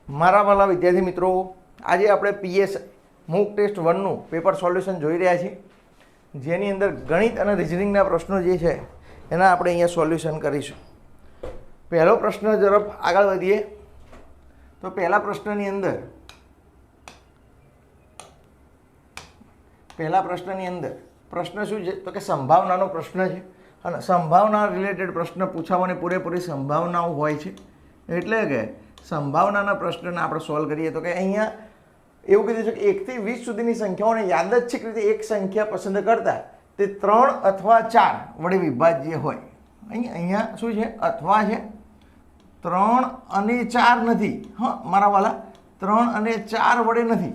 મારા વાલા વિદ્યાર્થી મિત્રો, આજે આપણે પીએસઆઈ મૂક ટેસ્ટ 1નું પેપર સોલ્યુશન જોઈ રહ્યા છીએ, જેની અંદર ગણિત અને રિઝનિંગના પ્રશ્નો જે છે એના આપણે અહીંયા સોલ્યુશન કરીશું. પહેલો પ્રશ્ન તરફ આગળ વધીએ તો પહેલા પ્રશ્નની અંદર પ્રશ્ન શું છે તો કે સંભાવનાનો પ્રશ્ન છે અને સંભાવના રિલેટેડ પ્રશ્ન પૂછાવાની પૂરેપૂરી સંભાવનાઓ હોય છે. એટલે કે સંભાવનાના પ્રશ્નને આપણે સોલ્વ કરીએ તો કે અહીંયા એવું કીધું છે કે 1 થી 20 સુધીની સંખ્યાઓને યાદચ્છિક રીતે એક સંખ્યા પસંદ કરતા તે 3 અથવા 4 વડે વિભાજ્ય હોય. અહીંયા શું છે? અથવા છે. 3 અને 4 નથી. હા મારા વાલા, 3 અને 4 વડે નથી.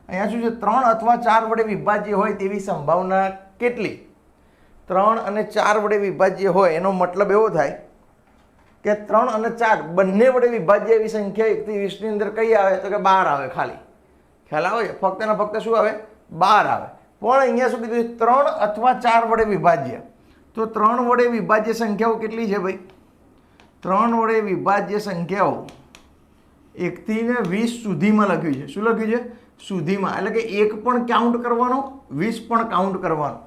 અહીંયા શું છે? 3 અથવા 4 વડે વિભાજ્ય હોય તેવી સંભાવના કેટલી? 3 અને 4 વડે વિભાજ્ય હોય એનો મતલબ એવો થાય કે 3 અને 4 બંને વડે વિભાજ્ય એવી સંખ્યા 1 થી 20 ની અંદર કઈ આવે તો કે 12 આવે. ખાલી ખ્યાલ આવે છે? ફક્ત ને ફક્ત શું આવે? 12 આવે. પણ અહીંયા શું કીધું? 3 અથવા 4 વડે વિભાજ્ય. તો 3 વડે વિભાજ્ય સંખ્યાઓ કેટલી છે ભાઈ? 3 વડે વિભાજ્ય સંખ્યાઓ 1 થી 20 સુધીમાં લખ્યું છે. શું લખ્યું છે? સુધીમાં. એટલે કે 1 પણ કાઉન્ટ કરવાનો, 20 પણ કાઉન્ટ કરવાનો.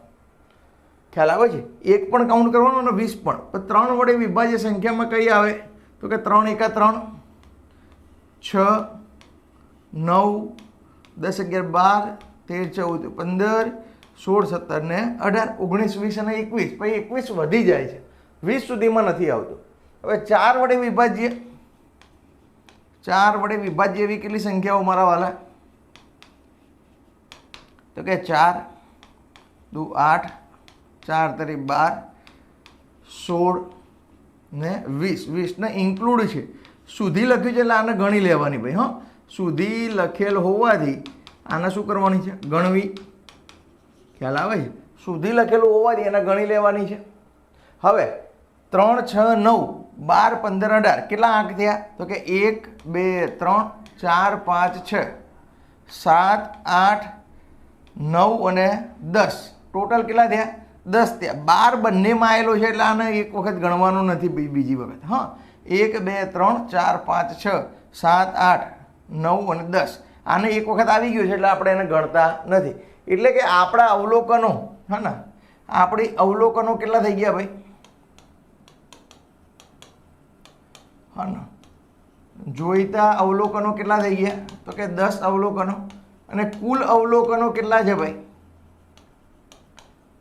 ખ્યાલ આવે છે? 1 પણ કાઉન્ટ કરવાનો અને 20 પણ. 3 વડે વિભાજ્ય સંખ્યામાં કઈ આવે તો કે 3 એકા 3, 6, 9, 10 11 12 13 14 15 16 17 ને 18 19 20 અને 21. પછી 21 વધી જાય છે, 20 સુધીમાં નથી આવતું. હવે 4 વડે વિભાજ્ય, 4 વડે વિભાજ્ય એવી કેટલી સંખ્યાઓ મારા વાલા તો કે 4 2 8, 4 તરી 12, 16 ને 20. 20 ને ઇન્ક્લુડ છે. સુધી લખ્યું છે એટલે આને ગણી લેવાની ભાઈ. હા, સુધી લખેલ હોવાથી આને શું કરવાની છે? ગણવી. ખ્યાલ આવે છે? સુધી લખેલું હોવાથી એને ગણી લેવાની છે. હવે 3 6 9 12 15 18 કેટલા આંક થયા તો કે 1 2 3 4 5 6 7 8 9 અને 10. ટોટલ કેટલા થયા? 10 થયા. 12 બંનેમાં આવેલો છે એટલે આને એક વખત ગણવાનું નથી બીજી વખત. હા, 1 2 3 4 5 6 7 8 9 અને 10 આને એક વખત આવી ગયું છે એટલે આપણે એને ગણતા નથી. એટલે કે આપણા અવલોકનો, હા ને, આપણી અવલોકનો કેટલા થઈ ગયા ભાઈ? હા ને, જોઈતા અવલોકનો કેટલા થઈ ગયા તો કે 10 અવલોકનો. અને કુલ અવલોકનો કેટલા છે ભાઈ?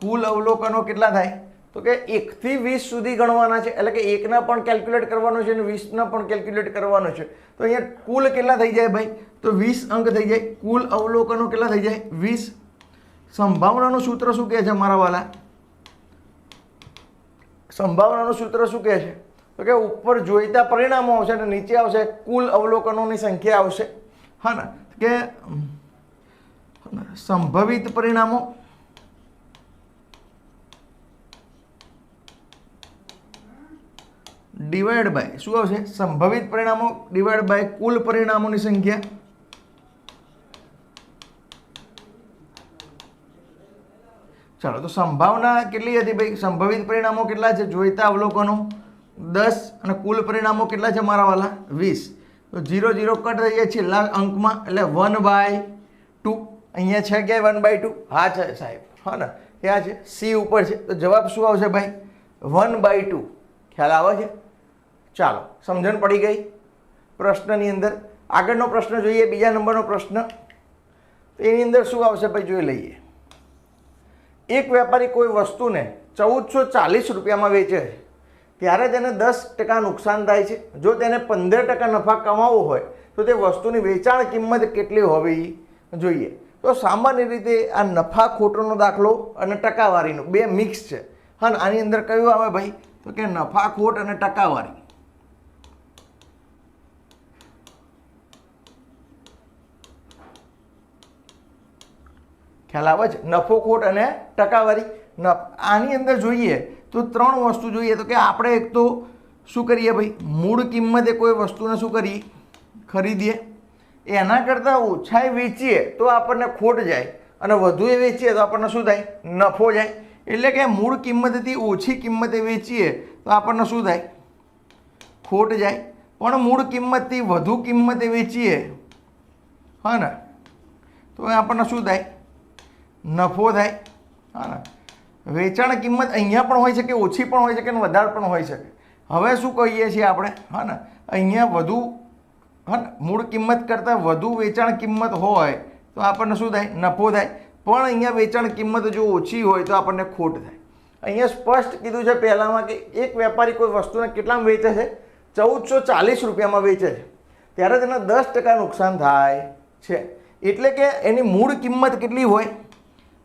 કુલ અવલોકનો કેટલા થાય તો કે 1 થી 20 સુધી ગણવાના છે. એટલે કે 1 ના પણ કેલ્ક્યુલેટ કરવાનો છે અને 20 ના પણ કેલ્ક્યુલેટ કરવાનો છે. તો અહીંયા કુલ કેટલા થઈ જાય ભાઈ તો 20 અંક થઈ જાય. કુલ અવલોકનો કેટલા થઈ જાય? 20. સંભાવનાનું સૂત્ર શું કહે છે મારા વાલા? સંભાવનાનું સૂત્ર શું કહે છે તો કે ઉપર જોઈતા પરિણામો આવશે અને નીચે આવશે કુલ અવલોકનોની સંખ્યા આવશે. હા ને, કે સંભવિત પરિણામો ડિવાઈડ બાય શું આવશે? સંભવિત પરિણામો ડિવાઈડ બાય કુલ પરિણામોની સંખ્યા. ચાલો, તો સંભાવના કેટલી હતી ભાઈ? સંભવિત પરિણામો કેટલા છે? જોઈતા અવલોકનો 10 અને કુલ પરિણામો કેટલા છે મારા વાલા? 20. તો 0 0 કટ થઈ જાય છેલ્લા અંકમાં એટલે 1/2. અહીંયા છે ક્યાંય 1/2? હા છે સાહેબ. હા ને, ક્યાં છે? સી ઉપર છે. તો જવાબ શું આવશે ભાઈ? 1/2. ખ્યાલ આવે છે? ચાલો, સમજણ પડી ગઈ પ્રશ્નની અંદર. આગળનો પ્રશ્ન જોઈએ, બીજા નંબરનો પ્રશ્ન. એની અંદર શું આવશે ભાઈ જોઈ લઈએ. એક વેપારી કોઈ વસ્તુને 1440 રૂપિયામાં વેચે છે ત્યારે તેને 10% નુકસાન થાય છે. જો તેને 15% નફા કમાવવો હોય તો તે વસ્તુની વેચાણ કિંમત કેટલી હોવી જોઈએ? તો સામાન્ય રીતે આ નફા ખોટનો દાખલો અને ટકાવારીનો બે મિક્સ છે. હા, આની અંદર કયું આવે ભાઈ તો કે નફા ખોટ અને ટકાવારી. ખ્યાલ આવે છે? નફો ખોટ અને ટકાવારી. આની અંદર જોઈએ તો 3 વસ્તુ જોઈએ. તો કે આપણે એક તો શું કરીએ ભાઈ? મૂળ કિંમતે કોઈ વસ્તુને શું કરીએ? ખરીદીએ. એના કરતાં ઓછાએ વેચીએ તો આપણને ખોટ જાય અને વધુ એ વેચીએ તો આપણને શું થાય? નફો જાય. એટલે કે મૂળ કિંમતથી ઓછી કિંમતે વેચીએ તો આપણને શું થાય? ખોટ જાય. પણ મૂળ કિંમતથી વધુ કિંમતે વેચીએ, હા ને, તો આપણને શું થાય? નફો થાય, હા ને. વેચાણ કિંમત અહીંયા પણ હોઈ શકે, ઓછી પણ હોઈ શકે અને વધારે પણ હોઈ શકે. હવે શું કહીએ છીએ આપણે, હા ને, અહીંયા વધુ, હા ને, મૂળ કિંમત કરતાં વધુ વેચાણ કિંમત હોય તો આપણને શું થાય? નફો થાય. પણ અહીંયા વેચાણ કિંમત જો ઓછી હોય તો આપણને ખોટ થાય. અહીંયા સ્પષ્ટ કીધું છે પહેલામાં કે એક વેપારી કોઈ વસ્તુને કેટલામાં વેચે છે? 1440 રૂપિયામાં વેચે છે, ત્યારે તેને 10% નુકસાન થાય છે. એટલે કે એની મૂળ કિંમત કેટલી હોય?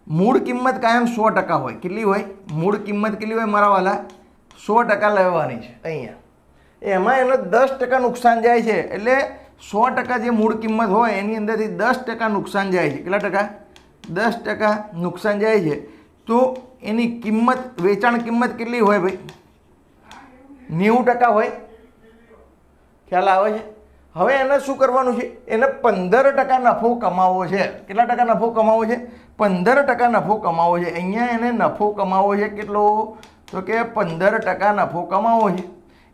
મૂળ કિંમત કાયમ 100% હોય. કેટલી હોય? મૂળ કિંમત કેટલી હોય મારા વાલા? 100% લેવાની છે અહીંયા. એમાં એને 10% નુકસાન જાય છે. એટલે 100% જે મૂળ કિંમત હોય એની અંદરથી 10% નુકસાન જાય છે. કેટલા ટકા? 10% નુકસાન જાય છે. તો એની કિંમત, વેચાણ કિંમત કેટલી હોય ભાઈ? 90% હોય. ખ્યાલ આવે છે? હવે એને શું કરવાનું છે? એને 15% નફો કમાવવો છે. કેટલા ટકા નફો કમાવવો છે? 15% નફો કમાવવો છે. અહીંયા એને નફો કમાવવો છે. કેટલો? તો કે 15% નફો કમાવવો છે.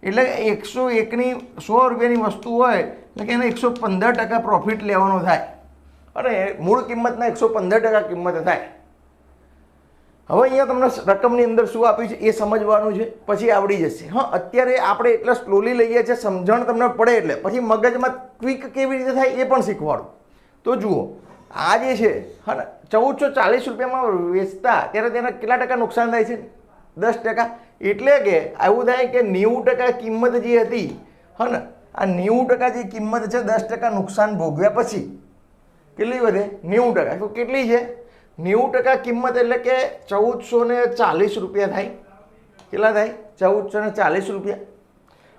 એટલે 101ની 100 રૂપિયાની વસ્તુ હોય એટલે કે એને 115% પ્રોફિટ લેવાનો થાય અને મૂળ કિંમતના 115% કિંમત થાય. હવે અહીંયા તમને રકમની અંદર શું આપ્યું છે એ સમજવાનું છે, પછી આવડી જશે. હા, અત્યારે આપણે એટલા સ્લોલી લઈએ છીએ, સમજણ તમને પડે એટલે પછી મગજમાં ક્વિક કેવી રીતે થાય એ પણ શીખવાડું. તો જુઓ, આ જે છે, હા ને, 1440 રૂપિયામાં વેચતા ત્યારે તેને કેટલા ટકા નુકસાન થાય છે? 10%. એટલે કે એવું થાય કે 90% કિંમત જે હતી, હા ને, આ 90% જે કિંમત છે 10% નુકસાન ભોગવ્યા પછી કેટલી વધે? 90%. તો કેટલી છે? 90% કિંમત એટલે કે 1440 રૂપિયા થાય. કેટલા થાય? 1440 રૂપિયા.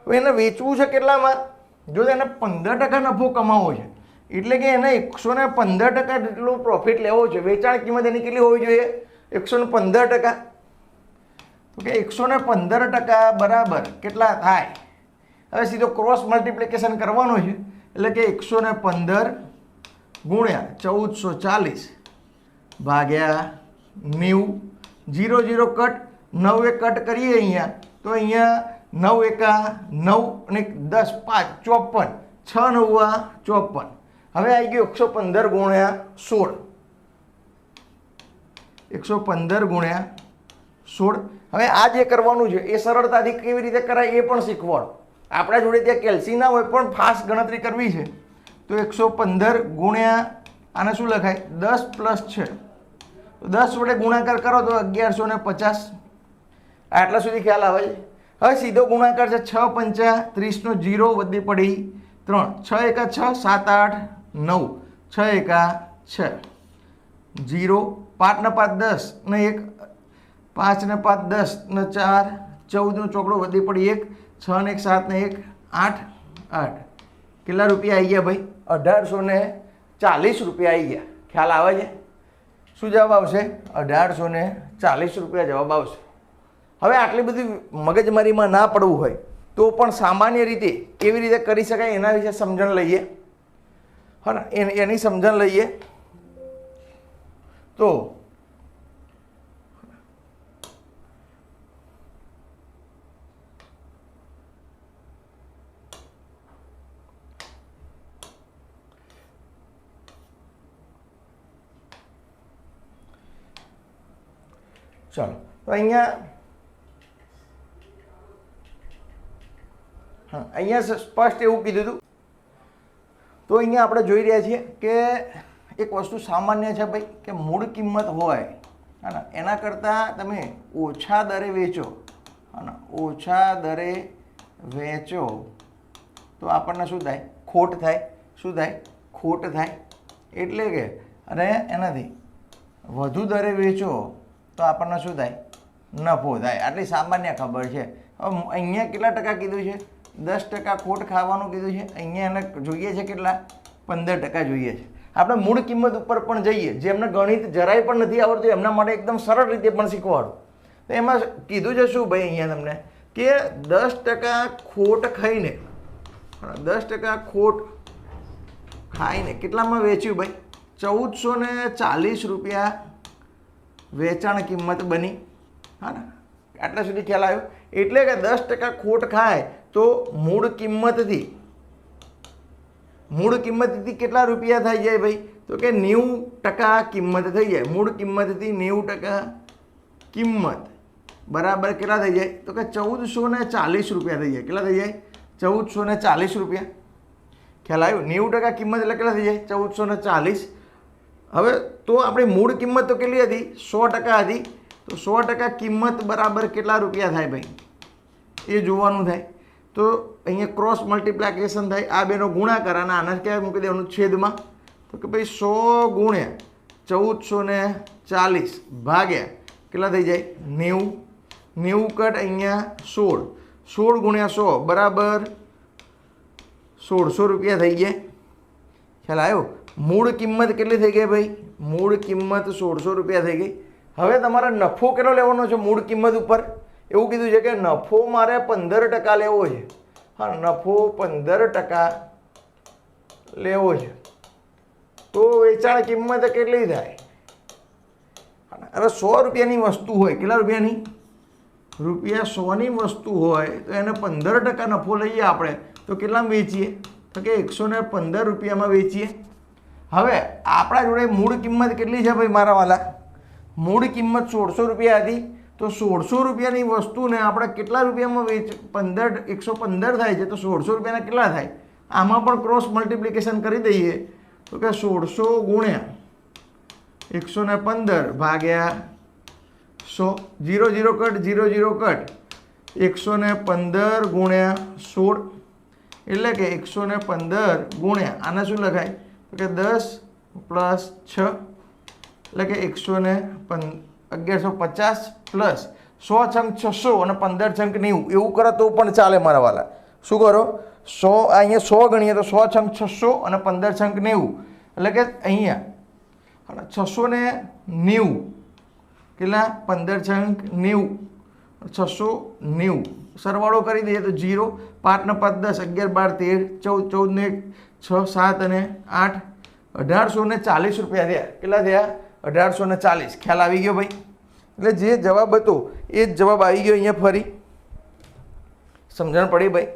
હવે એને વેચવું છે કેટલામાં? જો એને 15% નફો કમાવો છે એટલે કે એને 115% જેટલું પ્રોફિટ લેવો છે. વેચાણ કિંમત એની કેટલી હોવી જોઈએ? 115%. તો કે 115% બરાબર કેટલા થાય? હવે સીધો ક્રોસ મલ્ટિપ્લિકેશન કરવાનું છે એટલે કે 115 ગુણ્યા 1440 ભાગ્યા 90. 0 0 કટ, 9 એક કટ કરીએ અહીંયા તો અહીંયા 9 એકા 9 અને 10 5 54, 6 9 54. હવે આવી ગયું 115 ગુણ્યા 16. 115 ગુણ્યા 16. હવે આ જે કરવાનું છે એ સરળતાથી કેવી રીતે કરાય એ પણ શીખવાડો. આપણા જોડે ત્યાં કેલ્સી ના હોય પણ ફાસ્ટ ગણતરી કરવી છે તો 115 ગુણ્યા આને શું લખાય? 10 પ્લસ 6. તો 10 વડે ગુણાકાર કરો તો 1150. આટલા સુધી ખ્યાલ આવે છે? હવે સીધો ગુણાકાર છે 6 પંચા 30 નો 0 વધી પડી 3. 6 એકા 6 7 8 9. 6 એકા 6 0. 5 ને 5 10 ને 1 5 ને 5 10 ને 4 14 નો ચોકડો વધી પડી 1. 6 ને 1 7 ને 1 8 8. કેટલા રૂપિયા આવી ગયા ભાઈ? 1840 રૂપિયા આવી ગયા. ખ્યાલ આવે છે? શું જવાબ આવશે? 1840 રૂપિયા જવાબ આવશે. હવે આટલી બધી મગજમારીમાં ના પડવું હોય તો પણ સામાન્ય રીતે કેવી રીતે કરી શકાય એના વિશે સમજણ લઈએ. હા ને, એની સમજણ લઈએ તો ચાલો, તો અહીંયા અહીંયા સ્પષ્ટ એવું કીધું હતું. તો અહીંયા આપણે જોઈ રહ્યા છીએ કે એક વસ્તુ સામાન્ય છે ભાઈ કે મૂળ કિંમત હોય, હા, એના કરતાં તમે ઓછા દરે વેચો, હા, ઓછા દરે વેચો તો આપણને શું થાય? ખોટ થાય. શું થાય? ખોટ થાય. એટલે કે અને એનાથી વધુ દરે વેચો તો આપણને શું થાય? નફો થાય. આટલી સામાન્ય ખબર છે. હવે અહીંયા કેટલા ટકા કીધું છે? 10% ખોટ ખાવાનું કીધું છે. અહીંયા એને જોઈએ છે કેટલા? 15% જોઈએ છે. આપણે મૂળ કિંમત ઉપર પણ જઈએ. જેમને ગણિત જરાય પણ નથી આવડતું એમના માટે એકદમ સરળ રીતે પણ શીખવાડું. તો એમાં કીધું છે શું ભાઈ અહીંયા તમને કે 10% ખોટ ખાઈને, 10% ખોટ ખાઈને કેટલામાં વેચ્યું ભાઈ? 1440 રૂપિયા વેચાણ કિંમત બની. હા ને, આટલા સુધી ખ્યાલ આવ્યો? એટલે કે 10% ખોટ ખાય તો મૂળ કિંમતથી કેટલા રૂપિયા થઈ જાય ભાઈ? તો કે 90% કિંમત થઈ જાય. મૂળ કિંમતથી 90% કિંમત બરાબર કેટલા થઈ જાય? તો કે 1440 રૂપિયા થઈ જાય. કેટલા થઈ જાય? 1440 રૂપિયા. ખ્યાલ આવ્યો? 90% કિંમત એટલે કેટલા થઈ જાય? 1440. હવે તો આપણી મૂળ કિંમત તો કેટલી હતી? 100% હતી. તો 100% કિંમત બરાબર કેટલા રૂપિયા થાય ભાઈ? એ જોવાનું થાય. તો અહીંયા ક્રોસ મલ્ટિપ્લિકેશન થાય, આ બેનો ગુણાકાર અને આના ક્યાં મૂકી દેવાનું? છેદમાં. તો કે ભાઈ 100 ગુણ્યા 1440 ભાગ્યા કેટલા થઈ જાય? 90. 90 કટ અહીંયા 16. 16 ગુણ્યા 100 બરાબર 1600 રૂપિયા થઈ ગયા. ખ્યાલ આવ્યો? મૂળ કિંમત કેટલી થઈ ગઈ ભાઈ? મૂળ કિંમત 1600 રૂપિયા થઈ ગઈ. હવે તમારે નફો કેટલો લેવાનો છે મૂળ કિંમત ઉપર? એવું કીધું છે કે નફો મારે 15% લેવો છે. હા, નફો 15% લેવો છે. તો વેચાણ કિંમત કેટલી થાય? હવે 100 રૂપિયાની વસ્તુ હોય, કેટલા રૂપિયાની? રૂપિયા 100ની વસ્તુ હોય તો એને 15% નફો લઈએ આપણે તો કેટલામાં વેચીએ? તો કે 115 રૂપિયામાં વેચીએ. હવે આપણા જોડે મૂળ કિંમત કેટલી છે ભાઈ મારા વાલા? મૂળ કિંમત 1600 રૂપિયા હતી. તો 1600 રૂપિયાની વસ્તુને આપણે કેટલા રૂપિયામાં 115 થાય છે, તો 1600 રૂપિયાના કેટલા થાય? આમાં પણ ક્રોસ મલ્ટિપ્લિકેશન કરી દઈએ. તો કે 1600 ગુણ્યા 115 ભાગ્યા 100. 0 0 કટ 0 0 કટ 115 ગુણ્યા 16 એટલે કે 115 ગુણ્યા આના શું લખાય? તો કે 10 પ્લસ 6 એટલે કે 1150 પ્લસ 100 છંક 600 અને 15 છંક 90 એવું કરો તો પણ ચાલે મારા વાલા. શું કરો? 100 અહીંયા 100 ગણીએ તો 100 છંક 600 અને 15 છંક 90 એટલે કે અહીંયા 690 કેટલા? 15 છંક 90 690. સરવાળો કરી દઈએ તો 0 5 ને 5 10 11 12 13 14 ને 6 7 અને 8 1840 રૂપિયા થયા. કેટલા થયા? 1840. ખ્યાલ આવી ગયો ભાઈ? એટલે જે જવાબ હતો એ જ જવાબ આવી ગયો અહીંયા ફરી. સમજણ પડી ભાઈ?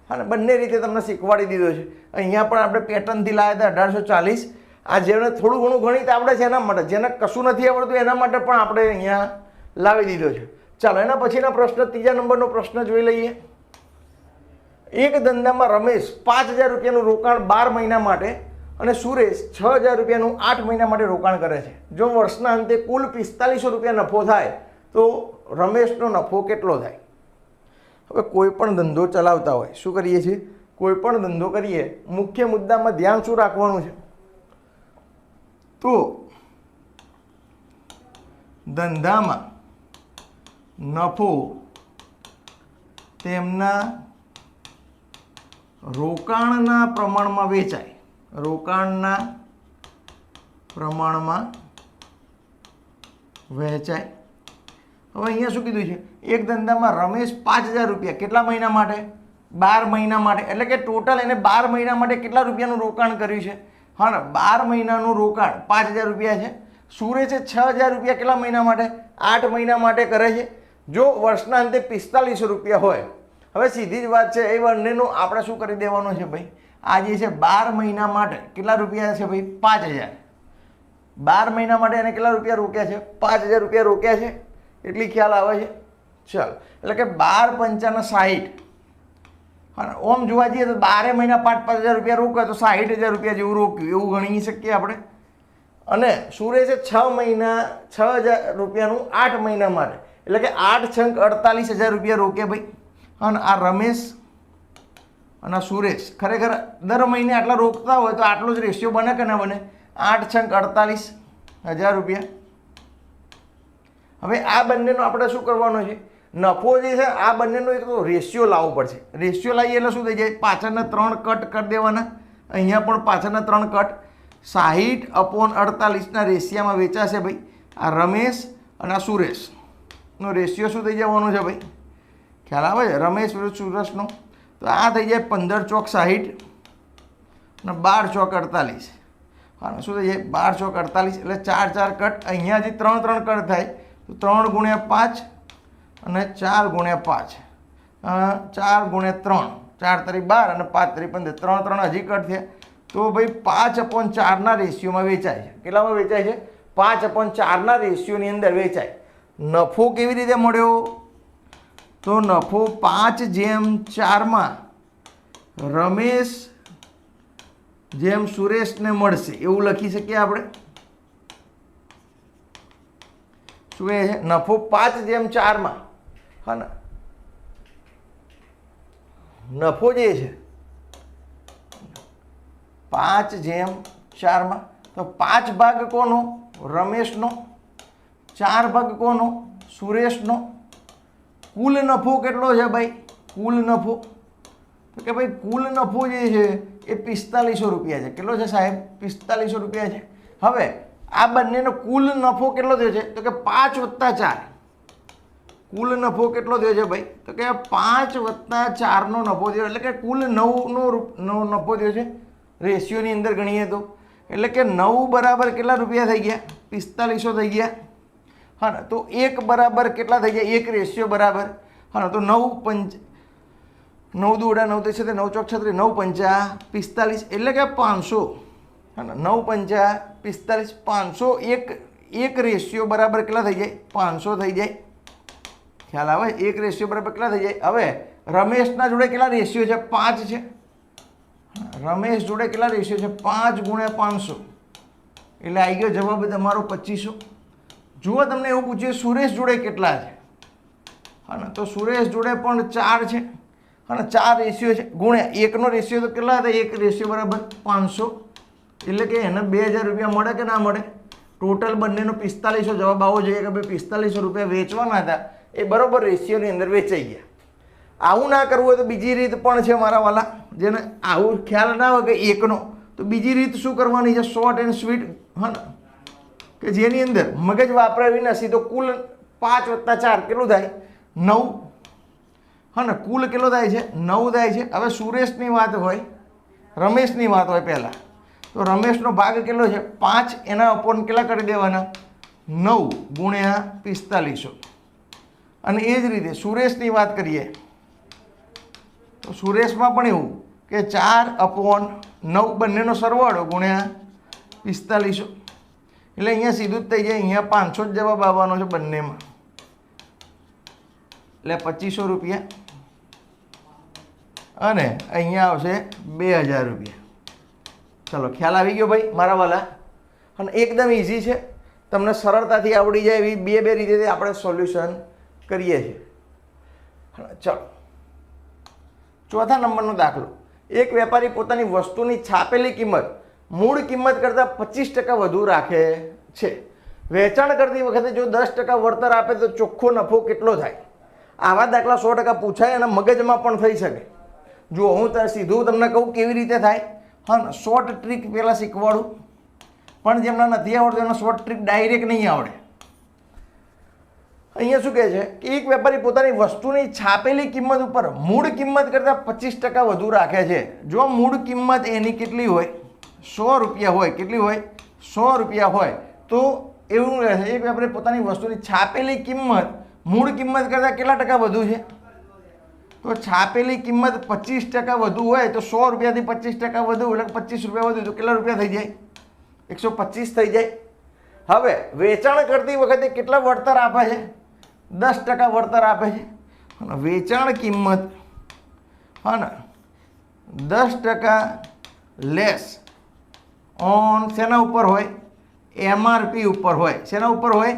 અને બંને રીતે તમને શીખવાડી દીધો છે. અહીંયા પણ આપણે પેટર્નથી લાવ્યા હતા 1840. આ જેને થોડું ઘણું ગણિત આવડે છે એના માટે, જેને કશું નથી આવડતું એના માટે પણ આપણે અહીંયા લાવી દીધો છે. ચાલો એના પછીના પ્રશ્ન, ત્રીજા નંબરનો પ્રશ્ન જોઈ લઈએ. એક ધંધામાં રમેશ 5000 રૂપિયાનું રોકાણ 12 મહિના માટે અને સુરેશ 6000 રૂપિયાનું 8 મહિના માટે રોકાણ કરે છે. જો વર્ષના અંતે કુલ 4500 રૂપિયા નફો થાય તો રમેશનો નફો કેટલો થાય? હવે કોઈ પણ ધંધો ચલાવતા હોય, શું કરીએ છીએ? કોઈ પણ ધંધો કરીએ, મુખ્ય મુદ્દામાં ધ્યાન શું રાખવાનું છે? તો ધંધામાં નફો તેમના રોકાણના પ્રમાણમાં વેચાય. રોકાણના પ્રમાણમાં વહેંચાય. હવે અહીંયા શું કીધું છે? એક ધંધામાં રમેશ 5000 રૂપિયા કેટલા મહિના માટે? 12 મહિના માટે. એટલે કે ટોટલ એને 12 મહિના માટે કેટલા રૂપિયાનું રોકાણ કર્યું છે? હા ને, 12 મહિનાનું રોકાણ 5000 રૂપિયા છે. સુરેશે 6000 રૂપિયા કેટલા મહિના માટે? 8 મહિના માટે કરે છે. જો વર્ષના અંતે 4500 રૂપિયા હોય, હવે સીધી જ વાત છે, એ બંનેનું આપણે શું કરી દેવાનું છે ભાઈ? આ જે છે 12 મહિના માટે કેટલા રૂપિયા છે ભાઈ? 5000. 12 મહિના માટે એને કેટલા રૂપિયા રોક્યા છે? 5000 રૂપિયા રોક્યા છે. એટલી ખ્યાલ આવે છે? ચાલો, એટલે કે 12 પંચાના 60. હા, ઓમ જોવા જઈએ તો 12 મહિના 5000 રૂપિયા રોક્યા તો 60000 રૂપિયા જેવું રોક્યું એવું ગણી શકીએ આપણે. અને સુરેશે 6 મહિના 6000 રૂપિયાનું 8 મહિના માટે એટલે કે 8 છંક 48000 રૂપિયા રોક્યા ભાઈ. અને આ રમેશ અને સુરેશ ખરેખર દર મહિને આટલા રોકતા હોય તો આટલો જ રેશિયો બને કે ના બને? 8 છંક 48000 રૂપિયા. હવે આ બંનેનો આપણે શું કરવાનો છે? નફો જે છે આ બંનેનો એક તો રેશિયો લાવવો પડશે. રેશિયો લાવીએ એટલે શું થઈ જાય? પાછળના 3 કટ કરી દેવાના. અહીંયા પણ પાછળના 3 કટ. 60/48ના રેશિયામાં વેચાશે ભાઈ. આ રમેશ અને આ સુરેશનો રેશિયો શું થઈ જવાનો છે ભાઈ? ખ્યાલ આવે છે? રમેશ વિરુદ્ધ સુરેશનો. તો આ થઈ જાય 15 ચોક 60 અને 12 ચોક 48. હા, શું થઈ જાય? 12 ચોક 48 એટલે 4 4 કટ. અહીંયા જે 3 3 કટ થાય તો 3 ગુણ્યા 5 અને 4 ગુણ્યા 5. 4 ગુણ્યા 3, 4 તરી 12 અને 5 તરી 15, 3 3 હજી કટ થયા. તો ભાઈ 5/4 રેશિયોમાં વેચાય છે. કેટલામાં વેચાય છે? 5/4 રેશિયોની અંદર વેચાય. નફો કેવી રીતે મળ્યો? તો નફો 5/4 રમેશ જેમ સુરેશને મળશે એવું લખી શકીએ આપણે. શું કહે છે? નફો 5/4 હા ને, નફો જે છે 5/4 તો 5 ભાગ કોનો? રમેશનો. 4 ભાગ કોનો? સુરેશનો. કુલ નફો કેટલો છે ભાઈ? કુલ નફો તો કે ભાઈ કુલ નફો જે છે એ 4500 રૂપિયા છે. કેટલો છે સાહેબ? 4500 રૂપિયા છે. હવે આ બંનેનો કુલ નફો કેટલો થયો છે? તો કે 5 + 4. કુલ નફો કેટલો થયો છે ભાઈ? તો કે 5 + 4 નો નફો થયો, એટલે કે કુલ 9 નો નફો થયો છે. રેશિયોની અંદર ગણીએ તો એટલે કે 9 બરાબર કેટલા રૂપિયા થઈ ગયા? 4500 થઈ ગયા. હા ને, તો 1 બરાબર કેટલા થઈ ગયા? 1 રેશિયો બરાબર હા ને, તો 9 દુ 9 થશે, 9 ચોક 36, 9 પંચા 45 એટલે કે 500 હા ને, 9 પંચા 45, 500 એક રેશિયો બરાબર કેટલા થઈ જાય? 500 થઈ જાય. ખ્યાલ આવે? 1 રેશિયો બરાબર કેટલા થઈ જાય? હવે રમેશના જોડે કેટલા રેશિયો છે? 5 છે. રમેશ જોડે કેટલા રેશિયો છે? 5 × 500 એટલે આવી ગયો જવાબ તમારો 2500. જુઓ તમને એવું પૂછ્યું સુરેશ જોડે કેટલા છે હા ને, તો સુરેશ જોડે પણ 4 છે હા ને, 4 રેશિયો છે ગુણ્યા 1 નો રેશિયો તો કેટલા હતા? 1 રેશિયો બરાબર 500 એટલે કે એને 2000 રૂપિયા મળે કે ના મળે? ટોટલ બંનેનો 4500 જવાબ આવવો જોઈએ કે ભાઈ 4500 રૂપિયા વેચવાના હતા, એ બરોબર રેશિયોની અંદર વેચાઈ ગયા. આવું ના કરવું હોય તો બીજી રીત પણ છે મારા વાલા. જેને આવું ખ્યાલ ના હોય કે એકનો, તો બીજી રીત શું કરવાની છે? શોર્ટ એન્ડ સ્વીટ હા ને, કે જેની અંદર મગજ વાપરાવી નથી. તો કુલ 5 + 4 કેટલું થાય? 9 હા ને, કુલ કેટલો થાય છે? 9 થાય છે. હવે સુરેશની વાત હોય, રમેશની વાત હોય પહેલાં, તો રમેશનો ભાગ કેટલો છે? 5, એના અપોન કેટલા કરી દેવાના? 9 ગુણ્યા 4500. અને એ જ રીતે સુરેશની વાત કરીએ તો સુરેશમાં પણ એવું કે 4/9 બંનેનો સરવાળો ગુણ્યા 4500 એટલે અહીંયા સીધું જ થઈ જાય. અહીંયા 500 જ જવાબ આવવાનો છે બંનેમાં, એટલે 2500 રૂપિયા અને અહીંયા આવશે 2000 રૂપિયા. ચલો ખ્યાલ આવી ગયો ભાઈ મારા વાલા. અને એકદમ ઇઝી છે, તમને સરળતાથી આવડી જાય એવી બે રીતે આપણે સોલ્યુશન કરીએ છીએ. ચલો ચોથા નંબરનો દાખલો. એક વેપારી પોતાની વસ્તુની છાપેલી કિંમત મૂળ કિંમત કરતાં 25% વધુ રાખે છે. વેચાણ કરતી વખતે જો 10% વળતર આપે તો ચોખ્ખો નફો કેટલો થાય? આવા દાખલા 100% પૂછાય અને મગજમાં પણ થઈ શકે. જો હું સીધું તમને કહું કેવી રીતે થાય હા, શોર્ટ ટ્રીક પહેલાં શીખવાડું, પણ જેમને નથી આવડતું એનો શોર્ટ ટ્રીક ડાયરેક્ટ નહીં આવડે. અહીંયા શું કહે છે કે એક વેપારી પોતાની વસ્તુની છાપેલી કિંમત ઉપર મૂળ કિંમત કરતાં 25% વધુ રાખે છે. જો મૂળ કિંમત એની કેટલી હોય? 100 રૂપિયા હોય. કેટલી હોય? 100 રૂપિયા હોય. તો એવું રહે છે એક વેપારી પોતાની વસ્તુની છાપેલી કિંમત મૂળ કિંમત કરતાં કેટલા ટકા વધુ છે? તો છાપેલી કિંમત 25% વધુ હોય તો 100 રૂપિયાથી 25% વધુ એટલે 25 રૂપિયા વધુ તો કેટલા રૂપિયા થઈ જાય? 125 થઈ જાય. હવે વેચાણ કરતી વખતે કેટલા વળતર આપે છે? 10% વળતર આપે છે. અને વેચાણ કિંમત હા ને 10% લેસ ઓન શેના ઉપર હોય? MRP ઉપર હોય. શેના ઉપર હોય?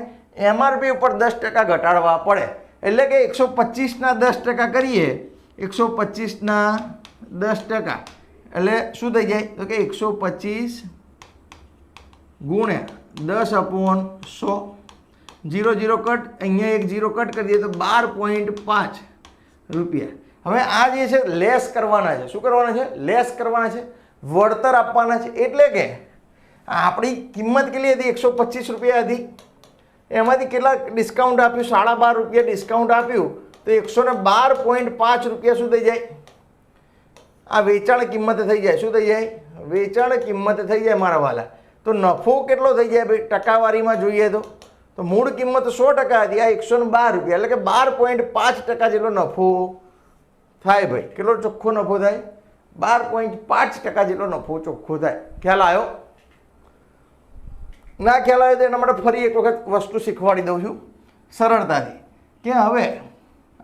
MRP ઉપર 10% ઘટાડવા પડે. એટલે કે 125ના 10% કરીએ, 125ના 10% એટલે શું થઈ જાય? તો કે 125 ગુણ્યા 10/100. 0 0 કટ, અહીંયા એક 0 કટ કરી દઈએ તો 12.5 રૂપિયા. હવે આ જે છે લેસ કરવાના છે. શું કરવાના છે? લેસ કરવાના છે, વળતર આપવાના છે. એટલે કે આપણી કિંમત કેટલી હતી? 125 રૂપિયા હતી. એમાંથી કેટલા ડિસ્કાઉન્ટ આપ્યું? 12.5 રૂપિયા ડિસ્કાઉન્ટ આપ્યું તો 112.5 રૂપિયા શું થઈ જાય? આ વેચાણ કિંમત થઈ જાય. શું થઈ જાય? વેચાણ કિંમત થઈ જાય મારા વાલા. તો નફો કેટલો થઈ જાય ભાઈ? ટકાવારીમાં જોઈએ તો મૂળ કિંમત 100% હતી, આ 112 રૂપિયા એટલે કે 12.5% જેટલો નફો થાય ભાઈ. કેટલો ચોખ્ખો નફો થાય? 12.5% જેટલો નફો ચોખ્ખો થાય. ખ્યાલ આવ્યો? ના ખ્યાલ આવ્યો તો એના માટે ફરી એક વખત વસ્તુ શીખવાડી દઉં છું સરળતાથી, કે હવે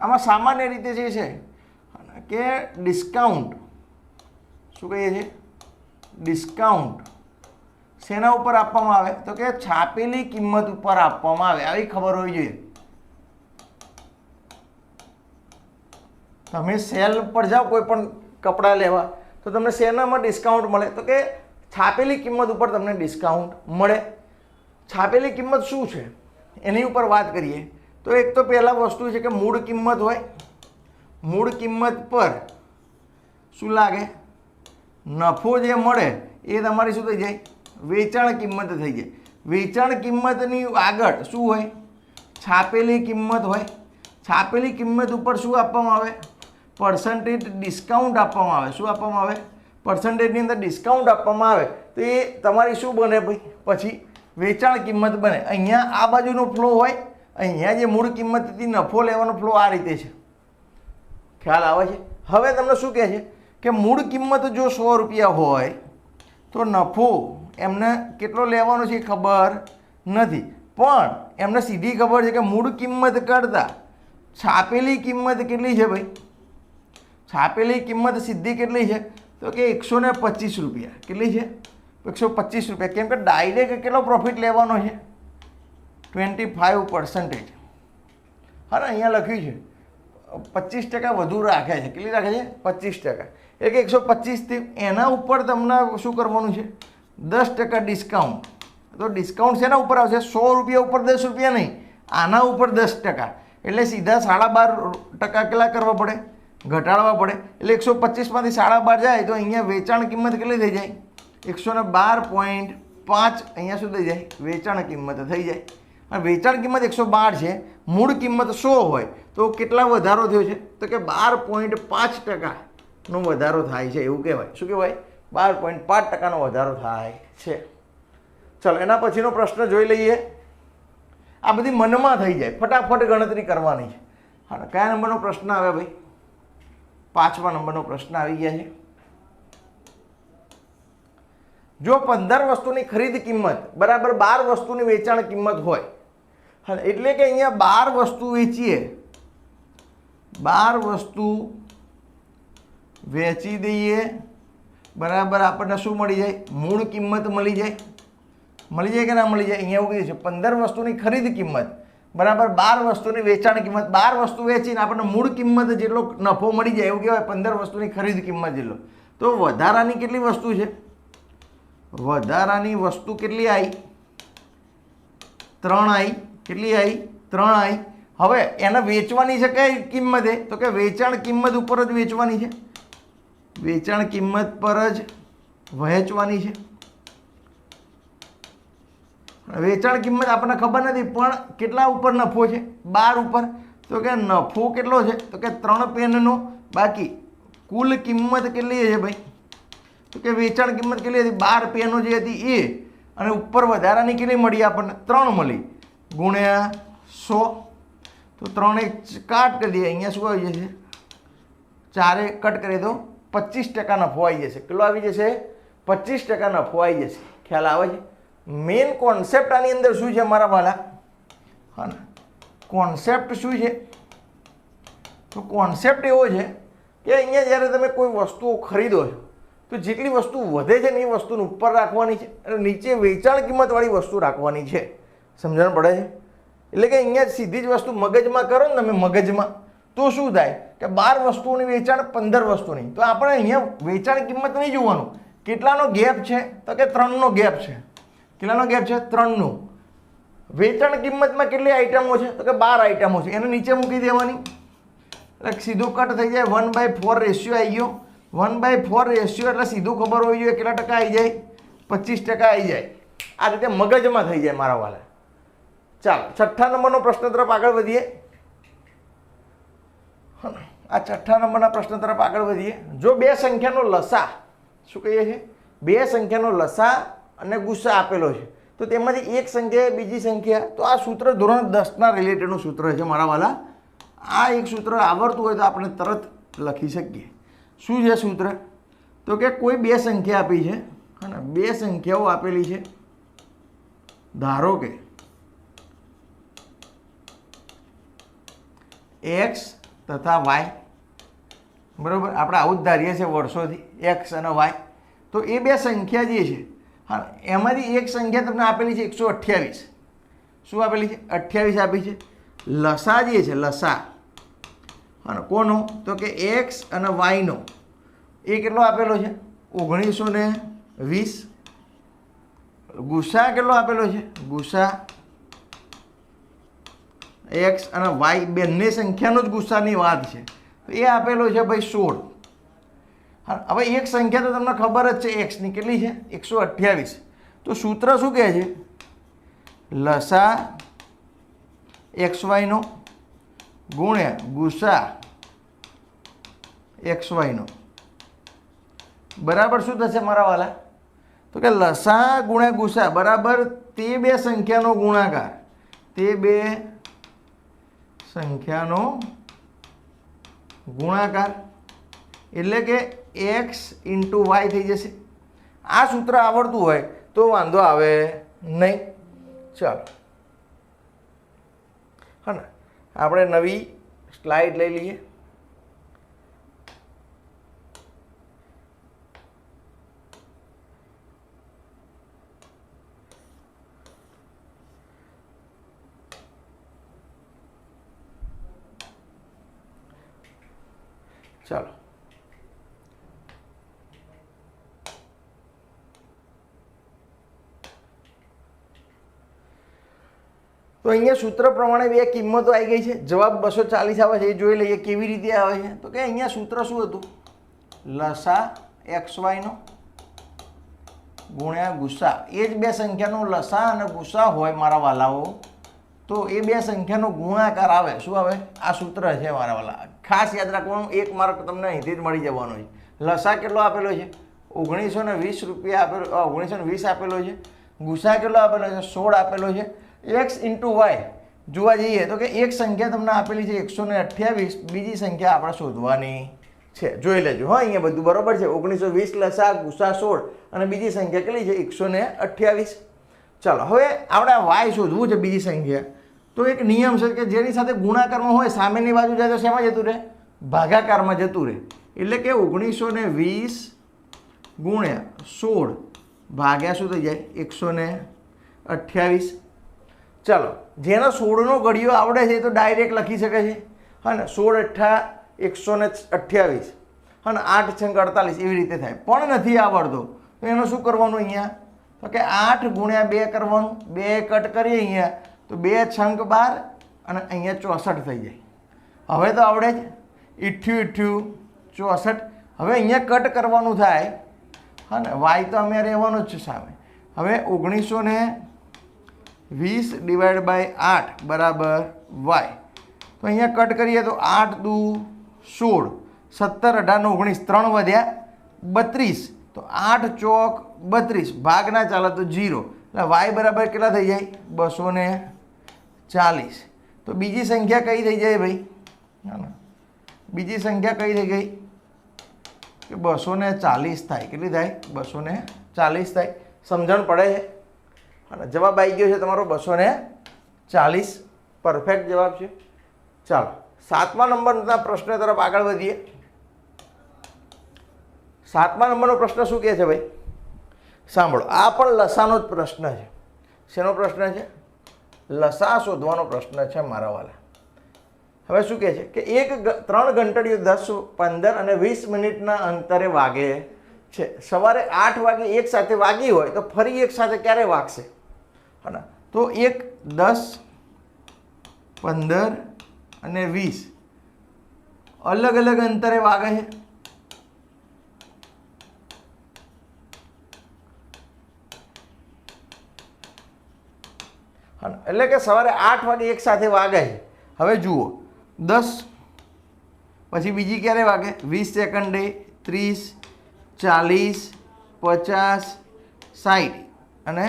આમાં સામાન્ય રીતે જે છે કે ડિસ્કાઉન્ટ, શું કહીએ છીએ? ડિસ્કાઉન્ટ શેના ઉપર આપવામાં આવે? તો કે છાપેલી કિંમત ઉપર આપવામાં આવે. આવી ખબર હોવી જોઈએ. તમે સેલ પર જાઓ કોઈ પણ કપડાં લેવા, તો તમને શેનામાં ડિસ્કાઉન્ટ મળે? તો કે છાપેલી કિંમત ઉપર તમને ડિસ્કાઉન્ટ મળે. છાપેલી કિંમત શું છે એની ઉપર વાત કરીએ તો એક તો પહેલાં વસ્તુ છે કે મૂળ કિંમત હોય. મૂળ કિંમત પર શું લાગે? નફો જે મળે એ તમારી શું થઈ જાય? વેચાણ કિંમત થઈ જાય. વેચાણ કિંમતની આગળ શું હોય? છાપેલી કિંમત હોય. છાપેલી કિંમત ઉપર શું આપવામાં આવે? પર્સન્ટેજ ડિસ્કાઉન્ટ આપવામાં આવે. શું આપવામાં આવે? પર્સન્ટેજની અંદર ડિસ્કાઉન્ટ આપવામાં આવે. તો એ તમારી શું બને ભાઈ? પછી વેચાણ કિંમત બને. અહીંયા આ બાજુનો ફ્લો હોય, અહીંયા જે મૂળ કિંમતથી નફો લેવાનો ફ્લો આ રીતે છે. ખ્યાલ આવે છે? હવે તમને શું કહે છે કે મૂળ કિંમત જો 100 રૂપિયા હોય તો નફો એમને કેટલો લેવાનો છે ખબર નથી, પણ એમને સીધી ખબર છે કે મૂળ કિંમત કરતાં છાપેલી કિંમત કેટલી છે ભાઈ? છાપેલી કિંમત સીધી કેટલી છે? તો કે 125 રૂપિયા. કેટલી છે? 125 રૂપિયા. કેમ કે ડાયરેક્ટ કેટલો પ્રોફિટ લેવાનો છે? 25%. હા ને, અહીંયા લખ્યું છે 25% વધુ રાખે છે. કેટલી રાખે છે? 25%. એટલે કે 125થી એના ઉપર તમને શું કરવાનું છે? 10% ડિસ્કાઉન્ટ. તો ડિસ્કાઉન્ટ શેના ઉપર આવશે? 100 રૂપિયા ઉપર 10 રૂપિયા નહીં, આના ઉપર 10%. એટલે સીધા 12.5% કેટલા કરવા પડે? ઘટાડવા પડે. એટલે 125માંથી 12.5 જાય તો અહીંયા વેચાણ કિંમત કેટલી થઈ જાય? 112.5. અહીંયા શું થઈ જાય? વેચાણ કિંમત થઈ જાય. અને વેચાણ કિંમત 112 છે, મૂળ કિંમત 100 હોય તો કેટલા વધારો થયો છે? તો કે 12.5%નો વધારો થાય છે એવું કહેવાય. શું કહેવાય? 12.5%નો વધારો થાય છે. ચલો એના પછીનો પ્રશ્ન જોઈ લઈએ. આ બધી મનમાં થઈ જાય, ફટાફટ ગણતરી કરવાની છે. હા, કયા નંબરનો પ્રશ્ન આવે ભાઈ? 5મા નંબરનો પ્રશ્ન આવી ગયા છે. જો 15 વસ્તુની ખરીદ કિંમત બરાબર 12 વસ્તુની વેચાણ કિંમત હોય, એટલે કે અહીંયા 12 વસ્તુ વેચીએ, 12 વસ્તુ વેચી દઈએ બરાબર આપણને શું મળી જાય? મૂળ કિંમત મળી જાય. મળી જાય કે ના મળી જાય? અહીંયા એવું કહે છે 15 વસ્તુની ખરીદ કિંમત બરાબર 12 વસ્તુની વેચાણ કિંમત. 12 વસ્તુ વેચીને આપણને મૂળ કિંમત જેટલો નફો મળી જાય એવું કહેવાય 15 વસ્તુની ખરીદ કિંમત જેટલો. તો વધારાની કેટલી વસ્તુ છે? વધારાની વસ્તુ કેટલી આવી? 3 આવી. કેટલી આવી? 3 આવી. હવે એને વેચવાની છે કઈ કિંમતે? તો કે વેચાણ કિંમત ઉપર જ વેચવાની છે. વેચાણ કિંમત પર જ વહેંચવાની છે. વેચાણ કિંમત આપણને ખબર નથી, પણ કેટલા ઉપર નફો છે? 12 ઉપર. તો કે નફો કેટલો છે? તો કે 3 પેનનો. બાકી કુલ કિંમત કેટલી છે ભાઈ? તો કે વેચાણ કિંમત કેટલી હતી? 12 પેનો જે હતી એ, અને ઉપર વધારાની કેટલી મળી આપણને? 3 મળી, ગુણ્યા 100. તો 3 એક કાટ કરી દઈએ. અહીંયા શું આવી જશે? 4 કટ કરીએ તો 25% નફો આવી જશે. કેટલો આવી જશે? 25% નફો આવી જશે. ખ્યાલ આવે છે? મેઇન કોન્સેપ્ટ આની અંદર શું છે મારા વાલા? હા ને, કોન્સેપ્ટ શું છે? તો કોન્સેપ્ટ એવો છે કે અહીંયા જ્યારે તમે કોઈ વસ્તુઓ ખરીદો છો તો જેટલી વસ્તુ વધે છે ને એ વસ્તુને ઉપર રાખવાની છે અને નીચે વેચાણ કિંમતવાળી વસ્તુ રાખવાની છે. સમજણ પડે છે? એટલે કે અહીંયા સીધી જ વસ્તુ મગજમાં કરો ને તમે, મગજમાં, તો શું થાય કે 12 વસ્તુઓની વેચાણ 15 વસ્તુની. તો આપણે અહીંયા વેચાણ કિંમત નહીં જોવાનું, કેટલાનો ગેપ છે? તો કે 3નો ગેપ છે. કેટલાનો ગેપ છે? 3નો. વેચાણ કિંમતમાં કેટલી આઈટમો છે? તો કે 12 આઈટમો છે. એને નીચે મૂકી દેવાની એટલે સીધું કટ થઈ જાય. 1/4 રેશિયો આવી ગયો. 1/4 રેશિયો એટલે સીધું ખબર હોવી જોઈએ કેટલા ટકા આવી જાય? 25% આવી જાય. આ રીતે મગજમાં થઈ જાય મારા વાલા. ચાલો 6થા નંબરનો પ્રશ્ન તરફ આગળ વધીએ. આ 6થા નંબરના પ્રશ્ન તરફ આગળ વધીએ. જો 2 સંખ્યાનો લસા, શું કહીએ છીએ? 2 સંખ્યાનો લસા અને ગુસ્સા આપેલો છે, તો તેમાંથી એક સંખ્યા બીજી સંખ્યા. તો આ સૂત્ર ધોરણ 10ના રિલેટેડનું સૂત્ર છે મારા વાલા. આ એક સૂત્ર આવડતું હોય તો આપણે તરત લખી શકીએ. શું છે સૂત્ર? તો કે કોઈ બે સંખ્યા આપી છે અને બે સંખ્યાઓ આપેલી છે. ધારો કે એક્સ તથા વાય, બરાબર, આપણે આવું જ ધારીએ છીએ વર્ષોથી, એક્સ અને વાય. તો એ બે સંખ્યા જે છે, હા, એમાંથી એક સંખ્યા તમને આપેલી છે 128. શું આપેલી છે? 28 આપી છે. લસા જે છે લસા, અને કોનો? તો કે એક્સ અને વાયનો એ કેટલો આપેલો છે? 1920. ગુસા કેટલો આપેલો છે? ગુસા એક્સ અને વાય બંને સંખ્યાનો જ ગુસ્સાની વાત છે. તો એ આપેલો છે ભાઈ 16. હા, હવે એક સંખ્યા તો તમને ખબર જ છે એક્સની કેટલી છે? 128. તો સૂત્ર શું કહે છે? લસા એક્સ વાયનો ગુણ્યા ગુસા એક્સ વાયનો બરાબર શું થશે મારા વાલા? તો કે લસા ગુણ્યા ગુસા બરાબર તે બે સંખ્યાનો ગુણાકાર, તે બે સંખ્યાનો ગુણાકાર એટલે કે એક્સ ઇન્ટુ વાય થઈ જશે. આ સૂત્ર આવડતું હોય તો વાંધો આવે નહીં. ચાલો, હા ને, આપણે નવી સ્લાઇડ લઈ લઈએ. ચાલો, તો અહીંયા સૂત્ર પ્રમાણે બે કિંમતો આવી ગઈ છે. જવાબ 240 આવે છે. એ જોઈ લઈએ કેવી રીતે આવે છે. તો કે અહીંયા સૂત્ર શું હતું? લસા એક્સ વાયનો ગુણ્યા ગુસા. એ જ બે સંખ્યાનો લસા અને ગુસા હોય મારા વાલાઓ, તો એ બે સંખ્યાનો ગુણાકાર આવે. શું આવે? આ સૂત્ર છે મારા વાલા. ખાસ યાદ રાખવાનું, 1 માર્ક તમને અહીંથી જ મળી જવાનો છે. લસા કેટલો આપેલો છે? 1920 રૂપિયા આપેલો, 1920 આપેલો છે. ગુસા કેટલો આપેલો છે? 16 આપેલો છે. એક્સ ઇન્ટુ વાય જોવા જઈએ તો કે એક સંખ્યા તમને આપેલી છે 128, બીજી સંખ્યા આપણે શોધવાની છે. જોઈ લેજો હા, અહીંયા બધું બરોબર છે. 1920 લસા ગુસા 16 અને બીજી સંખ્યા કેટલી છે? 128. ચાલો, હવે આપણે વાય શોધવું છે બીજી સંખ્યા. તો એક નિયમ છે કે જેની સાથે ગુણાકારમાં હોય સામેની બાજુ જાય તો શેમાં જતું રહે? ભાગાકારમાં જતું રહે. એટલે કે 1920 ગુણ્યા 16 ભાગ્યા શું થઈ જાય? 128. ચાલો, જેનો 16નો ઘડિયો આવડે છે તો ડાયરેક્ટ લખી શકે છે. હા ને, 16 અઠ્ઠા 128, હા ને, 8 છંગ 48 એવી રીતે થાય. પણ નથી આવડતો તો એનું શું કરવાનું? અહીંયા તો કે 8 ગુણ્યા 2 કરવાનું. 2 કટ કરીએ અહીંયા તો 2 છંગ 12 અને અહીંયા 64 થઈ જાય. હવે તો આવડે જ. 88 64. હવે અહીંયા કટ કરવાનું થાય. હા ને, વાય તો અમે રહેવાનો જ છે સામે. હવે 1920 ડિવાઈડ બાય 8 બરાબર વાય. તો અહીંયા કટ કરીએ તો 8 દુ 16, 17 18 19, 3 વધ્યા 32. તો 8 ચોક 32, ભાગ ના ચાલે તો 0. એટલે વાય બરાબર કેટલા થઈ જાય? 240. તો બીજી સંખ્યા કઈ થઈ જાય ભાઈ? બીજી સંખ્યા કઈ થઈ ગઈ? કે 240 થાય. કેટલી થાય? 240 થાય. સમજણ પડે છે? અને જવાબ આવી ગયો છે તમારો 240. પરફેક્ટ જવાબ છે. ચાલો, 7મા નંબરના પ્રશ્ન તરફ આગળ વધીએ. 7મા નંબરનો પ્રશ્ન શું કહે છે ભાઈ? સાંભળો, આ પણ લસાનો જ પ્રશ્ન છે. શેનો પ્રશ્ન છે? લસા શોધવાનો પ્રશ્ન છે મારા વાલા. હવે શું કહે છે કે 3 ઘંટડીઓ 10, 15 અને 20 મિનિટના અંતરે વાગે છે. સવારે 8 વાગે એક સાથે વાગી હોય તો ફરી એક સાથે ક્યારે વાગશે? હા, તો 1, 10, 15 અને 20 અલગ અલગ અંતરે વાગે છે. એટલે કે સવારે 8 વાગે એક સાથે વાગે છે. હવે જુઓ, 10 પછી બીજી ક્યારે વાગે? 20 સેકન્ડે, 30, 40, 50, 60 અને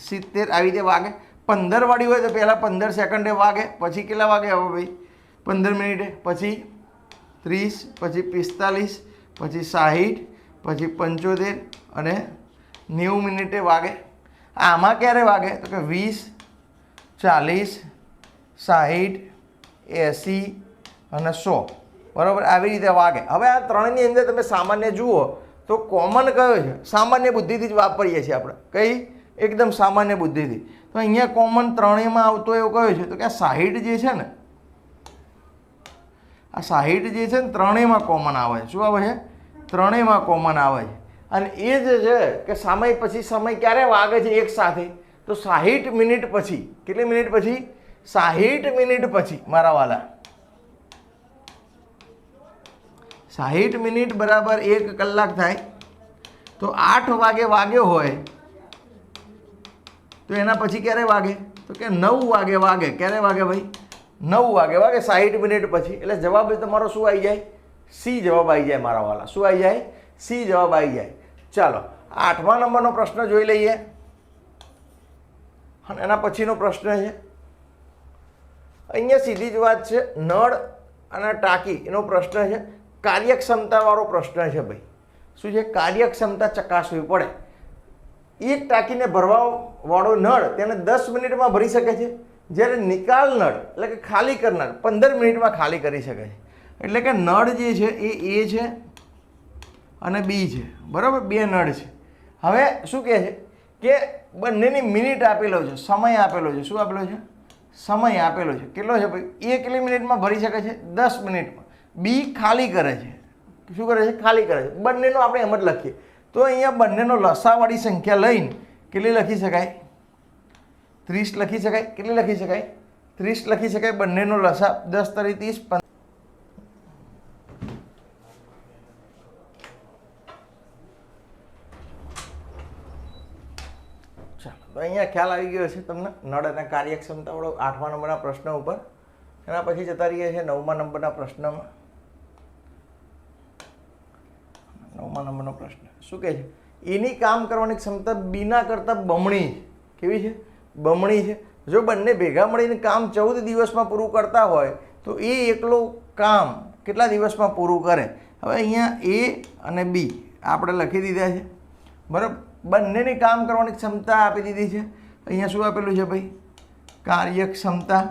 70 આવી રીતે વાગે. 15 વાળી હોય તો પહેલાં 15 સેકન્ડે વાગે, પછી કેટલા વાગે? હવે ભાઈ 15 મિનિટે, પછી 30, પછી 45, પછી 60, પછી 75 અને 90 મિનિટે વાગે. આમાં ક્યારે વાગે તો કે 20, 40, 60, 80 અને 100, બરાબર? આવી રીતે વાગે. હવે આ ત્રણની અંદર તમે સામાન્ય જુઓ તો કોમન કયો છે? સામાન્ય બુદ્ધિથી જ વાપરીએ છીએ આપણે. કઈ? એકદમ સામાન્ય બુદ્ધિથી. તો અહીંયા કોમન ત્રણેયમાં આવતો એવો કયો છે તો કે આ 60 જે છે ને, આ 60 જે છે ને ત્રણેયમાં કોમન આવે છે. શું આવે છે? ત્રણેયમાં કોમન આવે છે. અને એ જે છે કે સમય પછી સમય ક્યારે વાગે છે એક સાથે તો 60 મિનિટ પછી. કેટલી મિનિટ પછી? 60 મિનિટ પછી મારા વાલા. 60 મિનિટ બરાબર 1 કલાક થાય. તો 8 વાગે વાગ્યો હોય તો એના પછી ક્યારે વાગે તો કે 9 વાગે વાગે. ક્યારે વાગે ભાઈ? 9 વાગે વાગે 60 મિનિટ પછી. એટલે જવાબ તમારો શું આવી જાય? સી જવાબ આવી જાય મારા વાલા. શું આવી જાય? સી જવાબ આવી જાય. ચાલો 8મા નંબરનો પ્રશ્ન જોઈ લઈએ. અને એના પછીનો પ્રશ્ન છે અહીંયા સીધી જ વાત છે. નળ અને ટાંકી એનો પ્રશ્ન છે. કાર્યક્ષમતાવાળો પ્રશ્ન છે ભાઈ. શું છે? કાર્યક્ષમતા ચકાસવી પડે. એક ટાંકીને ભરવા વાળો નળ તેને 10 મિનિટમાં ભરી શકે છે, જ્યારે નિકાલ નળ એટલે કે ખાલી કરનાર 15 મિનિટમાં ખાલી કરી શકે છે. એટલે કે નળ જે છે એ A છે અને B છે, બરાબર? બે નળ છે. હવે શું કહે છે કે બંનેની મિનિટ આપેલો છે, સમય આપેલો છે. શું આપેલો છે? સમય આપેલો છે. કેટલો છે ભાઈ? A કેટલી મિનિટમાં ભરી શકે છે? 10 મિનિટમાં. B ખાલી કરે છે. શું કરે છે? ખાલી કરે છે. બંનેનો આપણે એમ જ લખીએ. તો અહીંયા બંનેનો લસાવાળી સંખ્યા લઈને કેટલી લખી શકાય? 30 લખી શકાય. કેટલી લખી શકાય? 30 લખી શકાય. બંનેનો લસા 10 તરી 30. ચાલો તો અહીંયા ખ્યાલ આવી ગયો છે તમને નળ અને કાર્યક્ષમતાવાળો 8મા નંબરના પ્રશ્ન ઉપર. એના પછી જતા રહીએ છીએ 9મા નંબરના પ્રશ્નમાં. 9મા નંબરનો પ્રશ્ન શું કહે છે? એની કામ કરવાની ક્ષમતા બીના કરતાં બમણી છે. કેવી છે? બમણી છે. જો બંને ભેગા મળીને કામ 14 દિવસમાં પૂરું કરતા હોય તો એ એકલો કામ કેટલા દિવસમાં પૂરું કરે? હવે અહીંયા A અને B આપણે લખી દીધા છે, બરાબર? બંનેની કામ કરવાની ક્ષમતા આપી દીધી છે. અહીંયા શું આપેલું છે ભાઈ? કાર્યક્ષમતા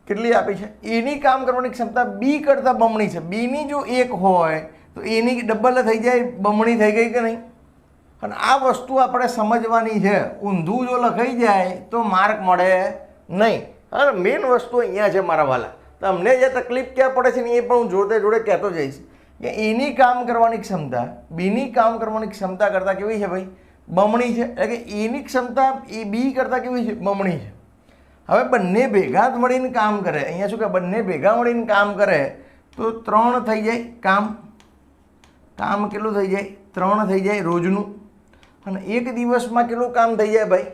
કેટલી આપી છે? એની કામ કરવાની ક્ષમતા B કરતાં બમણી છે. Bની જો 1 હોય તો એની ડબલ થઈ જાય, બમણી થઈ ગઈ કે નહીં? અને આ વસ્તુ આપણે સમજવાની છે. ઊંધું જો લખાઈ જાય તો માર્ક મળે નહીં. હવે મેઇન વસ્તુ અહીંયા છે મારા વાલા. તમને જે તકલીફ ક્યાં પડે છે ને એ પણ હું જોડે જોડે કહેતો જઈશ કે એની કામ કરવાની ક્ષમતા બીની કામ કરવાની ક્ષમતા કરતાં કેવી છે ભાઈ? બમણી છે. એટલે કે એની ક્ષમતા એ B કરતાં કેવી છે? બમણી છે. હવે બંને ભેગા જ મળીને કામ કરે. અહીંયા શું કે બંને ભેગા મળીને કામ કરે તો 3 થઈ જાય કામ. કામ કેટલું થઈ જાય? 3 થઈ જાય રોજનું. અને એક દિવસમાં કેટલું કામ થઈ જાય ભાઈ?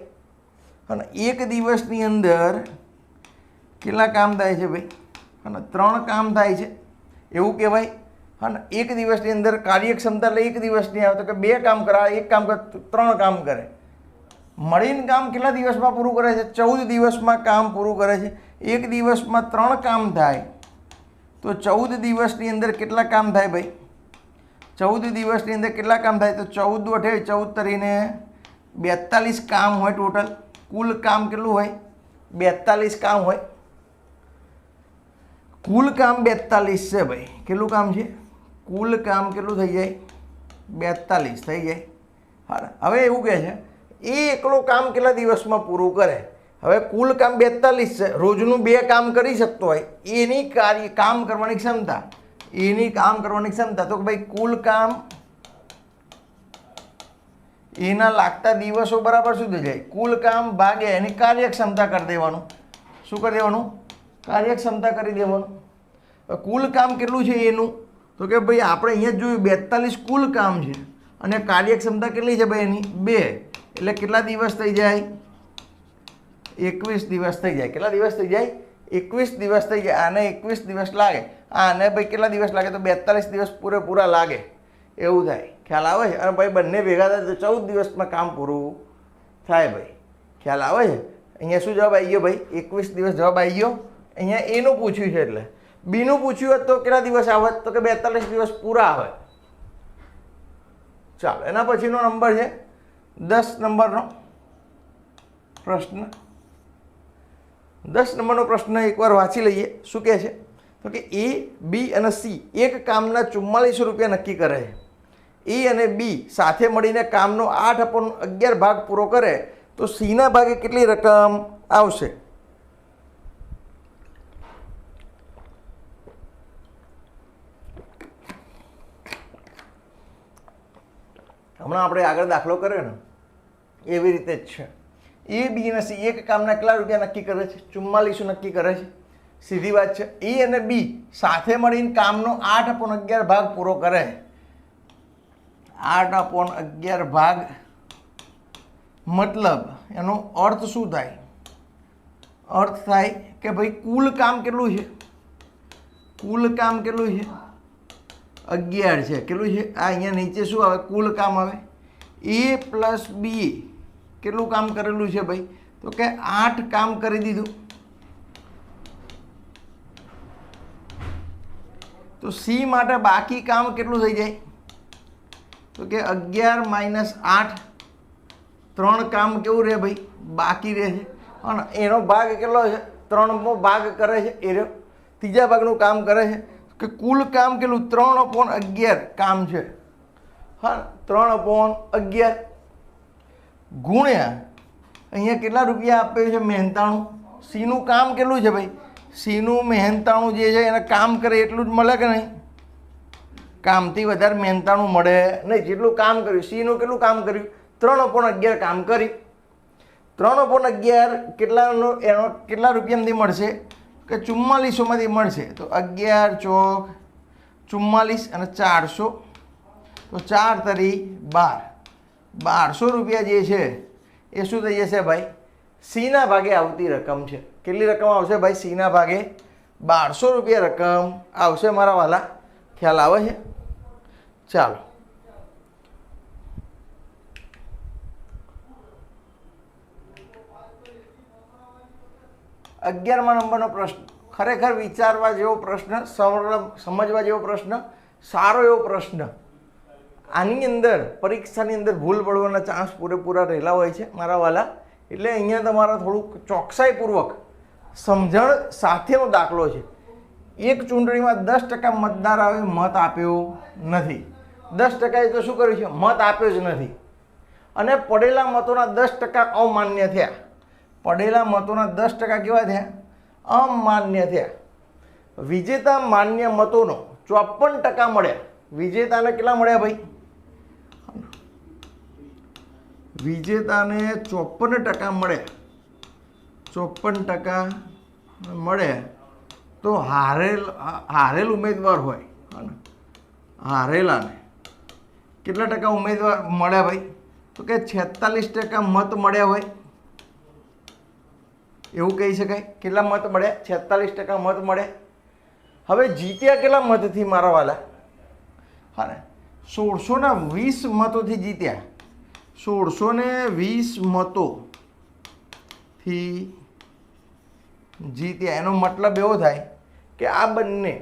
અને એક દિવસની અંદર કેટલા કામ થાય છે ભાઈ? અને 3 કામ થાય છે એવું કહેવાય. અને એક દિવસની અંદર કાર્યક્ષમતા એટલે એક દિવસની આવે તો કે 2 કામ કરે, 1 કામ કરે, 3 કામ કરે. મળીને કામ કેટલા દિવસમાં પૂરું કરે છે? 14 દિવસમાં કામ પૂરું કરે છે. એક દિવસમાં 3 કામ થાય તો 14 દિવસની અંદર કેટલા કામ થાય ભાઈ? 14 દિવસની અંદર કેટલા કામ થાય? તો 14 × 8 14 તરીને 42 કામ હોય ટોટલ. કુલ કામ કેટલું હોય? 42 કામ હોય. કુલ કામ 42 છે ભાઈ. કેટલું કામ છે? કુલ કામ કેટલું થઈ જાય? 42 થઈ જાય. હા, હવે એવું કહે છે એ એકલો કામ કેટલા દિવસમાં પૂરું કરે? હવે કુલ કામ 42 છે, રોજનું 2 કામ કરી શકતો હોય. એની કામ કરવાની ક્ષમતા, એની કામ કરવાની ક્ષમતા તો ભાઈ કુલ કામ એના લાગતા દિવસો બરાબર શું થઈ જાય? કુલ કામ ભાગે એની કાર્યક્ષમતા કરી દેવાનું. શું કરી દેવાનું? કાર્યક્ષમતા કરી દેવાનું. કુલ કામ કેટલું છે એનું તો કે ભાઈ આપણે અહીંયા જોયું 42 કુલ કામ છે અને કાર્યક્ષમતા કેટલી છે ભાઈ એની? 2. એટલે કેટલા દિવસ થઈ જાય? 21 દિવસ થઈ જાય. કેટલા દિવસ થઈ જાય? 21 દિવસ થઈ જાય. આને 21 દિવસ લાગે, આને ભાઈ કેટલા દિવસ લાગે? તો 42 દિવસ પૂરેપૂરા લાગે એવું થાય. ખ્યાલ આવે છે? અને ભાઈ બંને ભેગા થાય તો 14 દિવસમાં કામ પૂરું થાય ભાઈ. ખ્યાલ આવે છે? અહીંયા શું જવાબ આવી ગયો ભાઈ? 21 દિવસ જવાબ આવી ગયો. અહીંયા એનું પૂછ્યું છે એટલે બીનું પૂછ્યું હોત તો કેટલા દિવસ આવે તો કે 42 દિવસ પૂરા આવે. ચાલો એના પછીનો નંબર છે 10 નંબરનો પ્રશ્ન. 10 નંબરનો પ્રશ્ન એકવાર વાંચી લઈએ. શું કહે છે તો કે એ, બી અને સી એક કામના 4400 રૂપિયા નક્કી કરે છે. એ અને બી સાથે મળીને કામનો 8/11 ભાગ પૂરો કરે તો સીના ભાગે કેટલી રકમ આવશે? હમણાં આપણે આગળ દાખલો કર્યો ને એવી રીતે જ છે. એ, બી અને સી એક કામના કેટલા રૂપિયા નક્કી કરે છે? 4400 નક્કી કરે છે. સીધી વાત છે. એ અને બી સાથે મળીને કામનો 8/11 ભાગ પૂરો કરે. 8/11 ભાગ મતલબ એનો અર્થ શું થાય? અર્થ થાય કે ભાઈ કુલ કામ કેટલું છે? કુલ કામ કેટલું છે? 11 છે. કેટલું છે? આ અહીંયા નીચે શું આવે? કુલ કામ આવે. એ પ્લસ બી કેટલું કામ કરેલું છે ભાઈ? તો કે 8 કામ કરી દીધું. તો સી માટે બાકી કામ કેટલું થઈ જાય? તો કે 11 - 8 3 કામ કેવું રહે ભાઈ? બાકી રહે છે. અને એનો ભાગ કેટલો છે? 3મો ભાગ કરે છે. એ ત્રીજા ભાગનું કામ કરે છે. કે કુલ કામ કેટલું? 3/11 કામ છે. હા, 3/11 ગુણ્યા અહીંયા કેટલા રૂપિયા આપ્યું છે? 99. સીનું કામ કેટલું છે ભાઈ? સીનું 99 જે છે એને કામ કરે એટલું જ મળે કે નહીં? કામથી વધારે 99 મળે નહીં. જેટલું કામ કર્યું, સીનું કેટલું કામ કર્યું? 3/11 કામ કરી. 3/11 કેટલાનો એનો કેટલા રૂપિયામાંથી મળશે? કે 4400માંથી મળશે. તો 11 ચોક 44 અને 400 તો 4 તરી 12. 1200 રૂપિયા જે છે એ શું થઈ જશે ભાઈ? સીના ભાગે આવતી રકમ છે. કેટલી રકમ આવશે ભાઈ? સીના ભાગે 1200 રૂપિયા રકમ આવશે મારા વાલા. ખ્યાલ આવે છે? ચાલો અગિયારમા નંબરનો પ્રશ્ન ખરેખર વિચારવા જેવો પ્રશ્ન, સમજવા જેવો પ્રશ્ન, સારો એવો પ્રશ્ન. આની અંદર પરીક્ષાની અંદર ભૂલ પડવાના ચાન્સ પૂરેપૂરા રહેલા હોય છે મારા વાલા. એટલે અહીંયા તમારા થોડુંક ચોકસાઈપૂર્વક સમજણ સાથેનો દાખલો છે. એક ચૂંટણીમાં 10% મતદારોએ મત આપ્યો નથી. 10%એ તો શું કર્યું છે? મત આપ્યો જ નથી. અને પડેલા મતોના 10% અમાન્ય થયા. પડેલા મતોના 10% કેવા થયા? અમાન્ય થયા. વિજેતા માન્ય મતોનો 54% મળ્યા. વિજેતાને કેટલા મળ્યા ભાઈ? વિજેતાને 54% મળ્યા. 54% મળ્યા. તો હારેલ ઉમેદવાર હોય, હારેલાને કેટલા ટકા ઉમેદવાર મળ્યા ભાઈ? તો કે 46% મત મળ્યા હોય એવું કહી શકાય. કેટલા મત મળ્યા? 46% મત મળ્યા. હવે જીત્યા કેટલા મતથી મારા વાલા? હા ને, 1620 મતોથી જીત્યા. 1620 મતોથી જીત્યા. એનો મતલબ એવો થાય કે આ બંને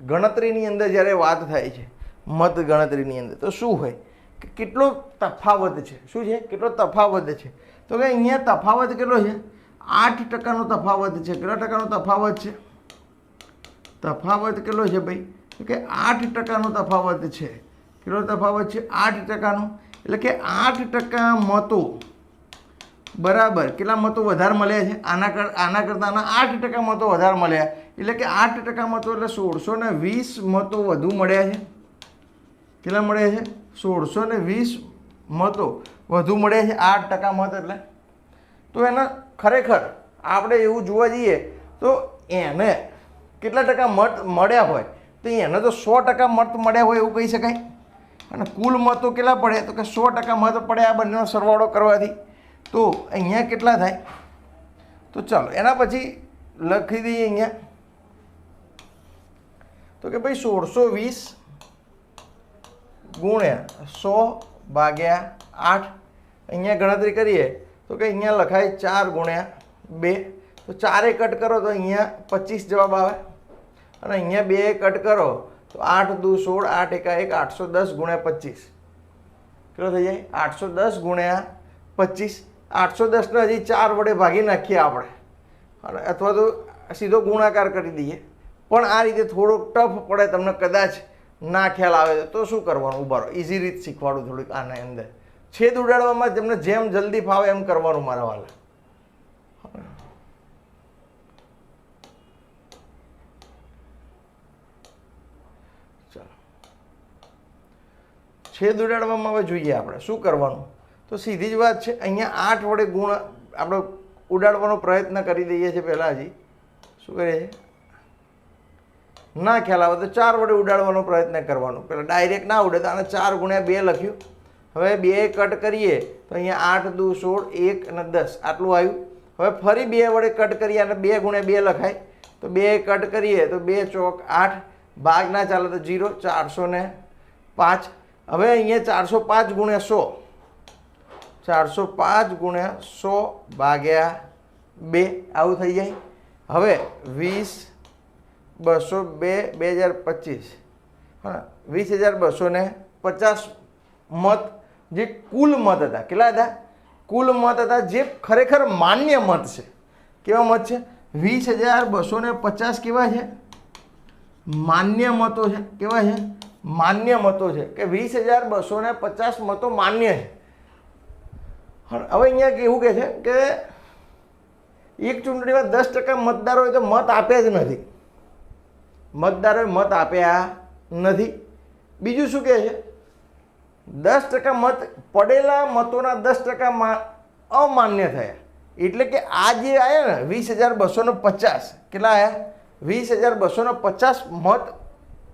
ગણતરીની અંદર જ્યારે વાત થાય છે, મત ગણતરીની અંદર, તો શું હોય કે કેટલો તફાવત છે? શું છે? કેટલો તફાવત છે? તો કે અહીંયા તફાવત કેટલો છે? 8%નો તફાવત છે. કેટલા ટકાનો તફાવત છે? તફાવત કેટલો છે ભાઈ? તો કે 8%નો તફાવત છે. કેટલો તફાવત છે? 8%નો. એટલે કે 8% મતો બરાબર કેટલા મતો વધારે મળ્યા છે? આના કરતાં 8% મતો વધારે મળ્યા. એટલે કે 8% મતો એટલે 1620 મતો વધુ મળ્યા છે. કેટલા મળ્યા છે? 1620 મતો વધુ મળ્યા છે. 8% મત એટલે. તો એના ખરેખર આપણે એવું જોવા જઈએ તો એને કેટલા ટકા મત મળ્યા હોય તો એને તો 100% મત મળ્યા હોય એવું કહી શકાય. અને કુલ મતો કેટલા પડ્યા? તો કે 100% મત પડ્યા. આ બંનેનો સરવાળો કરવાથી તો અહીંયા કેટલા થાય? તો ચાલો એના પછી લખી દઈએ અહીંયા. તો કે ભાઈ 1620 ગુણ્યા 100/8. અહીંયા ગણતરી કરીએ તો કે અહીંયા લખાય 4 × 2. તો 4 કટ કરો તો અહીંયા 25 જવાબ આવે. અને અહીંયા 2 કટ કરો તો 8 દુ 16, 8 એકા 1, 810 ગુણ્યા 25 કેટલો થઈ જાય? 810 ગુણ્યા 25. 810 ને હજી 4 વડે ભાગી નાખીએ આપણે, અને અથવા તો સીધો ગુણાકાર કરી દઈએ. પણ આ રીતે થોડોક ટફ પડે, તમને કદાચ ના ખ્યાલ આવે તો શું કરવાનું? ઉભા રહો, ઇઝી રીત શીખવાડું થોડીક આના અંદર. છેદ ઉડાડવામાં તમને જેમ જલ્દી ફાવે એમ કરવાનું મારા વાલા. ચાલો, છેદ ઉડાડવામાં હવે જોઈએ આપણે શું કરવાનું. તો સીધી જ વાત છે, અહીંયા 8 વડે ગુણ આપણે ઉડાડવાનો પ્રયત્ન કરી દઈએ છીએ. પહેલાં હજી શું કરીએ છીએ? ના ખ્યાલ આવે તો 4 વડે ઉડાડવાનો પ્રયત્ન કરવાનો. પહેલાં ડાયરેક્ટ ના ઉડે તો આને 4 ગુણ્યા 2 લખ્યું. હવે 2 કટ કરીએ તો અહીંયા 8 દુ 16, 1 અને 10 આટલું આવ્યું. હવે ફરી 2 વડે કટ કરીએ અને 2 ગુણ્યા 2 લખાય. તો 2 કટ કરીએ તો 2 ચોક 8, ભાગ ના ચાલે તો 0, 405. હવે અહીંયા 405 ગુણ્યા 100, 405 ગુણ્યા 100 ભાગ્યા 2 આવું થઈ જાય. હવે 20, 202, 2025, હા 20,250 મત જે કુલ મત હતા. કેટલા હતા? કુલ મત હતા, જે ખરેખર માન્ય મત છે. કેવા મત છે? 20,250 કેવા છે? માન્ય મતો છે. કેવા છે? માન્ય મતો છે, કે 20,250 મતો માન્ય છે. હવે અહીંયા એવું કહે છે કે એક ચૂંટણીમાં 10% મતદારો હોય તો મત આપ્યા જ નથી. મતદારોએ મત આપ્યા નથી. બીજું શું કહે છે? 10% મત પડેલા મતોના 10% અમાન્ય થયા. એટલે કે આ જે આવ્યા ને 20,250, કેટલા આવ્યા? 20,250 મત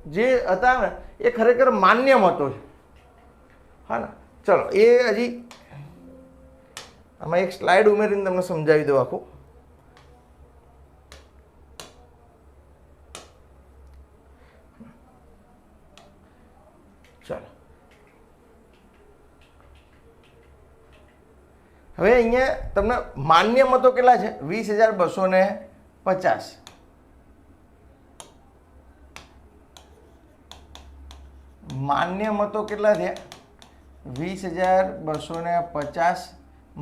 જે હતા ને એ ખરેખર માન્ય મતો છે. હા ને, ચલો એ હજી આમાં એક સ્લાઇડ ઉમેરીને તમને સમજાવી દઉં આખું. ચાલો, હવે અહીંયા તમને માન્ય મતો કેટલા છે? 20,250. માન્ય મતો કેટલા થયા? 20,250.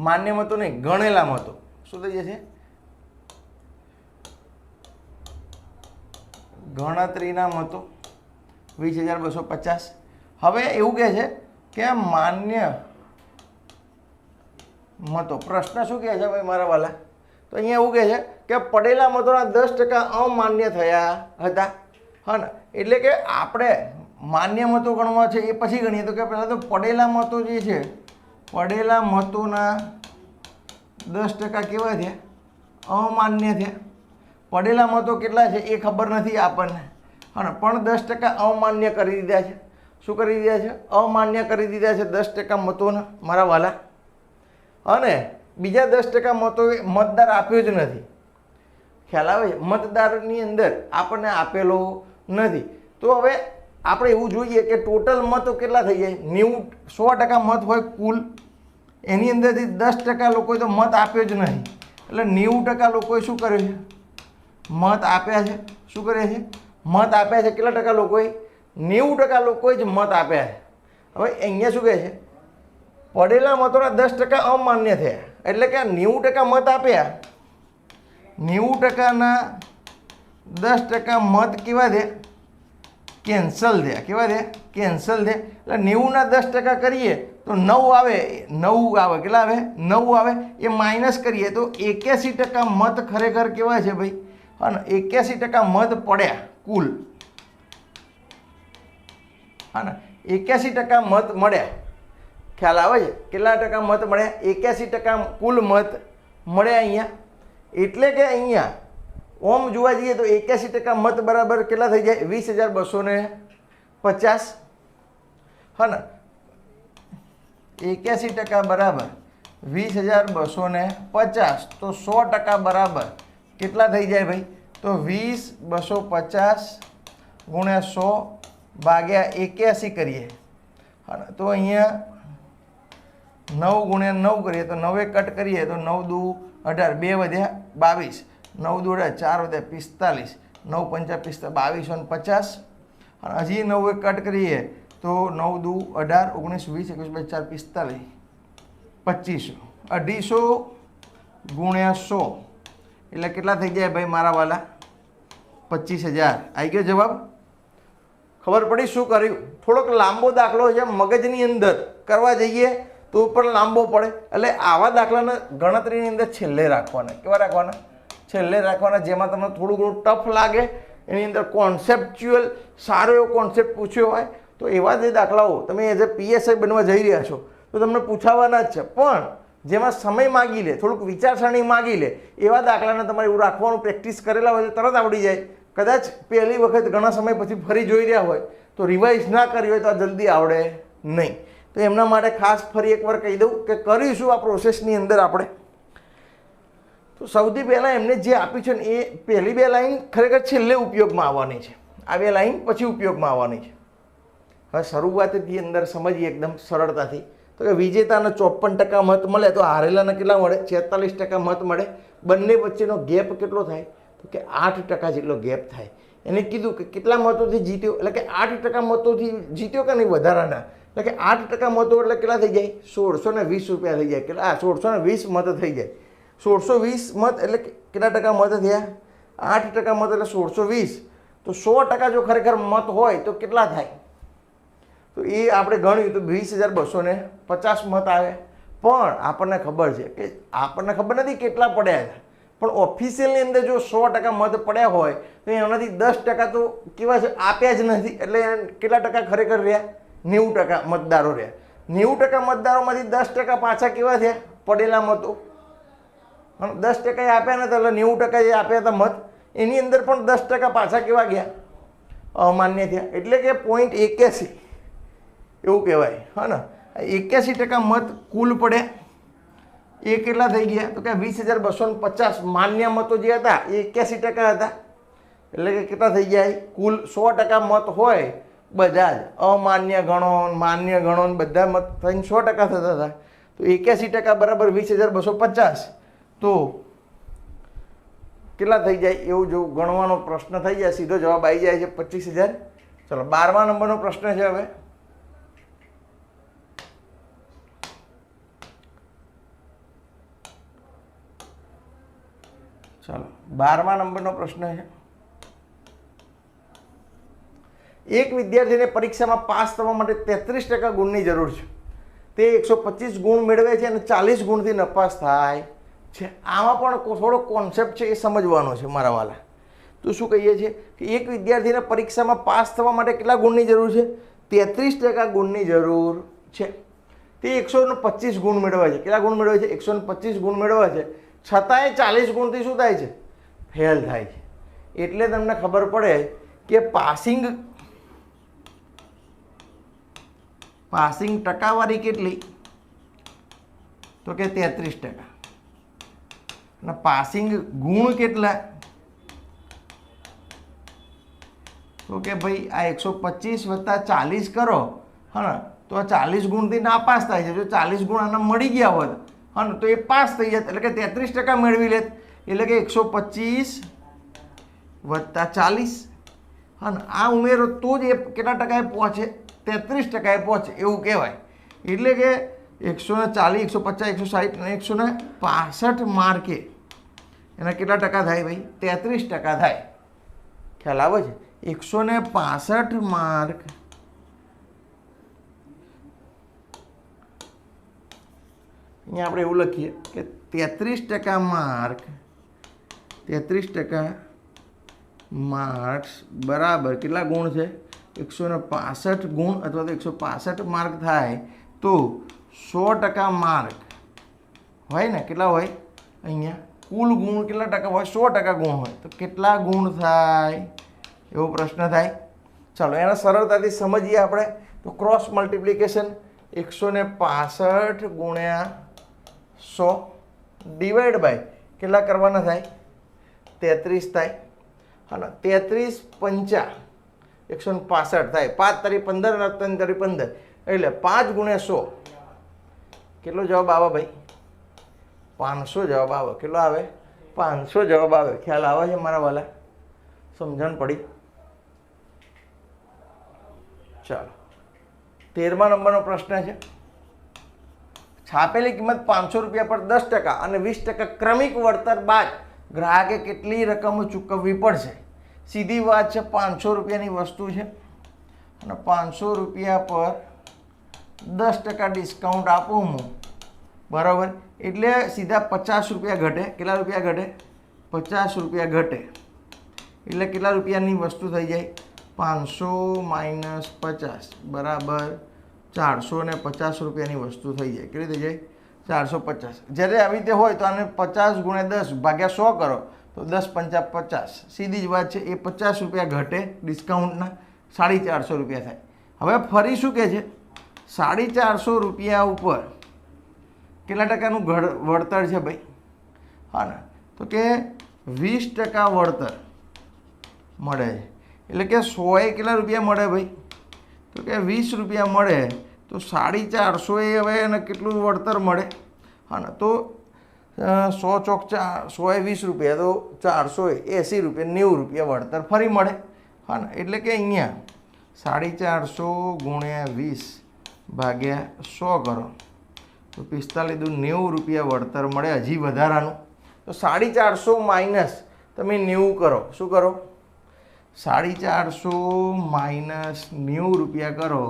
માન્ય મતો નહીં, ગણેલા મતો. શું થઈ જશે? ગણતરીના મતો 20,250. હવે એવું કહે છે કે માન્ય મતો, પ્રશ્ન શું કહે છે ભાઈ મારા વાલા? તો અહીંયા એવું કહે છે કે પડેલા મતોના 10% અમાન્ય થયા હતા. હા ને, એટલે કે આપણે માન્ય મતો ગણવા છે એ પછી ગણીએ તો કે પહેલાં તો પડેલા મતો જે છે, પડેલા મતોના 10% કેવા થયા? અમાન્ય થયા. પડેલા મતો કેટલા છે એ ખબર નથી આપણને, હા ને, પણ 10% અમાન્ય કરી દીધા છે. શું કરી દીધા છે? અમાન્ય કરી દીધા છે 10% મતોના મારા વાલા. અને બીજા 10% મતોએ મતદાર આપ્યો જ નથી. ખ્યાલ આવે છે? મતદારની અંદર આપણને આપેલો નથી. તો હવે આપણે એવું જોઈએ કે ટોટલ મતો કેટલા થઈ જાય? 100% મત હોય કુલ, એની અંદરથી 10% લોકોએ તો મત આપ્યો જ નહીં. એટલે 90% લોકોએ શું કર્યું છે? મત આપ્યા છે. શું કરે છે? મત આપ્યા છે. કેટલા ટકા લોકોએ? 90% લોકોએ જ મત આપ્યા છે. હવે અહીંયા શું કહે છે? પડેલા મતોના 10% અમાન્ય થયા. એટલે કે 90% મત આપ્યા, 90%ના 10% મત કેવા થયા? કેન્સલ થયા. કેવા થયા? કેન્સલ થયા. એટલે 90ના 10% કરીએ તો 9 આવે. 9 આવે. કેટલા આવે? 9 આવે. એ માઇનસ કરીએ તો 81% મત ખરેખર કેવા છે ભાઈ? હા ને, 81% મત પડ્યા કુલ. હા ને, 81% મત મળ્યા. ખ્યાલ આવે છે? કેટલા ટકા મત મળ્યા? 81% કુલ મત મળ્યા અહીંયા. એટલે કે અહીંયા ઓમ જોવા જઈએ તો 81% મત બરાબર કેટલા થઈ જાય? 20,250. હા ને, 81% બરાબર 20,250. તો 100% બરાબર કેટલા થઈ જાય ભાઈ? તો 20,250 ગુણ્યા 100 ભાગ્યા 81 કરીએ. હા ને, તો અહીંયા 9 ગુણ્યા 9 કરીએ તો 9 કટ કરીએ તો 9 દુ 18, 2 વધ્યા 22, 9 દુ 18, 4 વધ્યા 45, 9 પંચા 2250 અને હજી 9 કટ કરીએ તો 9 દુ 18 19 20 21 22 4 45 2500 ગુણ્યા 100 એટલે કેટલા થઈ જાય ભાઈ મારા વાલા? 25000. આવી ગયો જવાબ? ખબર પડી શું કર્યું? થોડોક લાંબો દાખલો છે, મગજની અંદર કરવા જઈએ તો પણ લાંબો પડે, એટલે આવા દાખલાને ગણતરીની અંદર છેલ્લે રાખવાના. કેવા રાખવાના? છેલ્લે રાખવાના, જેમાં તમને થોડું ઘણું ટફ લાગે, એની અંદર કોન્સેપ્ચ્યુઅલ સારો એવો કોન્સેપ્ટ પૂછ્યો હોય તો એવા જે દાખલાઓ તમે એઝ અ પીએસઆઈ બનવા જઈ રહ્યા છો તો તમને પૂછાવાના જ છે. પણ જેમાં સમય માગી લે, થોડુંક વિચારસરણી માગી લે, એવા દાખલાને તમારે એવું રાખવાનું, પ્રેક્ટિસ કરેલા હોય તો તરત આવડી જાય. કદાચ પહેલી વખત ઘણા સમય પછી ફરી જોઈ રહ્યા હોય તો રિવાઇઝ ના કરી હોય તો આ જલ્દી આવડે નહીં. તો એમના માટે ખાસ ફરી એકવાર કહી દઉં કે કરીશું આ પ્રોસેસની અંદર આપણે. તો સૌથી પહેલાં એમને જે આપ્યું છે ને એ પહેલી 2 લાઈન ખરેખર છેલ્લે ઉપયોગમાં આવવાની છે, આ 2 લાઈન પછી ઉપયોગમાં આવવાની છે. હવે શરૂઆતથી અંદર સમજીએ એકદમ સરળતાથી. તો કે વિજેતાને 54% મત મળે તો હારેલાને કેટલા મળે? 46% મત મળે. બંને વચ્ચેનો ગેપ કેટલો થાય? તો કે 8% જેટલો ગેપ થાય. એને કીધું કે કેટલા મતોથી જીત્યો, એટલે કે 8% મતોથી જીત્યો કે નહીં વધારાના, એટલે કે 8% મતો એટલે કેટલા થઈ જાય? 1620 રૂપિયા થઈ જાય. કેટલા? 1620 મત થઈ જાય. 1620 મત એટલે કેટલા ટકા મત થયા? 8% મત એટલે 1620. તો 100% જો ખરેખર મત હોય તો કેટલા થાય? તો એ આપણે ગણ્યું તો 20250 મત આવે. પણ આપણને ખબર છે કે આપણને ખબર નથી કેટલા પડ્યા હતા, પણ ઓફિશિયલની અંદર જો 100% મત પડ્યા હોય તો એનાથી 10% તો કેવા છે? આપ્યા જ નથી. એટલે કેટલા ટકા ખરેખર રહ્યા? 90% મતદારો રહ્યા. 90% મતદારોમાંથી 10% પાછા કેવા થયા? પડેલા મતો. 10% આપ્યા નતા એટલે 90% જે આપ્યા હતા મત એની અંદર પણ 10% પાછા કેવા ગયા? અમાન્ય થયા. એટલે કે 0.81 એવું કહેવાય. હા ને, 81% મત કુલ પડ્યા. એ કેટલા થઈ ગયા? તો કે 20250 માન્ય મતો જે હતા એ 81% હતા. એટલે કે કેટલા થઈ જાય? કુલ 100% મત હોય બધા જ, અમાન્ય ગણો માન્ય ગણો બધા મત થઈને 100% થતા હતા. તો 81% બરાબર 20250. તો કેટલા થઈ જાય એવું જો ગણવાનો પ્રશ્ન થઈ જાય, સીધો જવાબ આવી જાય છે 25000. ચલો 12મા નંબરનો પ્રશ્ન છે. હવે ચાલો 12મા નંબરનો પ્રશ્ન છે. એક વિદ્યાર્થીને પરીક્ષામાં પાસ થવા માટે 33% ગુણની જરૂર છે. તે 125 ગુણ મેળવે છે અને 40 ગુણથી નપાસ થાય છે. આમાં પણ થોડો કોન્સેપ્ટ છે એ સમજવાનો છે મારા વાલા. તો શું કહીએ છીએ કે એક વિદ્યાર્થીને પરીક્ષામાં પાસ થવા માટે કેટલા ગુણની જરૂર છે? 33% ગુણની જરૂર છે. તે 125 ગુણ મેળવે છે. કેટલા ગુણ મેળવે છે? 125 ગુણ મેળવે છે. છતાંય 40 ગુણથી શું થાય છે? ફેલ થાય છે. એટલે તમને ખબર પડે કે પાસિંગ ટકાવારી કેટલી? તો કે 33%. અને પાસિંગ ગુણ કેટલા? તો કે ભાઈ આ 125 + 40 કરો, હા, તો આ 40 ગુણથી નાપાસ થાય છે. જો 40 ગુણ આના મળી ગયા હોત, હા, તો એ પાસ થઈ જાય. એટલે કે 33% મેળવી લે. એટલે કે 125 + 40, હા, આ ઉમેરો તો જ એ કેટલા ટકાએ પહોંચે? 33% પહોંચે એવું કહેવાય. એટલે કે 140 150 160 અને 165 માર્કે એના કેટલા ટકા થાય ભાઈ? 33% થાય. ખ્યાલ આવે છે? 165 માર્ક અહીંયા આપણે એવું લખીએ કે 33% માર્ક, 33% માર્ક્સ બરાબર કેટલા ગુણ છે? 165 ગુણ અથવા તો 165 માર્ક થાય તો 100% માર્ક હોય ને? કેટલા હોય અહીંયા? કુલ ગુણ કેટલા ટકા હોય? 100% ગુણ હોય તો કેટલા ગુણ થાય એવો પ્રશ્ન થાય. ચાલો એને સરળતાથી સમજીએ આપણે. તો ક્રોસ મલ્ટિપ્લિકેશન 165 ગુણ્યા 100 ડિવાઈડ બાય કેટલા કરવાના થાય? 33 થાય. હા, 33 પંચા 165 થાય. 5 તારી 15 અને 3 તારી 15 એટલે 5 ગુણ્યા 100 કેટલો જવાબ આવે ભાઈ? 500 જવાબ આવે. કેટલો આવે? 500 જવાબ આવે. ખ્યાલ આવે છે મારા વાલા? સમજણ પડી? ચાલો 13મા નંબરનો પ્રશ્ન છે, છાપેલી કિંમત 500 રૂપિયા પર 10% અને 20% ક્રમિક વળતર બાદ ગ્રાહકે કેટલી રકમ ચૂકવવી પડશે? સીધી વાત છે, 500 રૂપિયાની વસ્તુ છે અને 500 રૂપિયા પર 10% ડિસ્કાઉન્ટ આપું હું, બરાબર, એટલે સીધા 50 રૂપિયા ઘટે. કેટલા રૂપિયા ઘટે? 50 રૂપિયા ઘટે. એટલે કેટલા રૂપિયાની વસ્તુ થઈ જાય? 500 માઇનસ 50 બરાબર 450 રૂપિયાની વસ્તુ થઈ જાય. કેટલી થઈ જાય? 450. જ્યારે આવી રીતે હોય તો આને 50 ગુણ્યા 10 ભાગ્યા 100 કરો તો 10 પંચા 50. સીધી જ વાત છે, એ 50 રૂપિયા ઘટે ડિસ્કાઉન્ટના, 450 રૂપિયા થાય. હવે ફરી શું કહે છે? 450 રૂપિયા ઉપર કેટલા ટકાનું વળતર છે ભાઈ? હા ને, તો કે 20% વળતર મળે છે. એટલે કે 100 કેટલા રૂપિયા મળે ભાઈ? તો કે 20 રૂપિયા મળે. તો 450 એ હવે એને કેટલું વળતર મળે? હા ને, તો 100 ચોક 100 એ 20 રૂપિયા, તો 480 રૂપિયા 90 રૂપિયા વળતર ફરી મળે. હા ને, એટલે કે અહીંયા 450 ગુણ્યા 20 ભાગ્યા 100 કરો તો 45 દુ 90 રૂપિયા વળતર મળે, હજી વધારાનું. તો 450 માઇનસ તમે 90 કરો. શું કરો? 450 માઇનસ 90 રૂપિયા કરો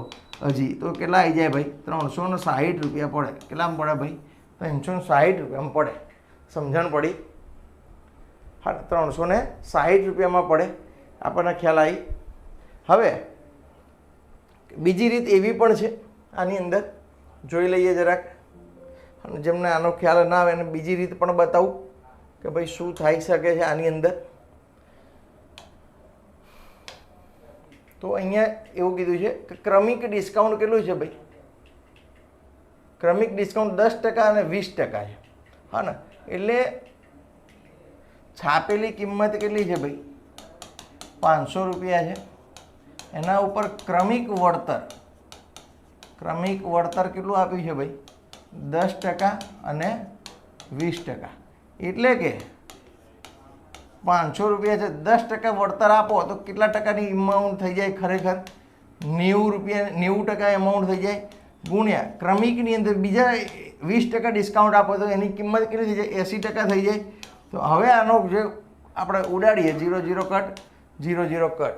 હજી, તો કેટલા આવી જાય ભાઈ? 360 રૂપિયા પડે. કેટલામાં પડે ભાઈ? 360 રૂપિયામાં પડે. સમજણ પડી? હા, 360 રૂપિયામાં પડે. આપણને ખ્યાલ આવી. હવે બીજી રીત એવી પણ છે આની અંદર, જોઈ લઈએ જરાક. અને જેમને આનો ખ્યાલ ના આવે એને બીજી રીત પણ બતાવું કે ભાઈ શું થઈ શકે છે આની અંદર. તો અહીંયા એવું કીધું છે કે ક્રમિક ડિસ્કાઉન્ટ કેટલું છે ભાઈ? ક્રમિક ડિસ્કાઉન્ટ 10% અને 20% છે. હા ને, એટલે છાપેલી કિંમત કેટલી છે ભાઈ? 500 રૂપિયા છે. એના ઉપર ક્રમિક વળતર કેટલું આપ્યું છે ભાઈ? 10% અને 20%. એટલે કે 500 રૂપિયા છે, 10% વળતર આપો તો કેટલા ટકાની અમાઉન્ટ થઈ જાય? ખરેખર 90 રૂપિયા, 90% અમાઉન્ટ થઈ જાય, ગુણ્યા ક્રમિકની અંદર બીજા 20% ડિસ્કાઉન્ટ આપો તો એની કિંમત કેટલી થઈ જાય? 80% થઈ જાય. તો હવે આનો જે આપણે ઉડાડીએ 0 કટ 0 કટ,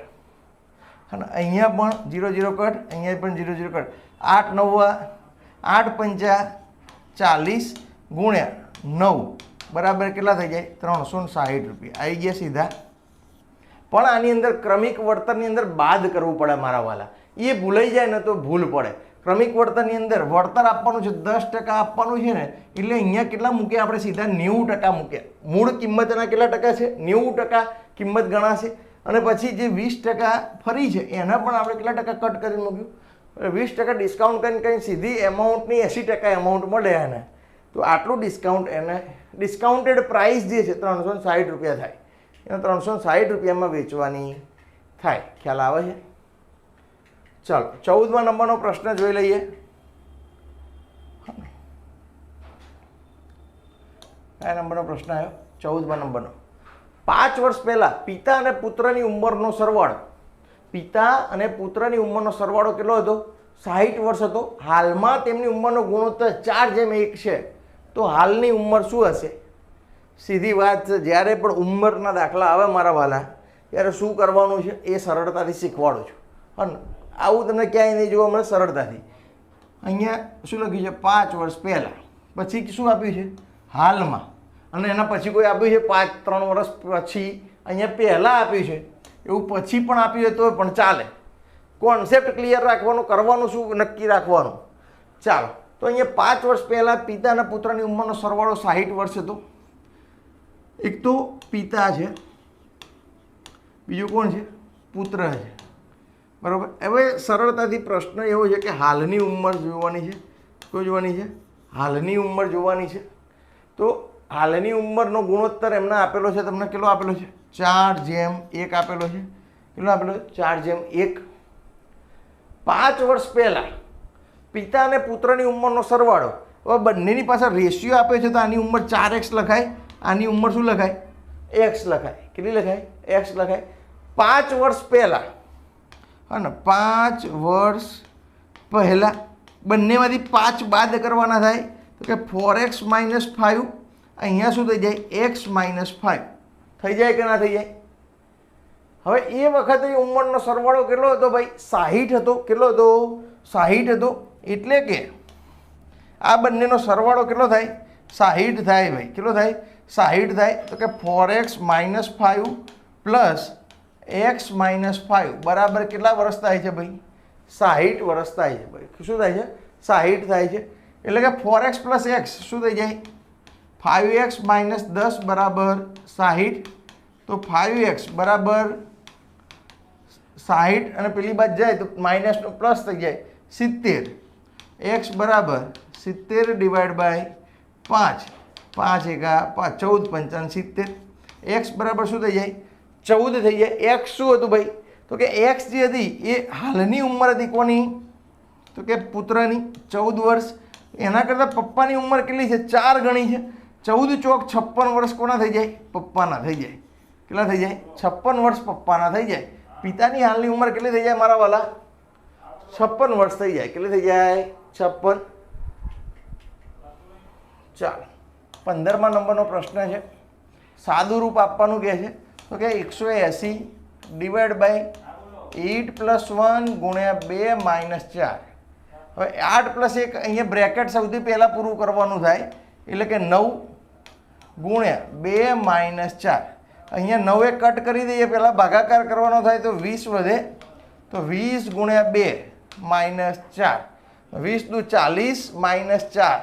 અને અહીંયા પણ 0 કટ, અહીંયા પણ 0 કટ. 8 9 8 પંચા 40 ગુણ્યા 9 બરાબર કેટલા થઈ જાય? 360 રૂપિયા આવી ગયા સીધા. પણ આની અંદર ક્રમિક વળતરની અંદર બાદ કરવું પડે મારા વાલા. એ ભૂલાઈ જાય ને તો ભૂલ પડે. ક્રમિક વળતરની અંદર વળતર આપવાનું છે, 10% આપવાનું છે ને, એટલે અહીંયા કેટલા મૂક્યા આપણે? સીધા 90% મૂક્યા. મૂળ કિંમત એના કેટલા ટકા છે? 90% કિંમત ગણાશે. અને પછી જે 20% ફરી છે એના પણ આપણે કેટલા ટકા કટ કરીને મૂક્યું? 20% ડિસ્કાઉન્ટ કરીને સીધી એમાઉન્ટની 80% એમાઉન્ટ મળે એને. તો આટલું ડિસ્કાઉન્ટ એને, ડિસ્કાઉન્ટેડ પ્રાઇસ જે છે 360 રૂપિયા થાય, એને 360 રૂપિયામાં વેચવાની થાય. ખ્યાલ આવે છે? ચાલો 14મા નંબરનો પ્રશ્ન જોઈ લઈએ. કયા નંબરનો પ્રશ્ન આવ્યો? 14મા નંબરનો. 5 વર્ષ પહેલાં પિતા અને પુત્રની ઉંમરનો સરવાળો, પિતા અને પુત્રની ઉંમરનો સરવાળો કેટલો હતો? 60 વર્ષ હતો. હાલમાં તેમની ઉંમરનો ગુણોત્તર 4:1 છે. તો હાલની ઉંમર શું હશે? સીધી વાત છે, જ્યારે પણ ઉંમરના દાખલા આવે મારા વાલા ત્યારે શું કરવાનું છે એ સરળતાથી શીખવાડું છું. અને આવું તમને ક્યાંય નહીં જોવા મળે સરળતાથી. અહીંયા શું લખ્યું છે? 5 વર્ષ પહેલાં. પછી શું આપ્યું છે? હાલમાં. અને એના પછી કોઈ આપ્યું છે 3 વર્ષ પછી? અહીંયા પહેલાં આપ્યું છે. એવું પછી પણ આપ્યું હોય તો પણ ચાલે. કોન્સેપ્ટ ક્લિયર રાખવાનો, કરવાનું શું નક્કી રાખવાનું. ચાલો, તો અહીંયા 5 વર્ષ પહેલાં પિતા અને પુત્રની ઉંમરનો સરવાળો 60 વર્ષ હતો. એક તો પિતા છે, બીજું કોણ છે? પુત્ર છે. બરાબર. હવે સરળતાથી પ્રશ્ન એવો છે કે હાલની ઉંમર જોવાની છે. કોઈ જોવાની છે? હાલની ઉંમર જોવાની છે. તો હાલની ઉંમરનો ગુણોત્તર એમને આપેલો છે. તમને કેટલો આપેલો છે? 4:1 આપેલો છે. કેટલો આપેલો છે? 4:1. 5 વર્ષ પહેલાં પિતા અને પુત્રની ઉંમરનો સરવાળો. હવે બંનેની પાસે રેશિયો આપ્યો છે તો આની ઉંમર 4x લખાય, આની ઉંમર શું લખાય? x લખાય. કેટલી લખાય? x લખાય. 5 વર્ષ પહેલાં, હા ને 5 વર્ષ પહેલાં બંનેમાંથી 5 બાદ કરવાના થાય તો કે 4x - 5, અહીંયા શું થઈ જાય x - 5 થઈ જાય કે ના થઈ જાય? હવે એ વખતે ઉંમરનો સરવાળો કેટલો હતો ભાઈ? 60 હતો. કેટલો હતો? 60 હતો. એટલે કે આ બંનેનો સરવાળો કેટલો થાય? 60 થાય ભાઈ. કેટલો થાય? 60 થાય. તો કે 4x - 5 પ્લસ x - 5 બરાબર કેટલા વર્ષ થાય છે ભાઈ? 60 વર્ષ થાય છે ભાઈ. શું થાય છે? 60 થાય છે. એટલે કે 4x પ્લસ x શું થઈ જાય? 5x - 10 બરાબર 60. તો 5x બરાબર 60 અને પેલી બાદ જાય તો માઇનસનો પ્લસ થઈ જાય 70. x બરાબર 70 ડિવાઈડ બાય 5. 5 એકા 5, 14 પંચાવન 70. x બરાબર શું થઈ જાય? 14 થઈ જાય. x શું હતું ભાઈ? તો કે x જે હતી એ હાલની ઉંમર હતી કોની? તો કે પુત્રની 14 વર્ષ. એના કરતાં પપ્પાની ઉંમર કેટલી છે? 4 ગણી છે. 14 ચોક 56 વર્ષ કોના થઈ જાય? પપ્પાના થઈ જાય. કેટલા થઈ જાય? 56 વર્ષ પપ્પાના થઈ જાય. પિતાની હાલની ઉંમર કેટલી થઈ જાય મારા વાલા? 56 વર્ષ થઈ જાય. કેટલી થઈ જાય? 56. ચાલો 15મા નંબરનો પ્રશ્ન છે. સાદું રૂપ આપવાનું કહે છે. તો કે 180 ડિવાઈડ બાય 8 + 1 ગુણ્યા 2 - 4. હવે 8 + 1 અહીંયા બ્રેકેટ સૌથી પહેલાં પૂરું કરવાનું થાય. એટલે કે 9 ગુણ્યા 2 - 4. અહીંયા 9 એ કટ કરી દઈએ, પહેલાં ભાગાકાર કરવાનો થાય તો 20 વધે. તો 20 ગુણ્યા 2 - 4. 20 દુ 40 - 4.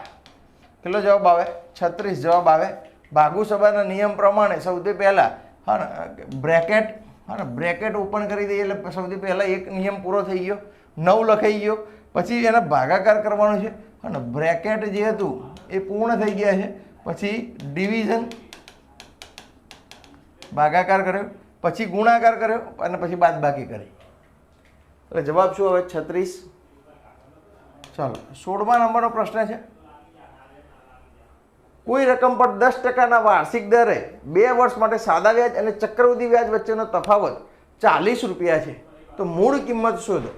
કેટલો જવાબ આવે? 36 જવાબ આવે. ભાગુ સભાના નિયમ પ્રમાણે સૌથી પહેલાં હા ને બ્રેકેટ, હા ને બ્રેકેટ ઓપન કરી દઈએ એટલે સૌથી પહેલાં એક નિયમ પૂરો થઈ ગયો. 9 લખાઈ ગયો. પછી એના ભાગાકાર કરવાનો છે. હા ને બ્રેકેટ જે હતું એ પૂર્ણ થઈ ગયા છે. પછી ડિવિઝન, ભાગાકાર કર્યો, પછી ગુણાકાર કર્યો અને પછી બાદબાકી કરી. એટલે જવાબ શું આવે? 36. ચાલો 16મા નંબરનો પ્રશ્ન છે. કોઈ રકમ પર 10% વાર્ષિક દરે 2 વર્ષ માટે સાદા વ્યાજ અને ચક્રવૃદ્ધિ વ્યાજ વચ્ચેનો તફાવત 40 રૂપિયા છે. તો મૂળ કિંમત શોધો.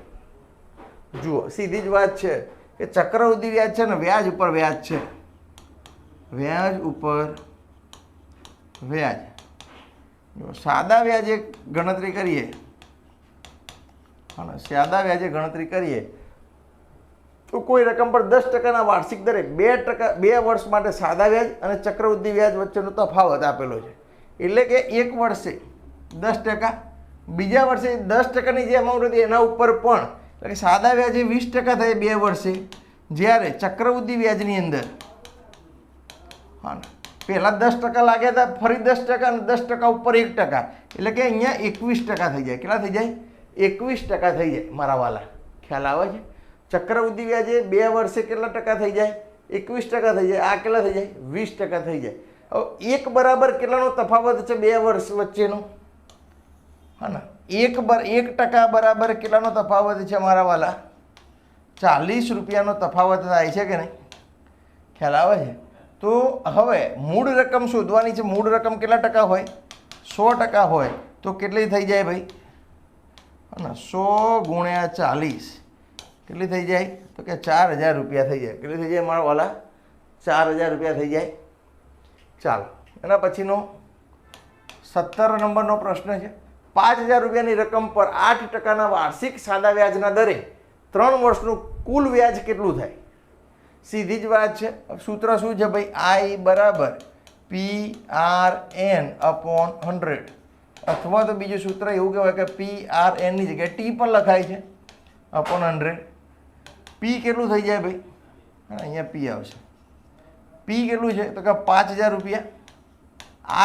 જુઓ સીધી જ વાત છે કે ચક્રવૃદ્ધિ વ્યાજ છે ને વ્યાજ ઉપર વ્યાજ છે. વ્યાજ ઉપર વ્યાજ. સાદા વ્યાજે ગણતરી કરીએ, હા સાદા વ્યાજે ગણતરી કરીએ તો કોઈ રકમ પર 10% વાર્ષિક દરે 2 વર્ષ માટે સાદા વ્યાજ અને ચક્રવૃદ્ધિ વ્યાજ વચ્ચેનો તફાવત આપેલો છે. એટલે કે એક વર્ષે 10%, બીજા વર્ષે 10%ની જે અમાઉન્ટ હતી એના ઉપર પણ, એટલે કે સાદા વ્યાજે 20% થાય 2 વર્ષે, જ્યારે ચક્રવૃદ્ધિ વ્યાજની અંદર હા પહેલાં 10% લાગ્યા હતા, ફરી 10% અને 10% ઉપર 1%, એટલે કે અહીંયા 21% થઈ જાય. કેટલા થઈ જાય? 21% થઈ જાય મારા વાલા. ખ્યાલ આવે છે? ચક્રવૃદ્ધિ વ્યાજે 2 વર્ષે કેટલા ટકા થઈ જાય? 21% થઈ જાય. આ કેટલા થઈ જાય? 20% થઈ જાય. હવે 1 બરાબર કેટલાનો તફાવત છે 2 વર્ષ વચ્ચેનો? હા ને 1% બરાબર કેટલાનો તફાવત છે મારા વાલા? 40 રૂપિયાનો તફાવત થાય છે કે નહીં? ખ્યાલ આવે છે? તો હવે મૂળ રકમ શોધવાની છે. મૂળ રકમ કેટલા ટકા હોય? 100% હોય. તો કેટલી થઈ જાય ભાઈ? હા ને 100 ગુણ્યા 40 કેટલી થઈ જાય? તો કે 4000 રૂપિયા થઈ જાય. કેટલી થઈ જાય મારા વાલા? 4000 રૂપિયા થઈ જાય. ચાલો એના પછીનો 17 નંબરનો પ્રશ્ન છે. 5000 રૂપિયાની રકમ પર 8% વાર્ષિક સાદા વ્યાજના દરે 3 વર્ષનું કુલ વ્યાજ કેટલું થાય? સીધી જ વાત છે. સૂત્ર શું છે ભાઈ? I બરાબર PRN/100, અથવા તો બીજું સૂત્ર એવું કહેવાય કે PRNની જગ્યાએ T પણ લખાય છે /100. P કેટલું થઈ જાય ભાઈ? અહીંયા P આવશે. P કેટલું છે? તો કે 5000 રૂપિયા.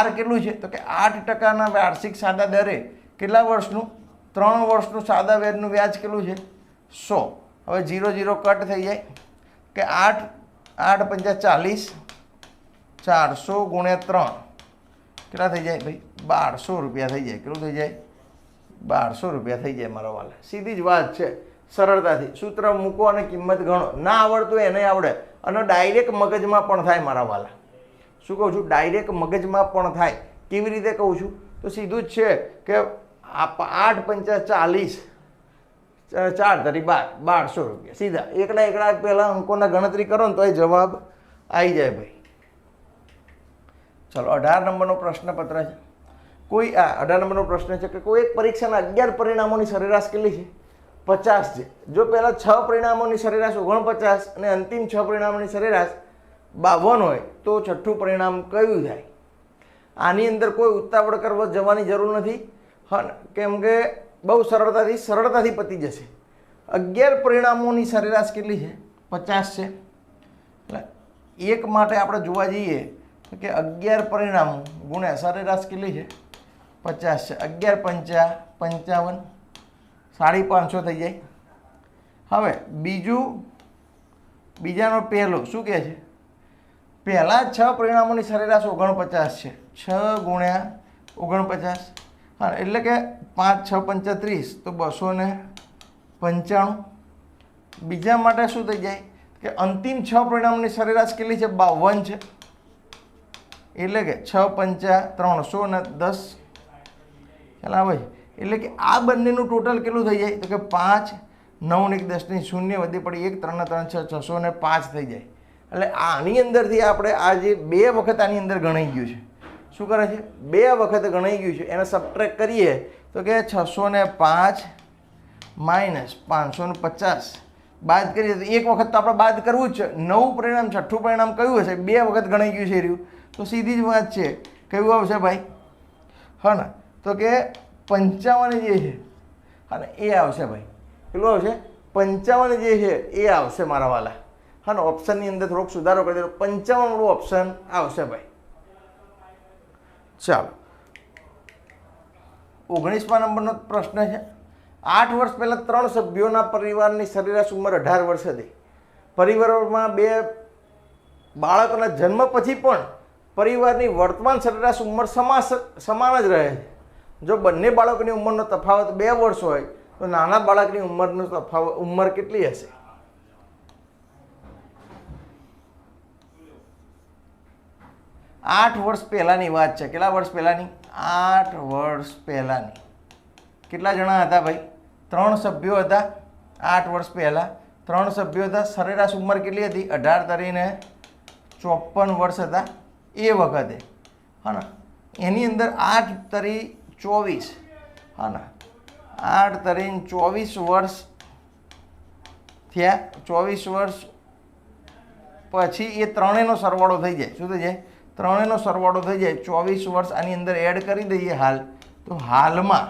R કેટલું છે? તો કે 8%ના વાર્ષિક સાદા દરે કેટલા વર્ષનું? 3 વર્ષનું સાદા વ્યાજનું વ્યાજ કેટલું છે? 100. હવે 0 0 કટ થઈ જાય કે 8 8 × 40, 400 ગુણ્યા 3 કેટલા થઈ જાય ભાઈ? 1200 રૂપિયા થઈ જાય. કેટલું થઈ જાય? 1200 રૂપિયા થઈ જાય મારા વાલા. સીધી જ વાત છે. સરળતાથી સૂત્ર મૂકો અને કિંમત ગણો. ના આવડતું એને આવડે અને ડાયરેક્ટ મગજમાં પણ થાય મારા વાલા. શું કહું છું? ડાયરેક્ટ મગજમાં પણ થાય. કેવી રીતે કહું છું? તો સીધું જ છે કે 8 પંચા 40, 4 તરી 1200 રૂપિયા સીધા એકડા પહેલા અંકોના ગણતરી કરો ને તો એ જવાબ આવી જાય ભાઈ. ચલો 18 નંબરનો પ્રશ્નપત્ર છે. કોઈ 18 નંબરનો પ્રશ્ન છે કે કોઈ એક પરીક્ષાના 11 પરિણામોની સરેરાશ કેટલી છે? 50 છે. જો પહેલા 6 પરિણામોની સરેરાશ 49 અને અંતિમ 6 પરિણામોની સરેરાશ 52 હોય તો છઠ્ઠું પરિણામ કયું થાય? આની અંદર કોઈ ઉતાવળ કરવા જવાની જરૂર નથી, હા, કેમ કે બહુ સરળતાથી પતી જશે. 11 પરિણામોની સરેરાશ કેટલી છે? 50 છે. એટલે એક માટે આપણે જોવા જઈએ કે 11 પરિણામો ગુણ્યા સરેરાશ કેટલી છે? 50 છે. 11 પંચા 55, 550 થઈ જાય. હવે બીજાનો પહેલો શું કહે છે? પહેલા 6 પરિણામોની સરેરાશ 49 છે. 6 ગુણ્યા 49, હા, એટલે કે 5 6 35 તો 295. બીજા માટે શું થઈ જાય કે અંતિમ 6 પરિણામોની સરેરાશ કેટલી છે? 52 છે. એટલે કે 6 પંચા 310. ખ્યાલ આવે છે? એટલે કે આ બંનેનું ટોટલ કેટલું થઈ જાય તો કે 5 9 ને 1 10 ની 0 વધી પડી 1 3 3 6 605 થઈ જાય. એટલે આની અંદરથી આપણે આ જે 2 વખત આની અંદર ગણાઈ ગયું છે. શું કરે છે? 2 વખત ગણાઈ ગયું છે. એને સબટ્રેક્ટ કરીએ તો કે 605 માઇનસ 550 બાદ કરીએ તો એક વખત તો આપણે બાદ કરવું જ છે. નવું પરિણામ છઠ્ઠું પરિણામ કયું હશે? 2 વખત ગણાઈ ગયું છે રહ્યું તો સીધી જ વાત છે. કયું આવશે ભાઈ? હા ને, તો કે 55 જે છે, હા ને, એ આવશે ભાઈ. કેટલું આવશે? 55 જે છે એ આવશે મારા વાલા. હા ને, ઓપ્શનની અંદર થોડોક સુધારો કરી દો. 55 વાળું ઓપ્શન આવશે ભાઈ. ચાલો 19મા નંબરનો પ્રશ્ન છે. 8 વર્ષ પહેલા 3 સભ્યોના પરિવારની સરેરાશ ઉંમર 18 વર્ષ હતી. પરિવારમાં 2 બાળકોના જન્મ પછી પણ પરિવારની વર્તમાન સરેરાશ ઉંમર સમાન જ રહે છે. જો બંને બાળકોની ઉંમરનો તફાવત 2 વર્ષ હોય તો નાના બાળકની ઉંમર કેટલી હશે? આઠ વર્ષ પહેલાની વાત છે. કેટલા વર્ષ પહેલાની? 8 વર્ષ પહેલાની. કેટલા જણા હતા ભાઈ? 3 સભ્યો હતા. 8 વર્ષ પહેલા 3 સભ્યો હતા. સરેરાશ ઉંમર કેટલી હતી? 18 તરીને 54 વર્ષ હતા એ વખતે. હા ને, એની અંદર 8 તરી 24, હા ને, 8 તરીને 24 વર્ષ થયા. 24 વર્ષ પછી એ ત્રણેયનો સરવાળો થઈ જાય. શું થઈ જાય? ત્રણેયનો સરવાળો થઈ જાય. 24 વર્ષ આની અંદર એડ કરી દઈએ હાલ તો હાલમાં,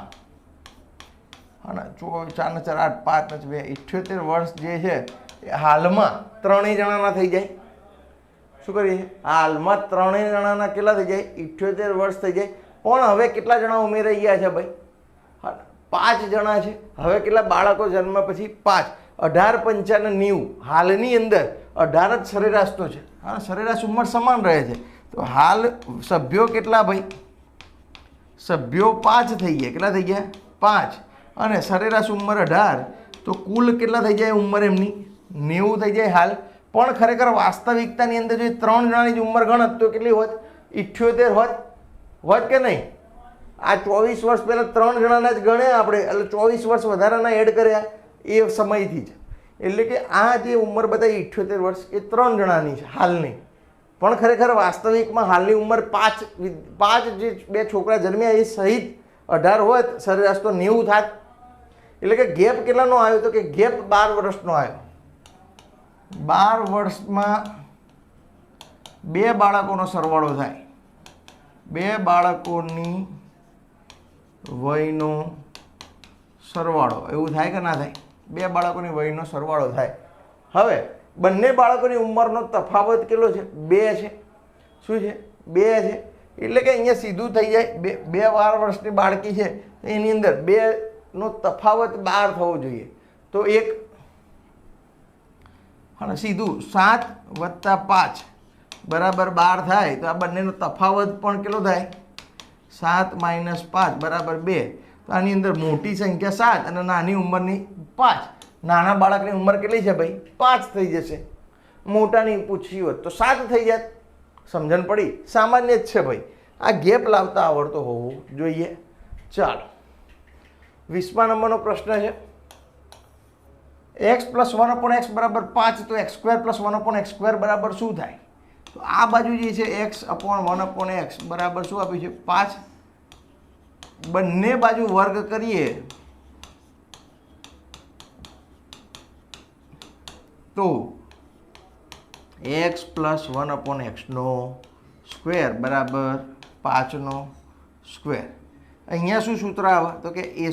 હા ને, 4 ને 4 8 5 ને 2 78 વર્ષ જે છે એ હાલમાં ત્રણેય જણાના થઈ જાય. શું કરીએ? હાલમાં ત્રણેય જણાના કેટલા થઈ જાય? 78 વર્ષ થઈ જાય. પણ હવે કેટલા જણા ઉમેરાઈ ગયા છે ભાઈ? હા, 5 જણા છે. હવે કેટલા બાળકો જન્મ પછી? 5. 18 પંચા ને 90. હાલની અંદર 18 જ સરેરાશ તો છે. હા, સરેરાશ ઉંમર સમાન રહે છે. તો હાલ સભ્યો કેટલા ભાઈ? સભ્યો 5 થઈ ગયા. કેટલા થઈ ગયા? 5. અને સરેરાશ ઉંમર 18 તો કુલ કેટલા થઈ જાય ઉંમર એમની? 90 થઈ જાય હાલ. પણ ખરેખર વાસ્તવિકતાની અંદર જો 3 જણાની જ ઉંમર ગણત તો કેટલી હોત? 78 હોત કે નહીં? આ 24 વર્ષ પહેલાં 3 જણાના જ ગણ્યા આપણે, એટલે 24 વર્ષ વધારાના એડ કર્યા એ સમયથી જ. એટલે કે આ જે ઉંમર બતાવી 78 વર્ષ એ 3 જણાની છે હાલની. પણ ખરેખર વાસ્તવિકમાં હાલની ઉંમર 5 જે 2 છોકરા જન્મ્યા એ સહિત 18 હોત, સરેરાશ તો 90 થાત. એટલે કે ગેપ કેટલાનો આવ્યો? તો કે ગેપ 12 વર્ષનો આવ્યો. 12 વર્ષમાં 2 બાળકોનો સરવાળો થાય. 2 બાળકોની વયનો સરવાળો એવું થાય કે ના થાય? 2 બાળકોની વયનો સરવાળો થાય. હવે બંને બાળકોની ઉંમરનો તફાવત કેટલો છે? 2 છે. શું છે? 2 છે. એટલે કે અહીંયા સીધું થઈ જાય. 12 વર્ષની બાળકી છે એની અંદર 2નો તફાવત 12 થવો જોઈએ. તો એક, હા, સીધું 7 + 5 બરાબર 12 થાય. તો આ બંનેનો તફાવત પણ કેટલો થાય? 7 - 5 બરાબર 2. તો આની અંદર મોટી સંખ્યા 7 અને નાની ઉંમરની 5. નાના બાળકની ઉંમર કેટલી છે ભાઈ? 5 થઈ જશે. મોટાની પૂછી હોત તો 7 થઈ જાત. સમજણ પડી? સામાન્ય જ છે ભાઈ. આ ગેપ લાવતા આવડતો હોવું જોઈએ. ચાલો 20મા નંબરનો પ્રશ્ન છે x + 1/x બરાબર 5, તો x² + 1/x² બરાબર શું થાય? તો આ બાજુ જે છે x/1/x બરાબર શું આપ્યું છે? 5. બંને બાજુ વર્ગ કરીએ તો x + 1/x નો સ્ક્વેર બરાબર 5 નો સ્ક્વેર. અહીંયા શું સૂત્ર આવે? તો કે a²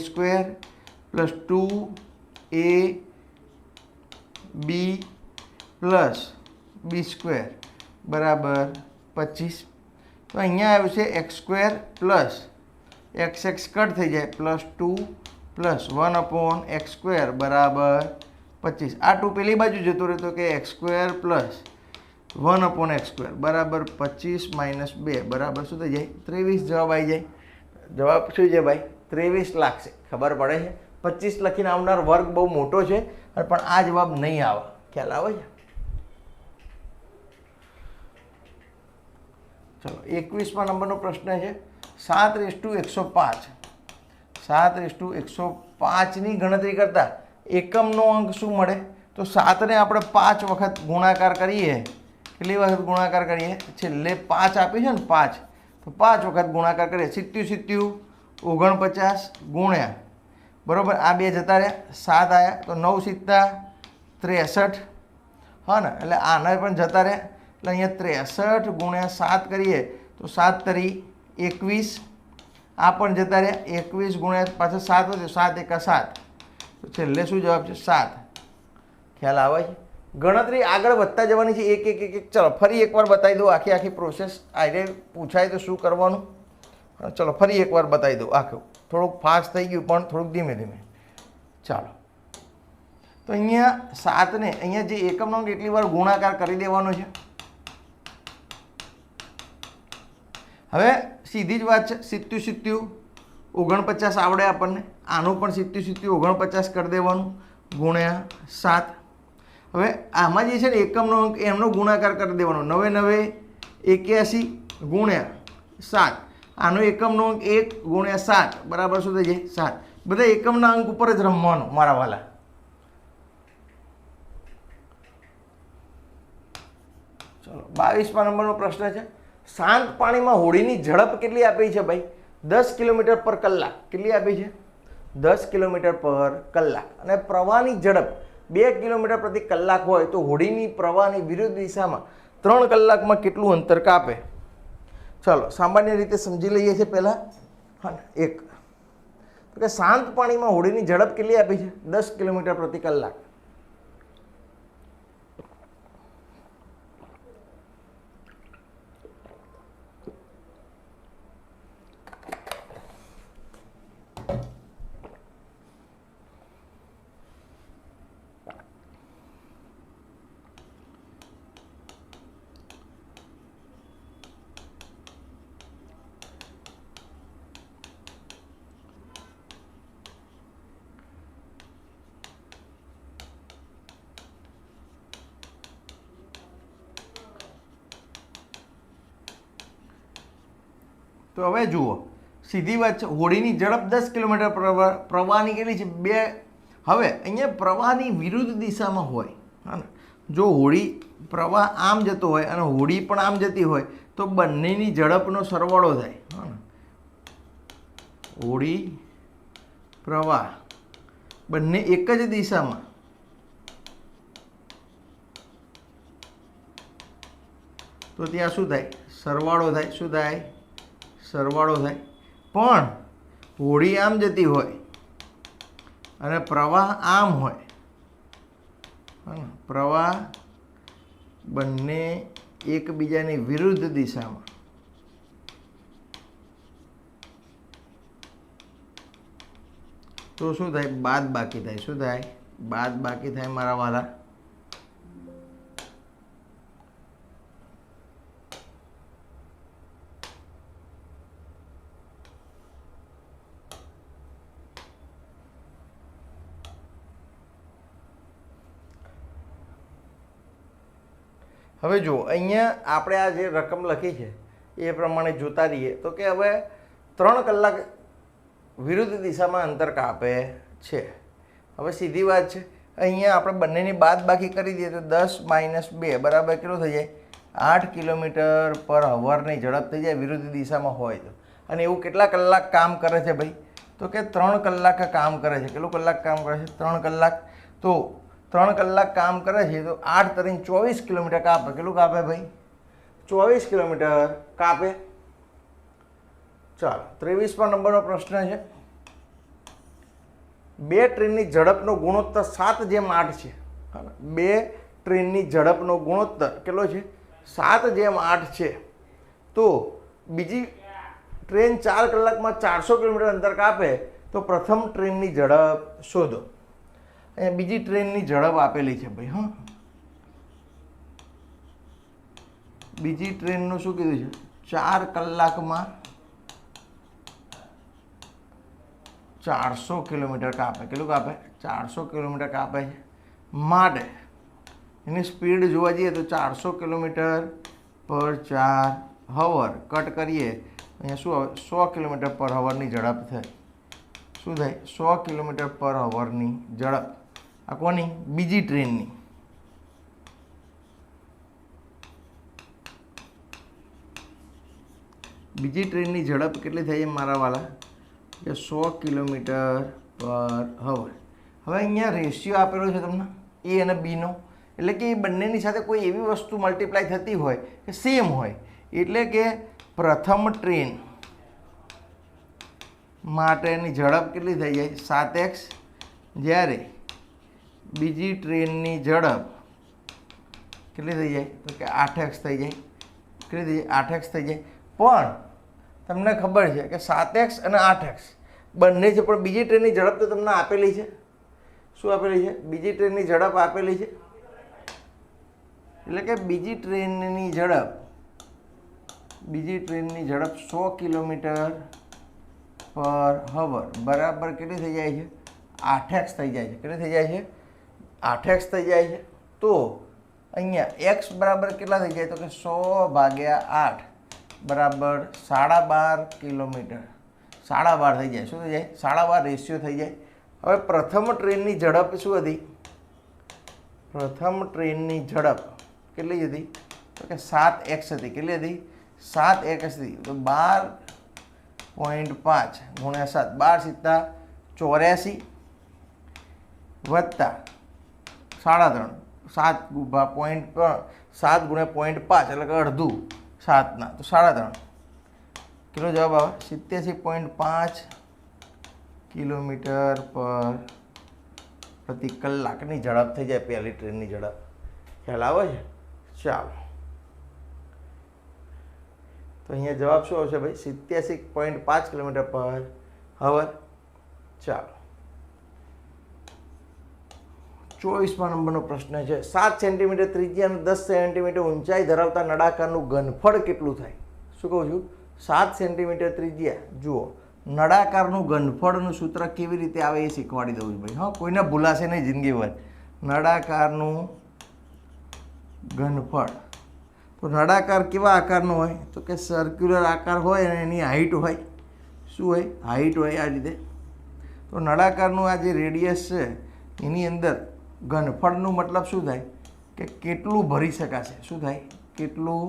+ 2ab b² બરાબર 25. તો અહીંયા આવ્યું છે x² + x કટ થઈ જાય +2 + 1/x² બરાબર 25. આ 2 પેલી બાજુ જતો રહે તો કે x² + 1/x² બરાબર 25 - 2 બરાબર શું થઈ જાય? 23 જવાબ આવી જાય. જવાબ શું છે ભાઈ? 23 લાગશે. ખબર પડે છે? 25 લખીને આવનાર વર્ગ બહુ મોટો છે પણ આ જવાબ નહીં આવે. ખ્યાલ આવે છે? ચલો 21મા નંબરનો પ્રશ્ન છે 7/105. 7/105ની ગણતરી કરતા એકમનો અંક શું મળે? તો 7ને આપણે 5 વખત ગુણાકાર કરીએ. કેટલી વખત ગુણાકાર કરીએ? છેલ્લે 5 આપ્યું છે ને 5, તો 5 વખત ગુણાકાર કરીએ. 77 49 ગુણ્યા બરાબર આ 2 જતા રહ્યા 7 આવ્યા તો 9 × 7 = 63. હા ને, એટલે આના પણ જતા રહ્યા એટલે અહીંયા 63 ગુણ્યા 7 કરીએ તો 7 તરી 21. આ પણ જતા રહ્યા 21 ગુણ્યા પાછા 7 વધ્યો 7 × 7, તો છેલ્લે શું જવાબ છે? 7. ખ્યાલ આવે છે? ગણતરી આગળ વધતા જવાની છે એક એક એક એક. ચલો ફરી એકવાર બતાવી દઉં આખી પ્રોસેસ. આઈને પૂછાય તો શું કરવાનું? ચલો ફરી એકવાર બતાવી દઉં આખું. થોડુંક ફાસ્ટ થઈ ગયું પણ થોડુંક ધીમે ધીમે. ચાલો, તો અહીંયા 7ને અહીંયા જે એકમનો અંક એટલી વાર ગુણાકાર કરી દેવાનો છે. હવે સીધી જ વાત છે. 77 49 આવડે આપણને. આનું પણ 77 49 કરી દેવાનું ગુણ્યા 7. હવે આમાં જે છે ને એકમનો અંક એમનો ગુણાકાર કરી દેવાનો. 9 × 9 = 81 ગુણ્યા 7. આનો એકમનો અંક 1 ગુણ્યા 7 બરાબર શું થઈ જાય? 7. બધા એકમના અંક ઉપર જ રમવાનું મારા વાલા. ચલો 22મા નંબરનો પ્રશ્ન છે શાંત પાણીમાં હોડીની ઝડપ કેટલી આપી છે ભાઈ? 10 કિલોમીટર/કલાક. કેટલી આપી છે? 10 કિલોમીટર/કલાક. અને પ્રવાહની ઝડપ 2 કિલોમીટર/કલાક હોય તો હોડીની પ્રવાહની વિરુદ્ધ દિશામાં 3 કલાકમાં કેટલું અંતર કાપે? ચાલો સામાન્ય રીતે સમજી લઈએ છીએ પહેલાં. હા ને, એક તો કે શાંત પાણીમાં હોડીની ઝડપ કેટલી આપી છે? 10 કિલોમીટર/કલાક. તો હવે જુઓ સીધી વાત છે. હોડીની ઝડપ 10 કિલોમીટર પ્રવાહની કેટલી છે? 2. હવે અહીંયા પ્રવાહની વિરુદ્ધ દિશામાં હોય. હા ને, જો હોડી પ્રવાહ આમ જતો હોય અને હોડી પણ આમ જતી હોય તો બંનેની ઝડપનો સરવાળો થાય. હા ને, હોડી પ્રવાહ બંને એક જ દિશામાં તો ત્યાં શું થાય? સરવાળો થાય. શું થાય? સરવાળો થાય. પણ હોડી આમ જતી હોય અને પ્રવાહ આમ હોય, પ્રવાહ બંને એકબીજાની વિરુદ્ધ દિશામાં, તો શું થાય? બાદબાકી થાય. શું થાય? બાદબાકી થાય મારા વાલા. હવે જો અહીંયા આપણે આ જે રકમ લખી છે એ પ્રમાણે જોતા રહીએ તો કે હવે 3 કલાક વિરુદ્ધ દિશામાં અંતર કાપે છે. હવે સીધી વાત છે, અહીંયા આપણે બંનેની બાદબાકી કરી દઈએ તો 10 - 2 બરાબર કેટલું થઈ જાય? 8 કિલોમીટર પર અવરની ઝડપ થઈ જાય વિરુદ્ધ દિશામાં હોય તો. અને એવું કેટલા કલાક કામ કરે છે ભાઈ? તો કે 3 કલાક કામ કરે છે. કેટલું કલાક કામ કરે છે? 3 કલાક. તો 3 કલાક કામ કરે છે તો 8 × 3 = 24 કિલોમીટર કાપે. કેટલું કાપે ભાઈ? 24 કિલોમીટર કાપે. ચાલો 23મા નંબરનો પ્રશ્ન છે. બે ટ્રેનની ઝડપનો ગુણોત્તર 7:8 છે. બે ટ્રેનની ઝડપનો ગુણોત્તર કેટલો છે? 7:8 છે. તો બીજી ટ્રેન 4 કલાકમાં 400 કિલોમીટર અંતર કાપે તો પ્રથમ ટ્રેનની ઝડપ શોધો. અહીંયા બીજી ટ્રેનની ઝડપ આપેલી છે ભાઈ. હા, બીજી ટ્રેનનું શું કીધું છે? 4 કલાકમાં 400 કિલોમીટર કાપે. કેટલું કાપે? 400 કિલોમીટર કાપે છે. માટે એની સ્પીડ જોવા જઈએ તો 400 કિલોમીટર પર 4 હવર કટ કરીએ અહીંયા શું આવે? 100 કિલોમીટર પર હવરની ઝડપ થાય. શું થાય? 100 કિલોમીટર પર હવરની ઝડપ. આ કોની? બીજી ટ્રેનની. બીજી ટ્રેનની ઝડપ કેટલી થઈ છે મારા વાલા? કે 100 કિલોમીટર પર હવર. હવે અહીંયા રેશિયો આપેલો છે તમને એ અને બીનો, એટલે કે એ બંનેની સાથે કોઈ એવી વસ્તુ મલ્ટીપ્લાય થતી હોય કે સેમ હોય, એટલે કે પ્રથમ ટ્રેન માટેની ઝડપ કેટલી થઈ જાય? 7x. જ્યારે બીજી ટ્રેનની ઝડપ કેટલી થઈ જાય? તો કે 8x થઈ જાય. કેટલી થઈ જાય? 8x થઈ જાય. પણ તમને ખબર છે કે 7x અને 8x બંને છે, પણ બીજી ટ્રેનની ઝડપ તો તમને આપેલી છે. શું આપેલી છે? બીજી ટ્રેનની ઝડપ આપેલી છે. એટલે કે બીજી ટ્રેનની ઝડપ 100 કિલોમીટર પર હવર બરાબર કેટલી થઈ જાય છે? 8x થઈ જાય છે. કેટલી થઈ જાય છે? 8x થઈ જાય છે. તો અહીંયા x બરાબર કેટલા થઈ જાય? તો કે 100/8 બરાબર 12.5 કિલોમીટર. 12.5 થઈ જાય. શું થઈ જાય? 12.5 રેશિયો થઈ જાય. હવે પ્રથમ ટ્રેનની ઝડપ શું હતી? પ્રથમ ટ્રેનની ઝડપ કેટલી હતી? તો કે 7x હતી. કેટલી હતી? 7x હતી. તો 12.5 × 7 12 × 7 = 84 વત્તા 3.5 7 × 0.5 એટલે કે અડધું 7ના તો 3.5. કેટલો જવાબ આવે? 87.5 કિલોમીટર પર પ્રતિ કલાકની ઝડપ થઈ જાય પહેલી ટ્રેનની ઝડપ. ખ્યાલ આવે છે? ચાલો, તો અહીંયા જવાબ શું આવશે ભાઈ? 87.5 કિલોમીટર પર હવર. ચાલો 24મા નંબરનો પ્રશ્ન છે. 7 સેન્ટીમીટર ત્રિજ્યા અને 10 સેન્ટીમીટર ઊંચાઈ ધરાવતા નળાકારનું ઘનફળ કેટલું થાય? શું કહું છું? 7 સેન્ટીમીટર ત્રિજ્યા. જુઓ, નળાકારનું ઘનફળનું સૂત્ર કેવી રીતે આવે એ શીખવાડી દઉં છું ભાઈ. હા, કોઈને ભૂલાશે નહીં જિંદગીભર. નળાકારનું ઘનફળ. તો નળાકાર કેવા આકારનો હોય? તો કે સર્ક્યુલર આકાર હોય અને એની હાઈટ હોય. શું હોય? હાઈટ હોય. આ રીતે. તો નળાકારનું આ જે રેડિયસ છે એની અંદર ઘનફળનું મતલબ શું થાય? કે કેટલું ભરી શકાશે. શું થાય? કેટલું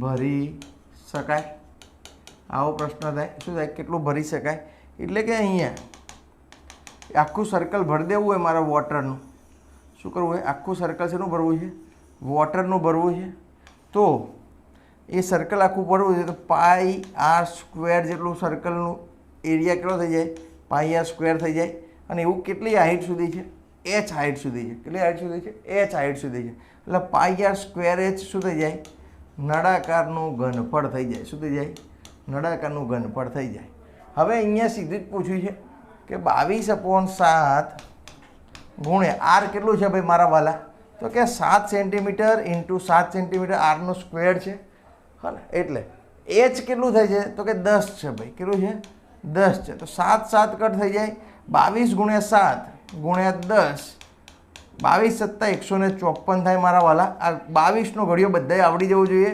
ભરી શકાય? આવો પ્રશ્ન થાય. શું થાય? કેટલું ભરી શકાય? એટલે કે અહીંયા આખું સર્કલ ભરી દેવું હોય મારા વોટરનું. શું કરવું હોય? આખું સર્કલ શેનું ભરવું છે? વોટરનું ભરવું છે. તો એ સર્કલ આખું ભરવું છે તો πr² જેટલું સર્કલનું એરિયા કેટલો થઈ જાય? πr² થઈ જાય. અને એવું કેટલી હાઈટ સુધી છે? h હાઈટ સુધી છે. કેટલી હાઈટ સુધી છે? h હાઈટ સુધી છે. એટલે πr²h શું થઈ જાય? નળાકારનું ઘનફળ થઈ જાય. શું થઈ જાય? નળાકારનું ઘનફળ થઈ જાય. હવે અહીંયા સીધું જ પૂછ્યું છે કે 22/7 ગુણ્યા r કેટલું છે ભાઈ મારા વાલા? તો કે 7 સેન્ટીમીટર × 7 સેન્ટીમીટર rનો સ્ક્વેર છે. હા ને, એટલે h કેટલું થાય છે? તો કે 10 છે ભાઈ. કેટલું છે? 10 છે. તો 7 7 કટ થઈ જાય. 22 × 7 × 10 22 + 154 થાય મારા વાલા. આ 22નો ઘડિયો બધાય આવડી જવું જોઈએ.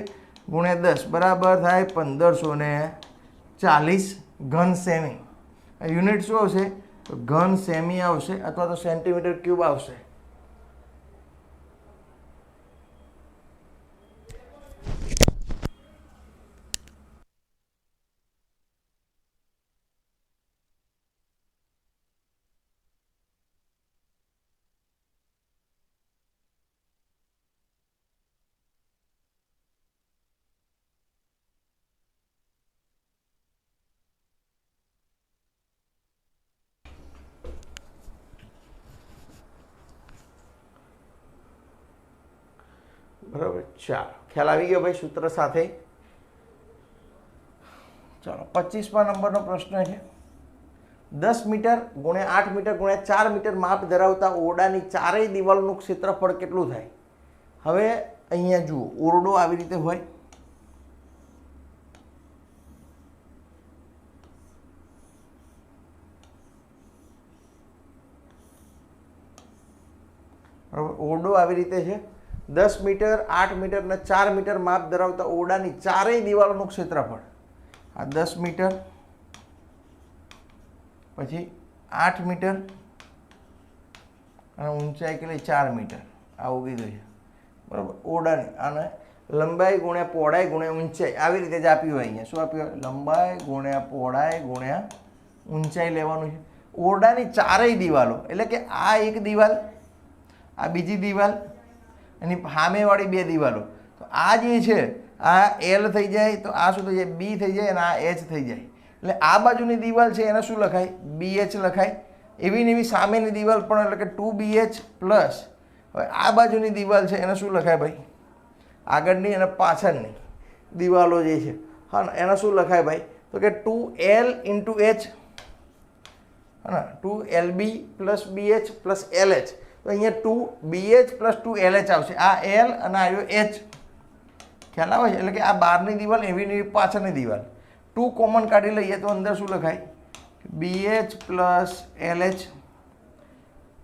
× 10 બરાબર થાય 1540 ઘન સેમી. યુનિટ શું આવશે? તો ઘન સેમી આવશે અથવા તો સેન્ટીમીટર ક્યુબ આવશે. બરાબર, ચાલો ખ્યાલ આવી ગયો ભાઈ સૂત્ર સાથે. ચાલો 25મા નંબરનો પ્રશ્ન છે. 10 મીટર ગુણ્યા 8 મીટર ગુણ્યા 4 મીટર માપ ધરાવતા ઓરડાની ચારેય દિવાલોનું ક્ષેત્રફળ કેટલું થાય? હવે અહીંયા જુઓ, ઓરડો આવી રીતે હોય, બરાબર, ઓરડો આવી રીતે છે. 10 મીટર 8 મીટર અને 4 મીટર માપ ધરાવતા ઓરડાની ચારેય દિવાલોનું ક્ષેત્રફળ. આ 10 મીટર, પછી 8 મીટર અને ઊંચાઈ કેટલી? 4 મીટર. આવું કીધું છે, બરાબર. ઓરડાની અને લંબાઈ ગુણ્યા પહોળાઈ ગુણ્યા ઊંચાઈ આવી રીતે જ આપ્યું હોય. અહીંયા શું આપ્યું હોય? લંબાઈ ગુણ્યા પહોળાઈ ગુણ્યા ઊંચાઈ લેવાનું છે. ઓરડાની ચારેય દિવાલો એટલે કે આ એક દિવાલ, આ બીજી દિવાલ, એની સામેવાળી બે દિવાલો. તો આ જે છે આ એલ થઈ જાય, તો આ શું થઈ જાય? બી થઈ જાય, અને આ એચ થઈ જાય. એટલે આ બાજુની દિવાલ છે એને શું લખાય? BH લખાય. એવી ને એવી સામેની દિવાલ પણ એટલે કે 2BH પ્લસ હવે આ બાજુની દિવાલ છે એને શું લખાય ભાઈ? આગળની અને પાછળની દિવાલો જે છે, હા, એને શું લખાય ભાઈ? તો કે 2L × H, હા, 2LB + BH + LH. તો અહીંયા 2BH + 2LH આવશે. આ L અને આવ્યો H. ખ્યાલ આવે છે? એટલે કે આ બહારની દિવાલ એવી ને એવી પાછળની દિવાલ. 2 કોમન કાઢી લઈએ તો અંદર શું લખાય? BH + LH.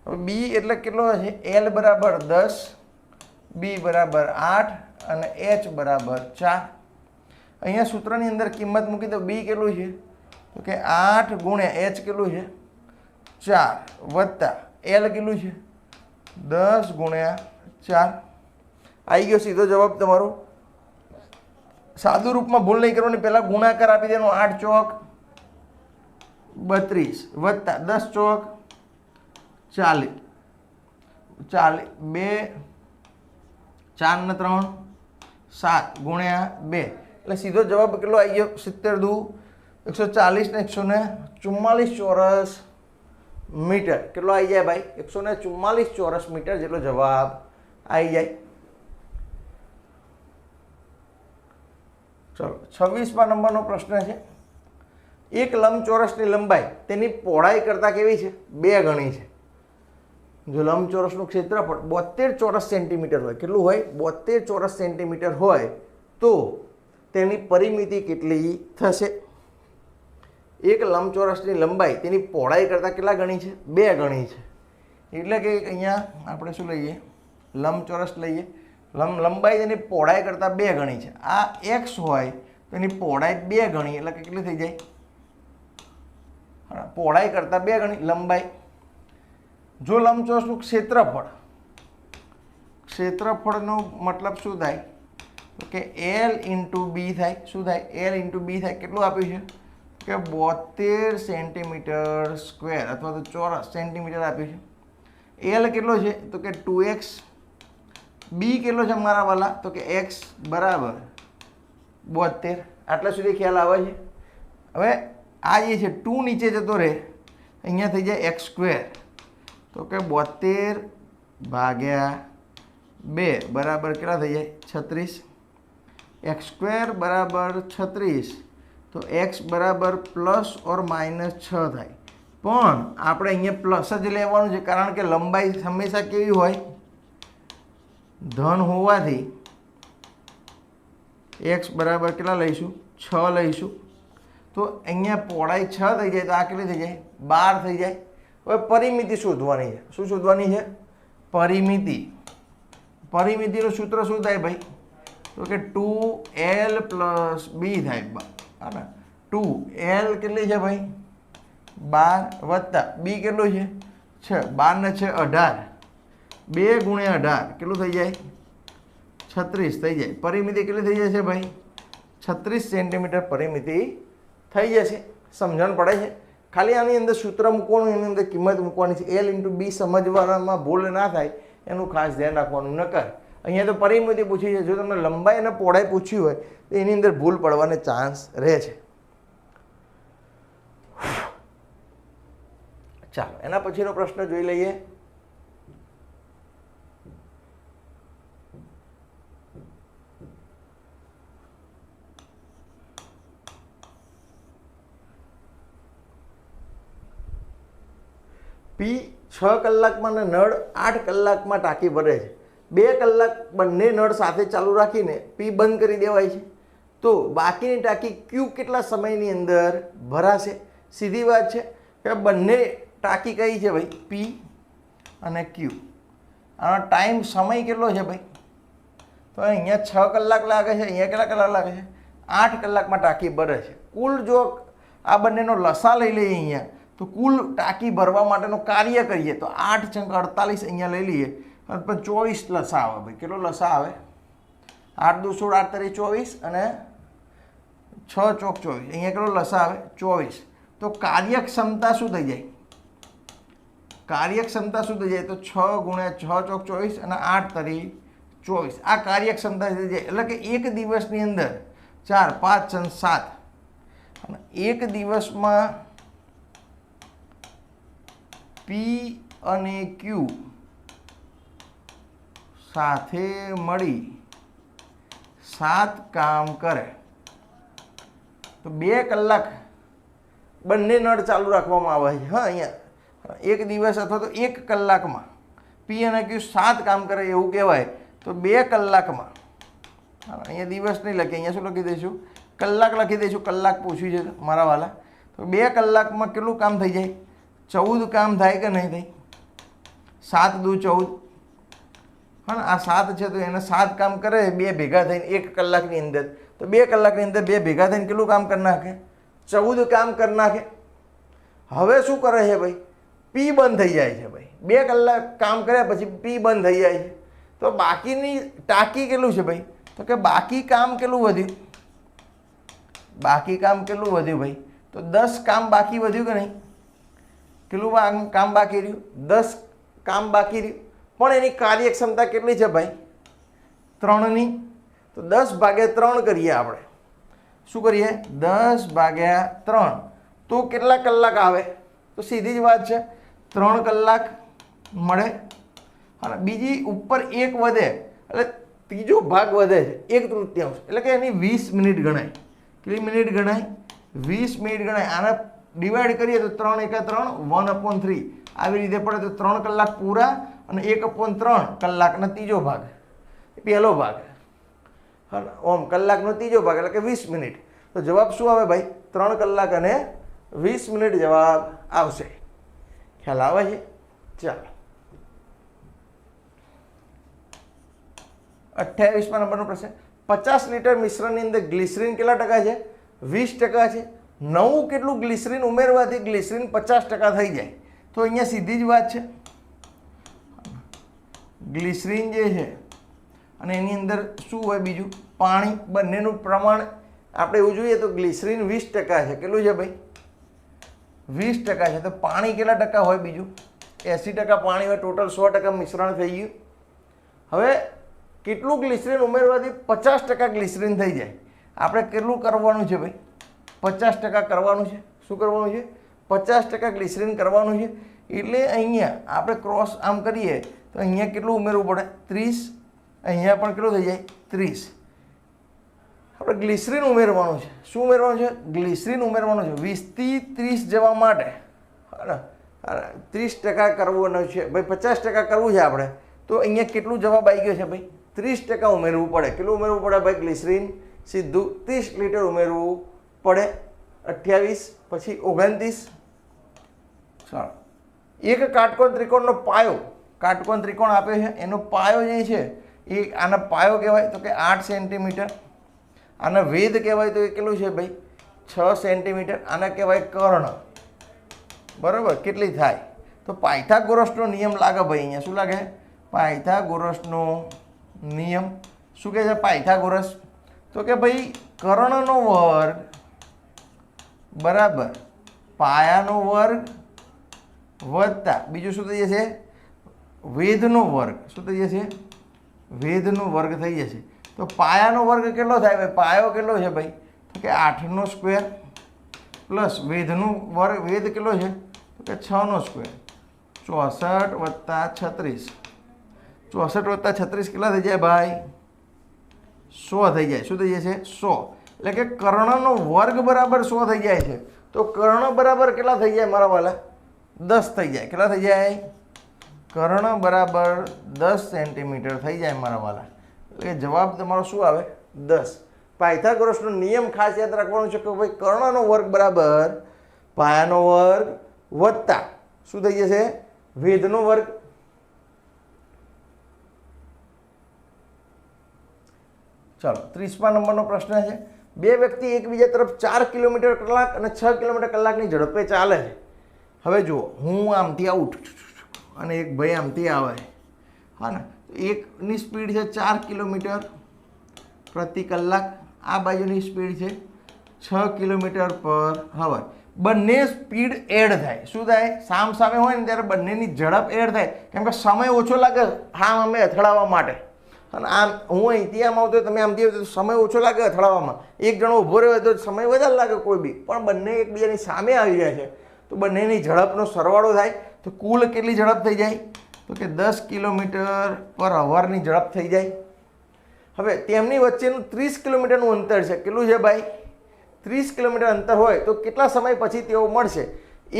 હવે B એટલે કેટલો છે? L બરાબર 10, B બરાબર 8 અને H બરાબર 4. અહીંયા સૂત્રની અંદર કિંમત મૂકી દો. B કેટલું છે? તો કે 8 ગુણ્યા H કેટલું છે? 4 વત્તા L કેટલું છે? 10 ગુણ્યા 4. આવી ગયો સીધો જવાબ તમારો. સાદું રૂપમાં ભૂલ નહીં કરવાની, પહેલાં ગુણાકાર આપી દેવાનો. 8 ચોક 32 વત્તા 10 ચોક 40, 2 4 ને 3 7 ગુણ્યા 2 એટલે સીધો જવાબ કેટલો આવી ગયો? 70 દુ 140 ને 144 ચોરસ મીટર. કેટલો આવી જાય ભાઈ? 144 ચોરસ મીટર જેટલો જવાબ આવી જાય. ચલો 26મા નંબરનો પ્રશ્ન છે. એક લંબચોરસની લંબાઈ તેની પહોળાઈ કરતાં કેવી છે? 2 ગણી છે. જો લંબચોરસનું ક્ષેત્રફળ 72 ચોરસ સેન્ટીમીટર હોય, કેટલું હોય? 72 ચોરસ સેન્ટીમીટર હોય તો તેની પરિમિતિ કેટલી થશે? એક લંબચોરસની લંબાઈ તેની પહોળાઈ કરતાં કેટલા ગણી છે? 2 ગણી છે. એટલે કે અહીંયા આપણે શું લઈએ? લંબચોરસ લઈએ. લંબાઈ તેની પહોળાઈ કરતાં 2 ગણી છે. આ x હોય તો એની પહોળાઈ 2 ગણી એટલે કે કેટલી થઈ જાય? પહોળાઈ કરતાં 2 ગણી લંબાઈ. જો લંબચોરસનું ક્ષેત્રફળનો મતલબ શું થાય? તો કે L × B થાય. શું થાય? L × B થાય. કેટલું આપ્યું છે? કે 72 સેન્ટીમીટર સ્ક્વેર અથવા તો ચોરસ સેન્ટીમીટર આપ્યું છે. L કેટલો છે? તો કે 2x. B કેટલો છે મારા વાલા? તો કે x બરાબર 72. આટલા સુધી ખ્યાલ આવે છે? હવે આ જે છે 2 નીચે જતો રહે, અહીંયા થઈ જાય x². તો કે 72 ભાગ્યા 2 બરાબર કેટલા થઈ જાય? 36. x² બરાબર 36. તો x બરાબર +or - 6 થાય. પણ આપણે અહીંયા પ્લસ જ લેવાનું છે, કારણ કે લંબાઈ હંમેશા કેવી હોય? ધન હોવાથી x બરાબર કેટલા લઈશું? 6 લઈશું. તો અહીંયા પહોળાઈ 6 થઈ જાય તો આ કેટલી થઈ જાય? 12 થઈ જાય. હવે પરિમિતિ શોધવાની છે. શું શોધવાની છે? પરિમિતિ. પરિમિતિનું સૂત્ર શું થાય ભાઈ? તો કે 2L + B થાય. હા ને, 2L કેટલી છે ભાઈ? 12 વત્તા બી કેટલું છે 6, 12 ને 6 18, 2 ગુણ્યા 18 કેટલું થઈ જાય 36 થઈ જાય. પરિમિતિ કેટલી થઈ જશે ભાઈ 36 સેન્ટીમીટર પરિમિતિ થઈ જશે. સમજણ પડે છે? ખાલી આની અંદર સૂત્ર મૂકવાનું, એની અંદર કિંમત મૂકવાની છે. L × B સમજવામાં ભૂલ ના થાય એનું ખાસ ધ્યાન રાખવાનું. નકર અહીંયા તો પરિમિતિ પૂછી છે, જો તમને લંબાઈ અને પહોળાઈ પૂછ્યું હોય તો એની અંદર ભૂલ પડવાને ચાન્સ રહે છે. ચાલો એના પછીનો પ્રશ્ન જોઈ લઈએ. પી 6 કલાકમાં ને નળ 8 કલાકમાં ટાંકી ભરે છે. 2 કલાક બંને નળ સાથે ચાલુ રાખીને પી બંધ કરી દેવાય છે, તો બાકીની ટાંકી ક્યુ કેટલા સમયની અંદર ભરાશે? સીધી વાત છે કે બંને ટાંકી કઈ છે ભાઈ પી અને ક્યુ. આનો ટાઈમ સમય કેટલો છે ભાઈ? તો અહીંયા 6 કલાક લાગે છે, અહીંયા કેટલા કલાક લાગે છે? 8 કલાકમાં ટાંકી ભરે છે. કુલ જો આ બંનેનો લસા લઈ લઈએ અહીંયા, તો કુલ ટાંકી ભરવા માટેનું કાર્ય કરીએ તો 8 × 48 અહીંયા લઈ લઈએ અને પણ 24 લસા આવે ભાઈ. કેટલો લસા આવે? 8 દુ 16, 8 તરી 24 અને 6 ચોક 24. અહીંયા કેટલો લસા આવે? 24. તો કાર્યક્ષમતા શું થઈ જાય? કાર્યક્ષમતા શું થઈ જાય? તો 6 × 6 ચોક 24 અને 8 તરી 24. આ કાર્યક્ષમતા થઈ જાય. એટલે કે એક દિવસની અંદર 4, 5 અને 7, અને એક દિવસમાં પી અને ક્યુ સાથે મળી 7 કામ કરે તો 2 કલાક બંને નળ ચાલુ રાખવામાં આવે છે. હા, અહીંયા એક દિવસ અથવા તો 1 કલાકમાં પી અને ક્યુ 7 કામ કરે એવું કહેવાય. તો 2 કલાકમાં, અહીંયા દિવસ નહીં લખીએ, અહીંયા શું લખી દઈશું? કલાક લખી દઈશું. કલાક પૂછ્યું છે મારા વાલા. તો 2 કલાકમાં કેટલું કામ થઈ જાય? 14 કામ થાય કે નહીં થાય? 7 દુ 14. હા ને, આ 7 છે તો એને 7 કામ કરે 2 ભેગા થઈને 1 કલાકની અંદર. તો 2 કલાકની અંદર 2 ભેગા થઈને કેટલું કામ કરી નાખે? 14 કામ કરી નાખે. હવે શું કરે છે ભાઈ? પી બંધ થઈ જાય છે ભાઈ. 2 કલાક કામ કર્યા પછી પી બંધ થઈ જાય છે. તો બાકીની ટાંકી કેટલું છે ભાઈ? તો કે બાકી કામ કેટલું વધ્યું? બાકી કામ કેટલું વધ્યું ભાઈ? તો 10 કામ બાકી વધ્યું કે નહીં? કેટલું કામ બાકી રહ્યું? 10 કામ બાકી રહ્યું. પણ એની કાર્યક્ષમતા કેટલી છે ભાઈ? 3ની. તો 10/3 કરીએ આપણે. શું કરીએ? 10/3. તો કેટલા કલાક આવે? તો સીધી જ વાત છે, 3 કલાક મળે. અને બીજી ઉપર 1 વધે એટલે ત્રીજો ભાગ વધે છે, 1/3. એટલે કે એની 20 મિનિટ ગણાય. કેટલી મિનિટ ગણાય? 20 મિનિટ ગણાય. આને ડિવાઈડ કરીએ તો 3 × 3 1/3 આવી રીતે પડે. તો 3 કલાક પૂરા અને 1/3 કલાકનો ત્રીજો ભાગ, પહેલો ભાગ. ઓમ કલાકનો ત્રીજો ભાગ એટલે કે 20 મિનિટ. તો જવાબ શું આવે ભાઈ? 3 કલાક અને 20 મિનિટ જવાબ આવશે. ખ્યાલ આવે છે? ચાલો 28મા નંબરનો પ્રશ્ન. 50 લિટર મિશ્રણની અંદર ગ્લિસરીન કેટલા ટકા છે? 20% છે. નવું કેટલું ગ્લિસરીન ઉમેરવાથી ગ્લિસરીન 50% થઈ જાય? તો અહીંયા સીધી જ વાત છે. ગ્લિસરીન જે છે અને એની અંદર શું હોય બીજું? પાણી. બંનેનું પ્રમાણ આપણે એવું જોઈએ તો ગ્લિસરીન 20% છે. કેટલું છે ભાઈ? 20% છે. તો પાણી કેટલા ટકા હોય બીજું? 80% પાણી હોય. ટોટલ 100% મિશ્રણ થઈ ગયું. હવે કેટલું ગ્લિસરીન ઉમેરવાથી 50% ગ્લિસરીન થઈ જાય? આપણે કેટલું કરવાનું છે ભાઈ? 50% કરવાનું છે. શું કરવાનું છે? 50% ગ્લિસરીન કરવાનું છે. એટલે અહીંયા આપણે ક્રોસ આમ કરીએ તો અહીંયા કેટલું ઉમેરવું પડે? 30. અહીંયા પણ કેટલું થઈ જાય? 30. આપણે ગ્લિસરીન ઉમેરવાનું છે. શું ઉમેરવાનું છે? ગ્લિસરીન ઉમેરવાનું છે. 20 થી 30 જવા માટે 30% કરવાનું છે ભાઈ. 50% કરવું છે આપણે. તો અહીંયા કેટલું જવાબ આવી ગયો છે ભાઈ? 30% ઉમેરવું પડે. કેટલું ઉમેરવું પડે ભાઈ? ગ્લિસરીન સીધું 30 લિટર ઉમેરવું પડે. 28 પછી 29. ચાલો, એક કાટકોણ ત્રિકોણનો પાયો, કાટકોણ ત્રિકોણ આપ્યો છે એનો પાયો જે છે એ આના પાયો કહેવાય તો કે 8 સેન્ટીમીટર. આના વેધ કહેવાય તો એ કેટલું છે ભાઈ? 6 સેન્ટીમીટર. આને કહેવાય કર્ણ. બરાબર કેટલી થાય? તો પાયથાગોરસનો નિયમ લાગે ભાઈ. અહીંયા શું લાગે? પાયથાગોરસનો નિયમ. શું કહે છે પાયથાગોરસ? તો કે ભાઈ કર્ણનો વર્ગ બરાબર પાયાનો વર્ગ વત્તા બીજું શું થઈ જશે? વેધનો વર્ગ. શું થઈ જશે? વેધનો વર્ગ થઈ જશે. તો પાયાનો વર્ગ કેટલો થાય ભાઈ? પાયો કેટલો છે ભાઈ? તો કે 8નો સ્ક્વેર પ્લસ વેધનો વર્ગ. વેધ કેટલો છે? તો કે 6નો સ્ક્વેર. 64 વત્તા 36. 64 વત્તા 36 કેટલા થઈ જાય ભાઈ? 100 થઈ જાય. શું થઈ જશે? 100. એટલે કે કર્ણનો વર્ગ બરાબર 100 થઈ જાય છે. તો કર્ણ બરાબર કેટલા થઈ જાય મારા વાલા? 10 થઈ જાય. કેટલા થઈ જાય? કર્ણ બરાબર 10 સેન્ટીમીટર થઈ જાય મારા વાલા. એટલે જવાબ તમારો શું આવે? 10. પાયથાગોરસનો નિયમ ખાસ યાદ રાખવાનો છે કે ભાઈ કર્ણનો વર્ગ બરાબર પાયાનો વર્ગ વત્તા શું થઈ જશે? વેધનો વર્ગ. ચાલો 30મા નંબરનો પ્રશ્ન છે. બે વ્યક્તિ એકબીજા તરફ 4 કિલોમીટર કલાક અને 6 કિલોમીટર કલાકની ઝડપે ચાલે છે. હવે જુઓ, હું આમથી આવું અને એક ભાઈ આમથી આવે, હા ને, એકની સ્પીડ છે 4 કિલોમીટર પ્રતિ કલાક, આ બાજુની સ્પીડ છે 6 કિલોમીટર પર અવર. બંને સ્પીડ એડ થાય. શું થાય? સામ સામે હોય ને ત્યારે બંનેની ઝડપ એડ થાય, કેમ કે સમય ઓછો લાગે આમ અમે અથડાવવા માટે. અને આમ હું અહીંથી આમ આવતો તમે આમથી આવતો સમય ઓછો લાગે અથડાવવામાં. એક જણો ઊભો રહ્યો તો સમય વધારે લાગે કોઈ બી, પણ બંને એકબીજાની સામે આવી જાય છે તો બંનેની ઝડપનો સરવાળો થાય. તો કુલ કેટલી ઝડપ થઈ જાય? તો કે 10 કિલોમીટર પર અવરની ઝડપ થઈ જાય. હવે તેમની વચ્ચેનું 30 કિલોમીટરનું અંતર છે. કેટલું છે ભાઈ? 30 કિલોમીટર અંતર હોય તો કેટલા સમય પછી તેઓ મળશે?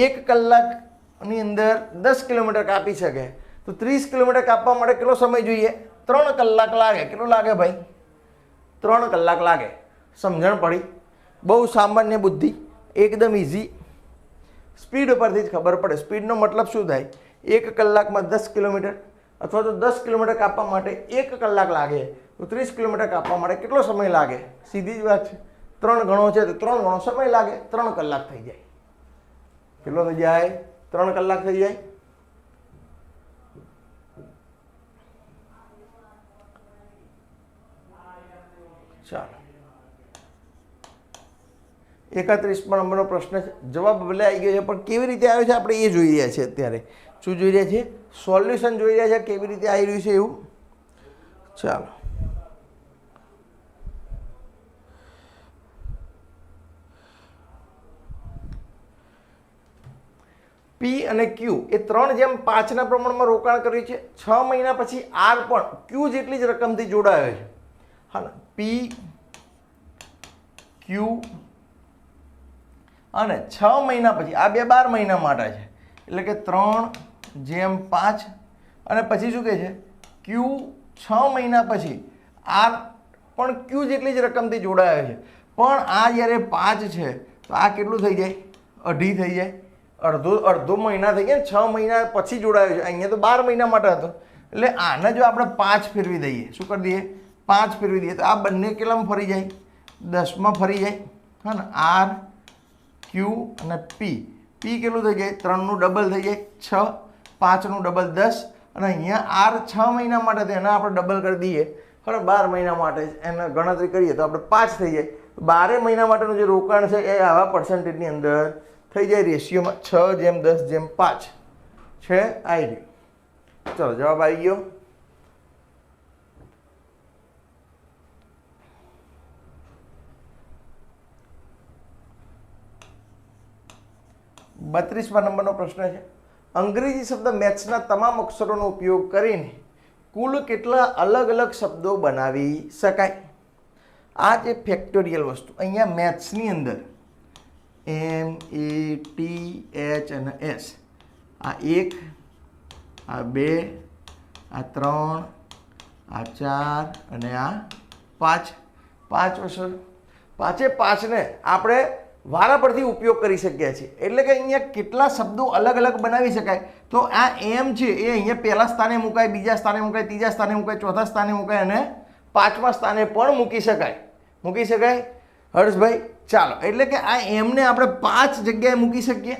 1 કલાકની અંદર 10 કિલોમીટર કાપી શકે. તો 30 કિલોમીટર કાપવા માટે કેટલો સમય જોઈએ? 3 કલાક લાગે. કેટલું લાગે ભાઈ? 3 કલાક લાગે. સમજણ પડી? બહુ સામાન્ય બુદ્ધિ, એકદમ ઇઝી. સ્પીડ પરથી જ ખબર પડે. સ્પીડનો મતલબ શું થાય? 1 કલાકમાં 10 કિલોમીટર અથવા તો 10 કિલોમીટર કાપવા માટે 1 કલાક લાગે, તો 30 કિલોમીટર કાપવા માટે કેટલો સમય લાગે? સીધી જ વાત છે. 3 ગણો છે તો 3 ગણો સમય લાગે. 3 કલાક થઈ જાય. કેટલો થઈ જાય? 3 કલાક થઈ જાય. ચાલો 31મા નંબરનો પ્રશ્ન છે. જવાબ ભલે આવી ગયો છે પણ કેવી રીતે આવ્યો છે આપણે એ જોઈ રહ્યા છીએ અત્યારે. શું જોઈ રહ્યા છીએ? સોલ્યુશન જોઈ રહ્યા છે, કેવી રીતે આવી રહ્યું છે એવું. ચાલો P અને Q એ 3:5ના પ્રમાણમાં રોકાણ કર્યું છે. 6 મહિના પછી R પણ Q જેટલી જ રકમથી જોડાયો છે. હા ને, P Q અને 6 મહિના પછી, આ બે 12 મહિના માટે છે, એટલે કે 3:5 અને પછી શું કહે છે? Q 6 મહિના પછી R પણ Q જેટલી જ રકમથી જોડાયો છે. પણ આ જ્યારે 5 છે તો આ કેટલું થઈ જાય? 2.5 થઈ જાય. અડધો મહિના થઈ ગયા. 6 મહિના પછી જોડાયો છે. અહીંયા તો 12 મહિના માટે હતો. એટલે આને જો આપણે 5 ફેરવી દઈએ, શું કરી દઈએ? 5 ફેરવી દઈએ તો આ બંને કેટલામાં ફરી જાય? 10માં ફરી જાય. હા ને, R Q અને P. P કેટલું થઈ જાય? 3નું ડબલ થઈ જાય 6, 5નું ડબલ 10 અને અહીંયા R 6 મહિના માટે તો એને આપણે ડબલ કરી દઈએ. હવે 12 મહિના માટે એને ગણતરી કરીએ તો આપણે 5 થઈ જાય. 12 મહિના માટેનું જે રોકાણ છે એ આવા પર્સન્ટેજની અંદર થઈ જાય. રેશિયોમાં 6:10:5 છે. આવી ગયું. ચલો જવાબ આવી ગયો. બત્રીસમા નંબરનો પ્રશ્ન છે. અંગ્રેજી શબ્દ મેથ્સના તમામ અક્ષરોનો ઉપયોગ કરીને કુલ કેટલા અલગ અલગ શબ્દો બનાવી શકાય? આ જે ફેક્ટોરિયલ વસ્તુ અહીંયા મેથ્સની અંદર MATH અને S, આ 1, આ 2, આ 3, આ 4 અને આ 5. 5 અક્ષર, 5ને આપણે વારા પરથી ઉપયોગ કરી શકીએ છીએ. એટલે કે અહીંયા કેટલા શબ્દો અલગ અલગ બનાવી શકાય? તો આ M છે એ અહીંયા પહેલા સ્થાને મુકાય, બીજા સ્થાને મુકાય, ત્રીજા સ્થાને મુકાય, ચોથા સ્થાને મુકાય અને 5મા સ્થાને પણ મૂકી શકાય. મૂકી શકાય હર્ષભાઈ? ચાલો, એટલે કે આ M ને આપણે 5 જગ્યાએ મૂકી શકીએ.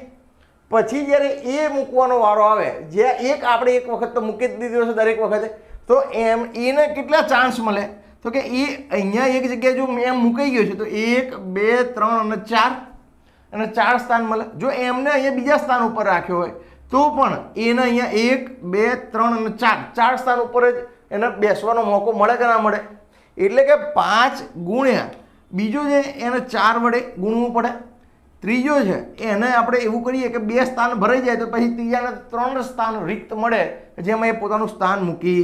પછી જ્યારે એ મૂકવાનો વારો આવે, જ્યાં એક આપણે એક વખત તો મૂકી જ દીધો છે દરેક વખતે, તો એમ એને કેટલા ચાન્સ મળે? તો કે એ અહીંયા એક જગ્યાએ જો એમ મુકાઈ ગયો છે તો 1 2 3 અને 4 અને 4 સ્થાન મળે. જો એમને અહીંયા બીજા સ્થાન ઉપર રાખ્યો હોય તો પણ એને અહીંયા 1 2 3 અને 4 સ્થાન ઉપર જ એને બેસવાનો મોકો મળે કે ના મળે? એટલે કે 5 ગુણ્યા બીજો છે એને 4 વડે ગુણવું પડે. ત્રીજો છે એને આપણે એવું કરીએ કે 2 સ્થાન ભરાઈ જાય તો પછી ત્રીજાને 3 સ્થાન રિક્ત મળે જેમાં એ પોતાનું સ્થાન મૂકી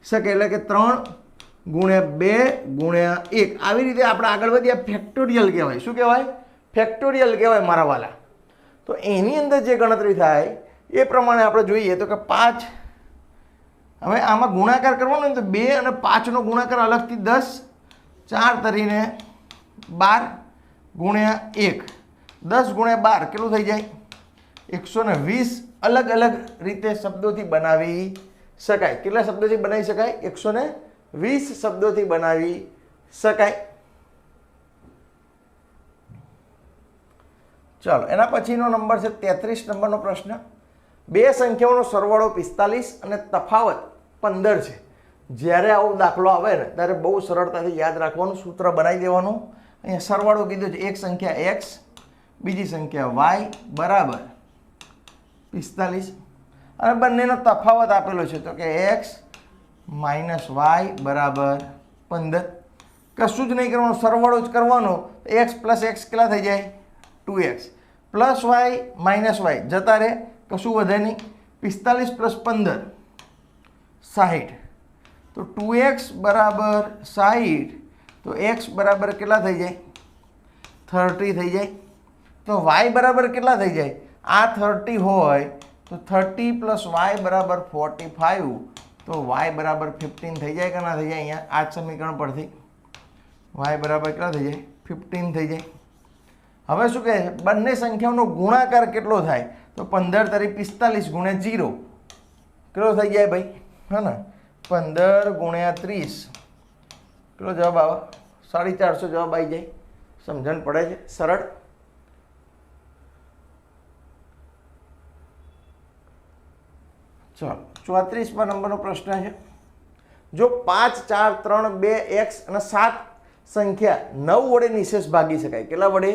શકે. એટલે કે 3 ગુણ્યા 2 ગુણ્યા 1 આવી રીતે આપણે આગળ વધ્યા. ફેક્ટોરિયલ કહેવાય. શું કહેવાય? ફેક્ટોરિયલ કહેવાય મારા વાલા. તો એની અંદર જે ગણતરી થાય એ પ્રમાણે આપણે જોઈએ તો કે 5, હવે આમાં ગુણાકાર કરવાનો ને તો 2 અને 5નો ગુણાકાર અલગથી 10, 4 તરીને 12 ગુણ્યા 1, 10 ગુણ્યા 12 કેટલું થઈ જાય? 120 અલગ અલગ રીતે શબ્દોથી બનાવી શકાય. કેટલા શબ્દોથી બનાવી શકાય? 120 શબ્દોથી બનાવી શકાય. ચાલો, એના પછીનો નંબર છે 33 નંબરનો પ્રશ્ન. બે સંખ્યાઓનો સરવાળો 45 અને તફાવત 15 છે. જ્યારે આવો દાખલો આવે ને ત્યારે બહુ સરળતાથી યાદ રાખવાનું, સૂત્ર બનાવી દેવાનું. અહીંયા સરવાળો કીધો છે, એક સંખ્યા x બીજી સંખ્યા y બરાબર 45 અને બંનેનો તફાવત આપેલો છે તો કે x માઇનસ વાય બરાબર 15. કશું જ નહીં કરવાનું, સરવાળો જ કરવાનો. x પ્લસ x કેટલા થઈ જાય? 2x plus Y minus Y જતા રહે, કશું વધે નહીં. 45 પ્લસ 15 60, તો 2x બરાબર 60, તો x બરાબર કેટલા થઈ જાય? 30 થઈ જાય. તો y બરાબર કેટલા થઈ જાય? આ 30 હોય તો 30 પ્લસ y બરાબર 45, તો y બરાબર 15 થઈ જાય કે ના થઈ જાય? અહીંયા આ જ સમીકરણ પરથી y બરાબર કેટલા થઈ જાય? 15 થઈ જાય. હવે શું કહે છે? બંને સંખ્યાઓનો ગુણાકાર કેટલો થાય? તો 15 તરી 45 ગુણ્યા 0 કેટલો થઈ જાય ભાઈ? હા ને, 15 ગુણ્યા 30 કેટલો જવાબ આવે? 450 જવાબ આવી જાય. સમજણ પડે છે? સરળ. ચાલો, 34 નંબરનો પ્રશ્ન છે. જો 5 4 3 2 x અને 7 સંખ્યા 9 વડે નિશેષ ભાગી શકાય. કેટલા વડે?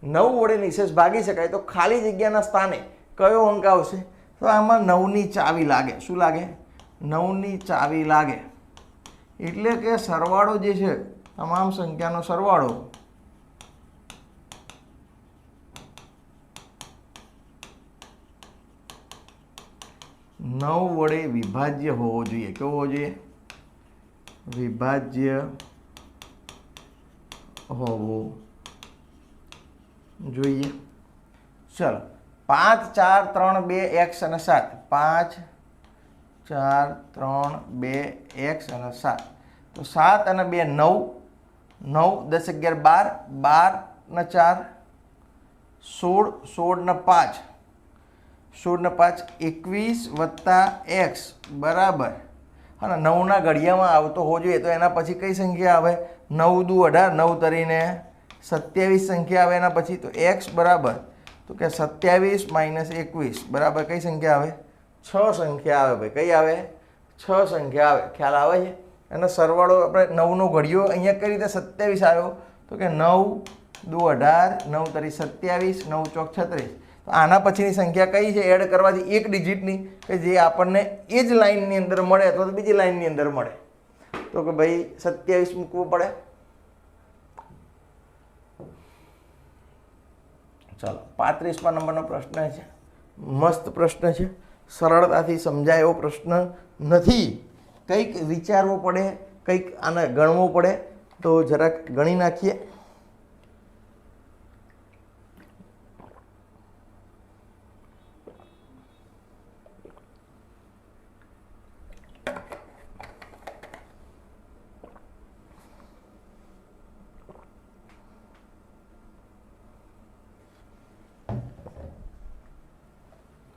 9 વડે નિશેષ ભાગી શકાય તો ખાલી જગ્યાના સ્થાને કયો અંક આવશે? તો આમાં 9ની ચાવી લાગે. શું લાગે? 9ની ચાવી લાગે. એટલે કે સરવાળો જે છે, તમામ સંખ્યાનો સરવાળો નવ વડે વિભાજ્ય હોવો જોઈએ. કેવો હોવો જોઈએ? વિભાજ્ય હોવો જોઈએ. ચલો, 5 4 3 2 x અને 7. 5 4 3 2 x અને 7. તો 7 અને 2 9, 9 10 11 12, 12 ને 4 16, 16 ને 5, 16 ને 5 21 વત્તા x બરાબર, અને 9ના ઘડિયામાં આવતો હોવો જોઈએ. તો એના પછી કઈ સંખ્યા આવે? 9 દુ 18, 9 તરીને 27 સંખ્યા આવે. એના પછી તો x બરાબર તો કે 27 માઇનસ 21 બરાબર કઈ સંખ્યા આવે? 6 સંખ્યા આવે ભાઈ. કઈ આવે? 6 સંખ્યા આવે. ખ્યાલ આવે છે? એનો સરવાળો આપણે 9નો ઘડિયો અહીંયા કઈ રીતે 27 આવ્યો? તો કે 9 દુ 18, 9 તરી 27, 9 ચોક 36. તો આના પછીની સંખ્યા કઈ છે? એડ કરવાથી એક ડિજિટની, કે જે આપણને એ જ લાઇનની અંદર મળે અથવા તો બીજી લાઇનની અંદર મળે. તો કે ભાઈ 27 મૂકવું પડે. ચાલો, 35 નંબરનો પ્રશ્ન છે. મસ્ત પ્રશ્ન છે, સરળતાથી સમજાય એવો પ્રશ્ન નથી. કંઈક વિચારવું પડે, કંઈક આને ગણવું પડે. તો જરાક ગણી નાખીએ.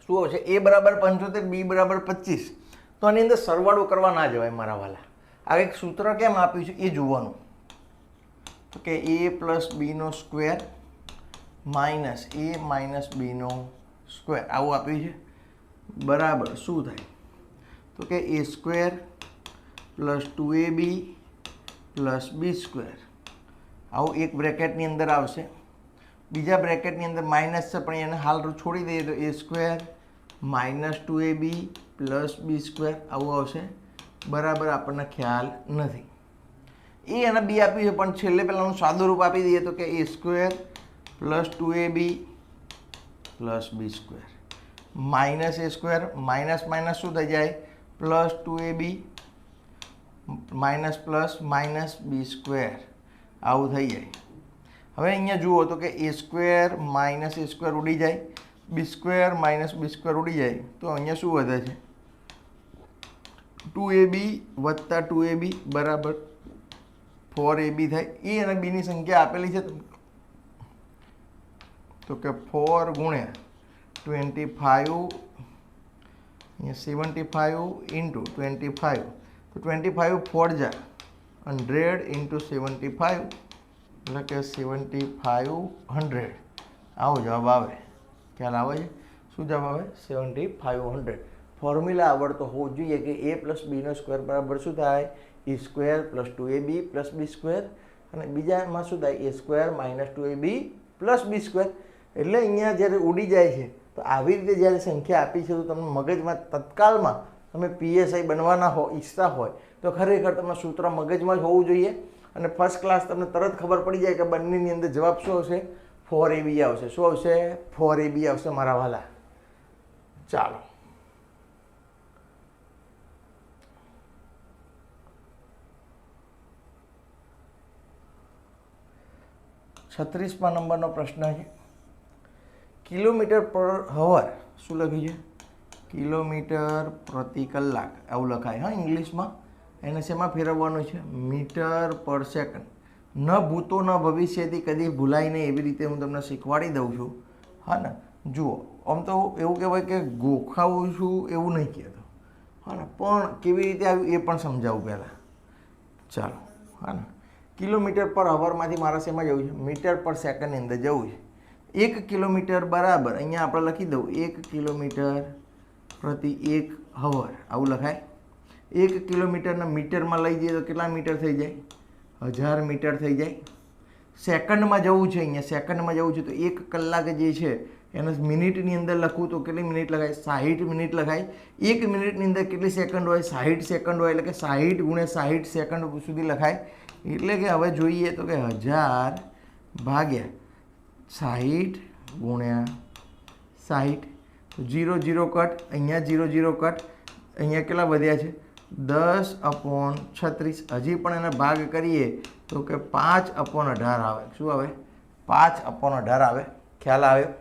શું આવશે? a બરાબર 75, b બરાબર 25. તો આની અંદર સરવાળો કરવા ના જવાય મારા વાલા. આ એક સૂત્ર કેમ આપ્યું છે એ જોવાનું. તો કે a પ્લસ બીનો સ્ક્વેર માઇનસ a માઇનસ બીનો સ્ક્વેર આવું આપ્યું છે બરાબર શું થાય તો કે a square plus 2ab plus b square આવું એક બ્રેકેટની અંદર આવશે બીજા બ્રેકેટની અંદર માઇનસ છે પણ એને હાલ છોડી દઈએ તો એ square minus 2ab plus b square આવું આવશે બરાબર આપણને ખ્યાલ નથી એ અને બી આપ્યું છે પણ છેલ્લે પહેલાંનું સાદું રૂપ આપી દઈએ તો કે a square plus 2ab plus b square minus a square minus minus શું થઈ જાય plus 2ab minus plus minus b square આવું થઈ જાય હવે અહીંયા જુઓ તો કે a square minus a square ઉડી જાય b square minus b square ઉડી જાય તો અહીંયા શું વધે છે 2ab વત્તા 2ab બરાબર 4ab થાય એ અને બીની સંખ્યા આપેલી છે તો કે 4 ગુણ્યા 25 અહીંયા 75 ઇન્ટુ 25 તો 25 4 જા 100 ઇન્ટુ 75 એટલે કે 7500 આવો જવાબ આવે ખ્યાલ આવે છે શું જવાબ આવે 7500 ફોર્મ્યુલા આવડતો હોવો જોઈએ કે એ પ્લસ બીનો સ્ક્વેર બરાબર શું થાય એ square plus 2ab plus b square અને બીજામાં શું થાય એ square minus 2ab plus b square એટલે અહીંયા જ્યારે ઉડી જાય છે તો આવી રીતે જ્યારે સંખ્યા આપી છે તો તમને મગજમાં તત્કાલમાં તમે પીએસઆઈ બનવાના ઈચ્છતા હોય તો ખરેખર તમને સૂત્ર મગજમાં જ હોવું જોઈએ અને ફર્સ્ટ ક્લાસ તમને તરત ખબર પડી જાય કે બંનેની અંદર જવાબ શું આવશે 4ab આવશે શું આવશે 4ab આવશે મારા વાલા ચાલો છત્રીસમાં નંબરનો પ્રશ્ન છે કિલોમીટર પર હવર શું લખ્યું છે કિલોમીટર પ્રતિ કલાક આવું લખાય હા ઇંગ્લિશમાં એને શેમાં ફેરવવાનું છે મીટર પર સેકન્ડ ન ભૂતો ન ભવિષ્યથી કદી ભૂલાય નહીં એવી રીતે હું તમને શીખવાડી દઉં છું હા ને જુઓ આમ તો એવું કહેવાય કે ગોખાવું છું એવું નહીં કહેતો હા ને પણ કેવી રીતે આવ્યું એ પણ સમજાવું પહેલાં ચાલો હા ને કિલોમીટર પર અવરમાંથી મારા શેમાં જવું છે મીટર પર સેકન્ડની અંદર જવું છે 1 કિલોમીટર બરાબર અહીંયા આપણે લખી દઉં 1 કિલોમીટર પ્રતિ 1 હવર આવું લખાય 1 કિલોમીટરના મીટરમાં લઈ જઈએ તો કેટલા મીટર થઈ જાય 1000 મીટર થઈ જાય સેકન્ડમાં જવું છે અહીંયા સેકન્ડમાં જવું છે તો 1 કલાક જે છે એને મિનિટની અંદર લખવું તો કેટલી મિનિટ લખાય 60 મિનિટ લખાય 1 મિનિટની અંદર કેટલી સેકન્ડ હોય 60 સેકન્ડ હોય એટલે કે 60 ગુણ્યા 60 સેકન્ડ સુધી લખાય એટલે કે હવે જોઈએ તો કે 1000 ભાગ્યા 60 ગુણ્યા 60 તો 0 0 કટ અહીંયા 0 0 કટ અહીંયા કેટલા વધ્યા છે 10/36 હજી પણ એને ભાગ કરીએ તો કે 5/18 આવે શું આવે 5/18 આવે ખ્યાલ આવ્યો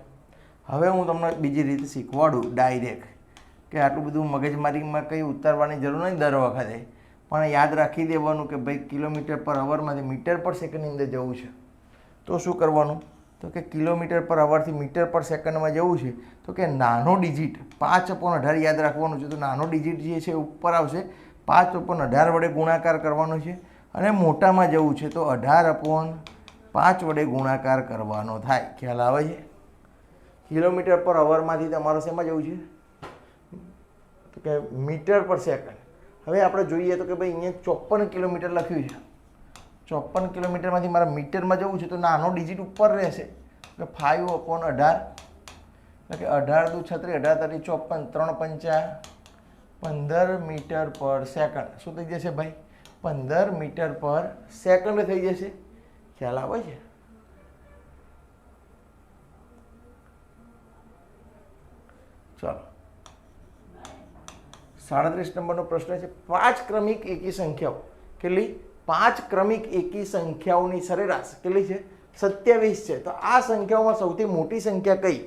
હવે હું તમને બીજી રીતે શીખવાડું ડાયરેક્ટ કે આટલું બધું મગજમારીમાં કંઈ ઉતારવાની જરૂર નહીં દર વખતે પણ યાદ રાખી દેવાનું કે ભાઈ કિલોમીટર પર અવરમાંથી મીટર પર સેકન્ડની અંદર જવું છે તો શું કરવાનું તો કે કિલોમીટર પર અવરથી મીટર પર સેકન્ડમાં જવું છે તો કે નાનો ડિજિટ 5/18 યાદ રાખવાનું છે તો નાનો ડિજિટ જે છે ઉપર આવશે 5/18 વડે ગુણાકાર કરવાનો છે અને મોટામાં જવું છે તો 18/5 વડે ગુણાકાર કરવાનો થાય ખ્યાલ આવે છે કિલોમીટર પર અવરમાંથી તમારે શેમાં જવું છે તો કે મીટર પર સેકન્ડ હવે આપણે જોઈએ તો કે ભાઈ અહીંયા 54 કિલોમીટર લખ્યું છે 54 કિલોમીટરમાંથી મારા મીટરમાં જવું છે તો નાનો ડિજિટ ઉપર રહેશે કે 5/18 એટલે કે 18 દુ 36 18 તારી 54 3 15 મીટર પર સેકન્ડ શું થઈ જશે ભાઈ 15 મીટર પર સેકન્ડ થઈ જશે ખ્યાલ આવે છે ચાલો 37 નંબરનો પ્રશ્ન છે 5 ક્રમિક એકી સંખ્યાઓ કેટલી 5 ક્રમિક એકી સંખ્યાઓની સરેરાશ કેટલી છે 27 છે તો આ સંખ્યાઓમાં સૌથી મોટી સંખ્યા કઈ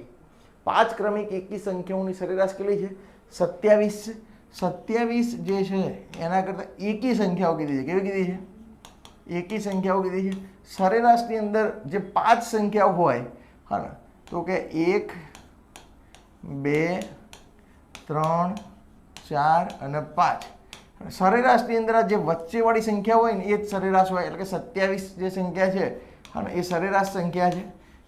5 ક્રમિક એકી સંખ્યાઓની સરેરાશ કેટલી છે 27 છે 27 જે છે એના કરતાં એકી સંખ્યાઓ કીધી છે કેવી કીધી છે એકી સંખ્યાઓ કીધી છે સરેરાશની અંદર જે 5 સંખ્યાઓ હોય હા ને તો કે 1 2 3 4 અને 5 સરેરાશની અંદર જે વચ્ચેવાળી સંખ્યા હોય ને એ જ સરેરાશ હોય એટલે કે 27 જે સંખ્યા છે હા એ સરેરાશ સંખ્યા છે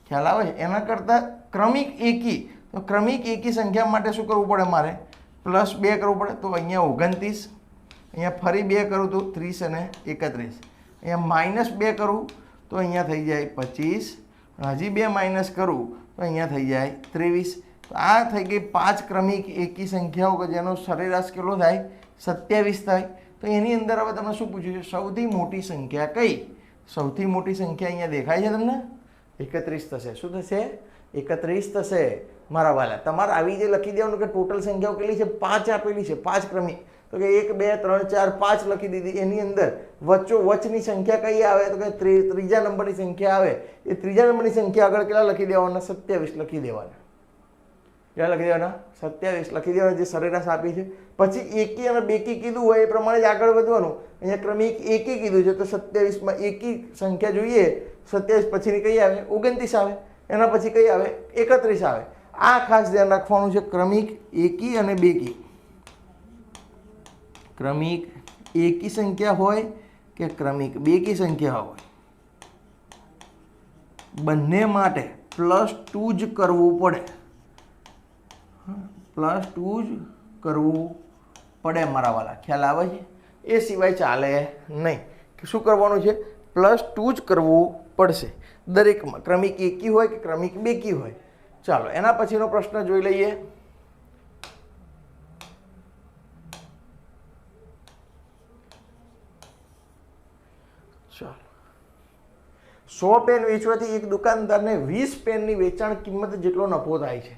ખ્યાલ આવે છે એના કરતાં ક્રમિક એકી તો ક્રમિક એકી સંખ્યા માટે શું કરવું પડે મારે? +2 કરવું પડે. તો અહીંયા 29, અહીંયા ફરી 2 કરું તો 30 અને 31, અહીંયા -2 કરું તો અહીંયા થઈ જાય 25, હજી 2 માઇનસ કરું તો અહીંયા થઈ જાય 23. તો આ થઈ ગઈ 5 ક્રમિક એકી સંખ્યાઓ કે જેનો સરેરાશ કેટલો થાય? 27 થાય. તો એની અંદર હવે તમને શું પૂછ્યું છે? સૌથી મોટી સંખ્યા કઈ? સૌથી મોટી સંખ્યા અહીંયા દેખાય છે તમને? 31 થશે. શું થશે? 31 થશે મારા વાલા. તમારે આવી જે લખી દેવાનું કે ટોટલ સંખ્યાઓ કેટલી છે? 5 આપેલી છે, 5 ક્રમિક. તો કે 1 2 3 4 5 લખી દીધી. એની અંદર વચ્ચોવચની સંખ્યા કઈ આવે? તો કે ત્રીજા નંબરની સંખ્યા આવે. એ ત્રીજા નંબરની સંખ્યા આગળ કેટલા લખી દેવાના? 27 લખી દેવાના. કેટલા લખી દેવાના? 27 લખી દેવાના, જે સરેરાશ આપી છે. પછી એકી અને બેકી કીધું હોય એ પ્રમાણે જ આગળ વધવાનું. અહીંયા ક્રમિક એકી કીધું છે તો 27માં એકી સંખ્યા જોઈએ. 27 પછીની કઈ આવે? 29 આવે. એના પછી કઈ આવે? 31 આવે. આ ખાસ ધ્યાન રાખવાનું છે. ક્રમિક એકી અને બેકી, ક્રમિક એકી સંખ્યા હોય કે ક્રમિક બેકી સંખ્યા હોય, બંને માટે +2 જ કરવું પડે. +2 જ કરવું પડે મારા વાલા. ખ્યાલ આવે છે? એ સિવાય ચાલે નહીં. શું કરવાનું છે? +2 જ કરવું પડશે દરેકમાં, ક્રમિક એકી હોય કે ક્રમિક બેકી હોય. ચાલો એના પછીનો પ્રશ્ન જોઈ લઈએ. ચાલો, 100 પેન વેચવાથી એક દુકાનદારને 20 પેનની વેચાણ કિંમત જેટલો નફો થાય છે.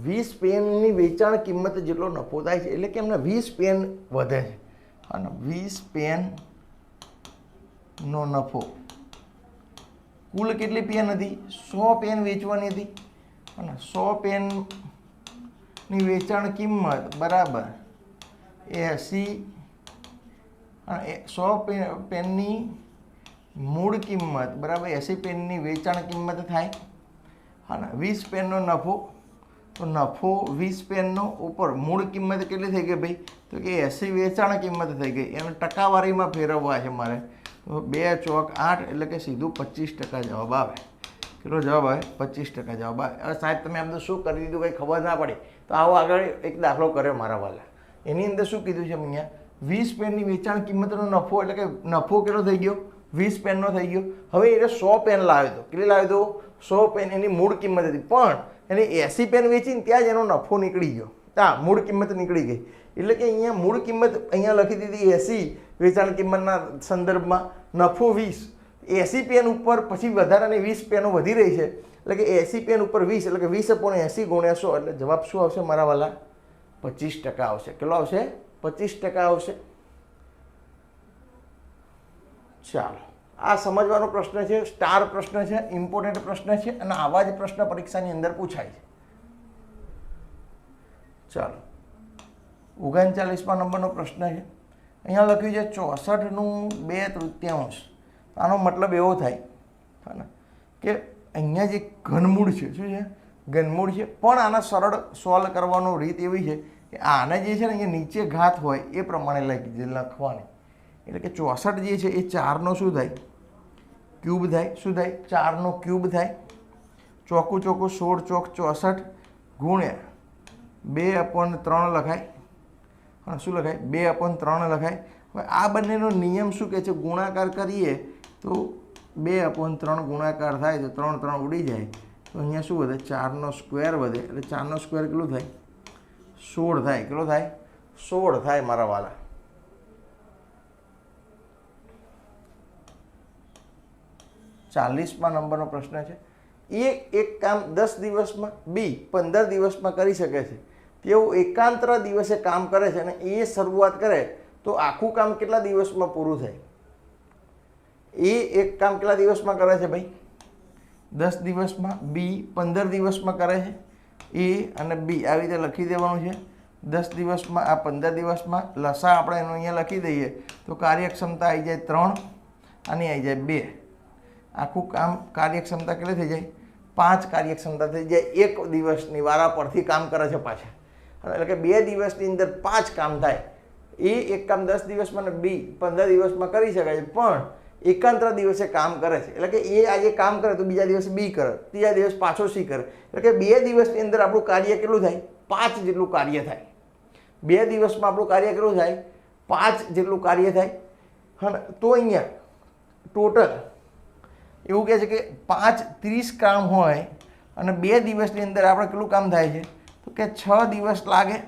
20 પેનની વેચાણ કિંમત જેટલો નફો થાય છે એટલે કે એમને 20 પેન વધે છે. અને 20 પેનનો નફો. કુલ કેટલી પેન હતી? 100 પેન વેચવાની હતી. અને 100 પેનની વેચાણ કિંમત બરાબર 80, અને 100 પેનની મૂળ કિંમત બરાબર 80 પેનની વેચાણ કિંમત થાય. અને 20 પેનનો નફો. તો નફો 20 પેનનો ઉપર મૂળ કિંમત કેટલી થઈ ગઈ ભાઈ? તો કે 80 વેચાણ કિંમત થઈ ગઈ. એને ટકાવારીમાં ફેરવવા છે મારે. તો 2 ચોક 8 એટલે કે સીધું 25% જવાબ આવે. કેટલો જવાબ આવે? 25% જવાબ આવે. હવે સાહેબ તમે આમ તો શું કરી દીધું કંઈ ખબર ના પડી. તો આવો આગળ એક દાખલો કર્યો મારા વાલા. એની અંદર શું કીધું છે અહીંયા? 20 પેનની વેચાણ કિંમતનો નફો એટલે કે નફો કેટલો થઈ ગયો? 20 પેનનો થઈ ગયો. હવે એને 100 પેન લાવ્યો હતો. કેટલી લાવ્યો હતો? 100 પેન એની મૂળ કિંમત હતી. પણ એને 80 પેન વેચીને ત્યાં જ એનો નફો નીકળી ગયો. હા, મૂળ કિંમત નીકળી ગઈ. એટલે કે અહીંયા મૂળ કિંમત અહીંયા લખી દીધી 80 વેચાણ કિંમતના સંદર્ભમાં, નફો 20. 80 પેન ઉપર પછી વધારાની 20 પેનો વધી રહી છે. એટલે કે 80 પેન ઉપર 20 એટલે કે 20/80 ગુણ્યા 100 એટલે જવાબ શું આવશે મારા વાલા? 25% આવશે. કેટલો આવશે? 25% આવશે. ચાલો, આ સમજવાનો પ્રશ્ન છે. સ્ટાર પ્રશ્ન છે, ઇમ્પોર્ટન્ટ પ્રશ્ન છે, અને આવા જ પ્રશ્ન પરીક્ષાની અંદર પૂછાય છે. ચાલો, 39મા નંબરનો પ્રશ્ન છે. અહીંયા લખ્યું છે 64નું 2/3. આનો મતલબ એવો થાય કે અહીંયા જે ઘનમૂળ છે, શું છે? ઘનમૂળ છે. પણ આના સરળ સોલ્વ કરવાનો રીત એવી છે કે આને જે છે ને અહીંયા નીચે ઘાત હોય એ પ્રમાણે લખવાની. એટલે કે 64 જે છે એ 4નો શું થાય? ક્યુબ થાય. શું થાય? 4નો ક્યુબ થાય. ચોખ્ખું 16 ચોક 64 ગુણ્યા 2/3 લખાય. હા, શું લખાય? 2/3 લખાય. હવે આ બંનેનો નિયમ શું કહે છે? ગુણાકાર કરીએ તો 2/3 ગુણાકાર થાય તો 3 3 ઉડી જાય. તો અહીંયા શું વધે? 4નો સ્ક્વેર વધે. એટલે 4નો સ્ક્વેર કેટલું થાય? 16 થાય. કેટલો થાય? 16 થાય મારા વાલા. ચાલીસમા નંબરનો પ્રશ્ન છે. એક કામ 10 દિવસમાં, બી 15 દિવસમાં કરી શકે છે. તેઓ એકાંતર દિવસે કામ કરે છે અને એ શરૂઆત કરે તો આખું કામ કેટલા દિવસમાં પૂરું થાય? એ એક કામ કેટલા દિવસમાં કરે છે ભાઈ? 10 દિવસમાં. બી 15 દિવસમાં કરે છે. એ અને બી આવી રીતે લખી દેવાનું છે. 10 દિવસમાં, આ 15 દિવસમાં. લસા આપણે એનો અહીંયા લખી દઈએ તો કાર્યક્ષમતા આવી જાય 3, આની આવી જાય 2. આખું કામ કાર્યક્ષમતા કેટલી થઈ જાય? 5 કાર્યક્ષમતા થઈ જાય. એક દિવસની વારા પરથી કામ કરે છે પાછા. એટલે કે 2 દિવસની અંદર 5 કામ થાય. એ એક કામ 10 દિવસમાં અને બી 15 દિવસમાં કરી શકાય છે. પણ એકાંતરા દિવસે કામ કરે છે, એટલે કે એ આજે કામ કરે તો બીજા દિવસે બી કરે, ત્રીજા દિવસ પાછો સી કરે, એટલે કે 2 દિવસની અંદર આપણું કાર્ય કેટલું થાય? 5 જેટલું કાર્ય થાય. 2 દિવસમાં આપણું કાર્ય કેટલું થાય? 5 જેટલું કાર્ય થાય. હા, તો અહીંયા ટોટલ એવું કહે છે કે 5 30 કામ હોય અને 2 દિવસની અંદર આપણે કેટલું કામ થાય છે? તો કે 6 દિવસ લાગે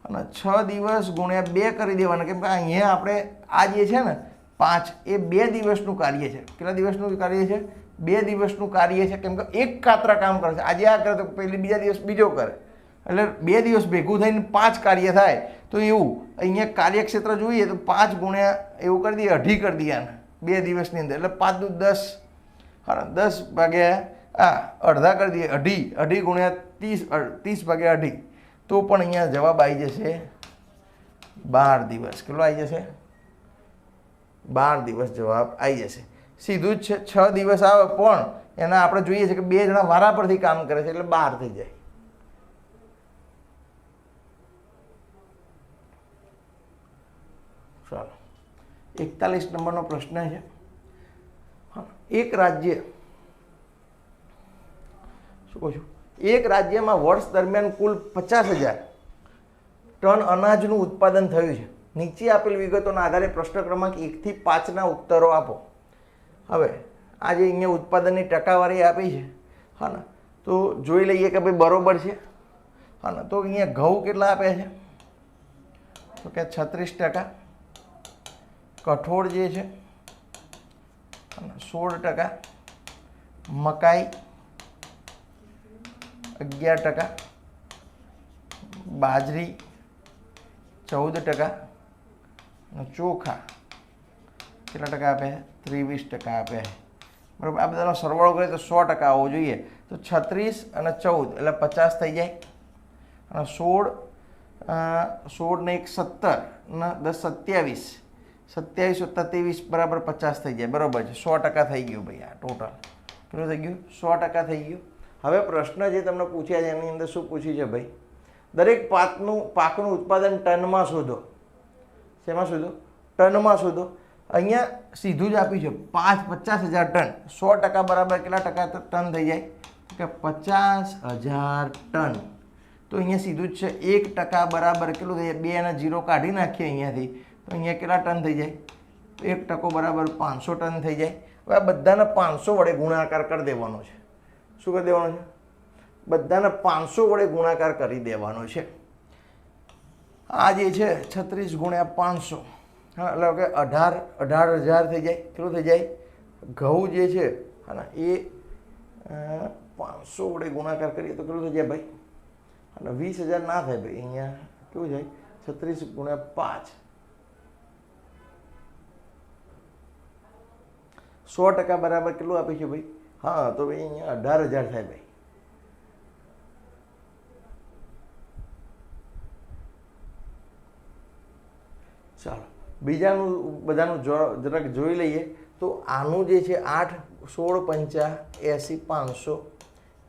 અને 6 દિવસ ગુણ્યા 2 કરી દેવાના, કેમ કે અહીંયા આપણે આ જે છે ને 5 એ 2 દિવસનું કાર્ય છે. કેટલા દિવસનું કાર્ય છે? 2 દિવસનું કાર્ય છે, કેમ કે એક કાતરા કામ કરે છે. આજે આ કરે તો પહેલી બીજા દિવસ બીજો કરે, એટલે 2 દિવસ ભેગું થઈને 5 કાર્ય થાય. તો એવું અહીંયા કાર્યક્ષેત્ર જોઈએ તો 5 ગુણ્યા એવું કરી દઈએ, 2.5 કરી દઈએ આને 2 દિવસની અંદર, એટલે 5 દુ 10, હા 10 ભાગ્યા અડધા કરી દઈએ, 2.5 ગુણ્યા 30 ભાગ્યા 2.5, તો પણ અહીંયા જવાબ આવી જશે 12 દિવસ. કેટલો આવી જશે? 12 દિવસ જવાબ આવી જશે. સીધું જ છે, 6 દિવસ આવે પણ એના આપણે જોઈએ છે કે 2 જણા વારા પરથી કામ કરે છે એટલે 12 થઈ જાય. ચાલો 41 નંબરનો પ્રશ્ન છે. એક રાજ્ય, શું કહું છું, એક રાજ્યમાં વર્ષ દરમિયાન કુલ 50,000 ટન અનાજનું ઉત્પાદન થયું છે. નીચે આપેલ વિગતોના આધારે પ્રશ્ન ક્રમાંક 1 થી 5ના ઉત્તરો આપો. હવે આ જે અહીંયા ઉત્પાદનની ટકાવારી આપી છે, હા ને, તો જોઈ લઈએ કે ભાઈ બરોબર છે. હા ને, તો અહીંયા ઘઉં કેટલા આપ્યા છે? તો કે 36%, કઠોળ જે છે 16%, મકાઈ 11%, બાજરી 14% અને ચોખા કેટલા ટકા આપે? 23% આપે. બરાબર, આ બધાનો સરવાળો કરીએ તો 100% આવવો જોઈએ. તો 36 અને 14 એટલે 50 થઈ જાય, અને 16 ને 1 17 ને 10 27, 27 + 23 બરાબર 50 થઈ જાય. બરાબર છે, 100% થઈ ગયું ભાઈ. આ ટોટલ કેટલું થઈ ગયું? 100% થઈ ગયું. હવે પ્રશ્ન જે તમને પૂછ્યા છે એની અંદર શું પૂછ્યું છે ભાઈ? દરેક પાકનું ઉત્પાદન ટનમાં શોધો. શેમાં શોધો? ટનમાં શોધો. અહીંયા સીધું જ આપ્યું છે 50,000 ટન. 100% બરાબર કેટલા ટકા ટન થઈ જાય? કે 50,000 ટન. તો અહીંયા સીધું જ છે 1% બરાબર કેટલું થઈ જાય? 2 અને 0 કાઢી નાખીએ અહીંયાથી, તો અહીંયા કેટલા ટન થઈ જાય? 1% બરાબર 500 ટન થઈ જાય. હવે આ બધાને 500 વડે ગુણાકાર કરી દેવાનો છે. શું કરી દેવાનું છે? બધાને 500 વડે ગુણાકાર કરી દેવાનો છે. આ જે છે 36 ગુણ્યા 500, હા, એટલે કે 18,000 થઈ જાય. કેટલું થઈ જાય? ઘઉં જે છે હા એ 500 વડે ગુણાકાર કરીએ તો કેટલું થઈ જાય ભાઈ? અને 20,000 ના થાય ભાઈ. અહીંયા કેવું જાય? 36 ગુણ્યા 5, 100% બરાબર કેટલું આપે છે ભાઈ? હા, તો ભાઈ અહીંયા 18,000 થાય ભાઈ. ચાલો બીજાનું બધાનું જરાક જોઈ લઈએ. તો આનું જે છે 8, 16, 5, 80, 500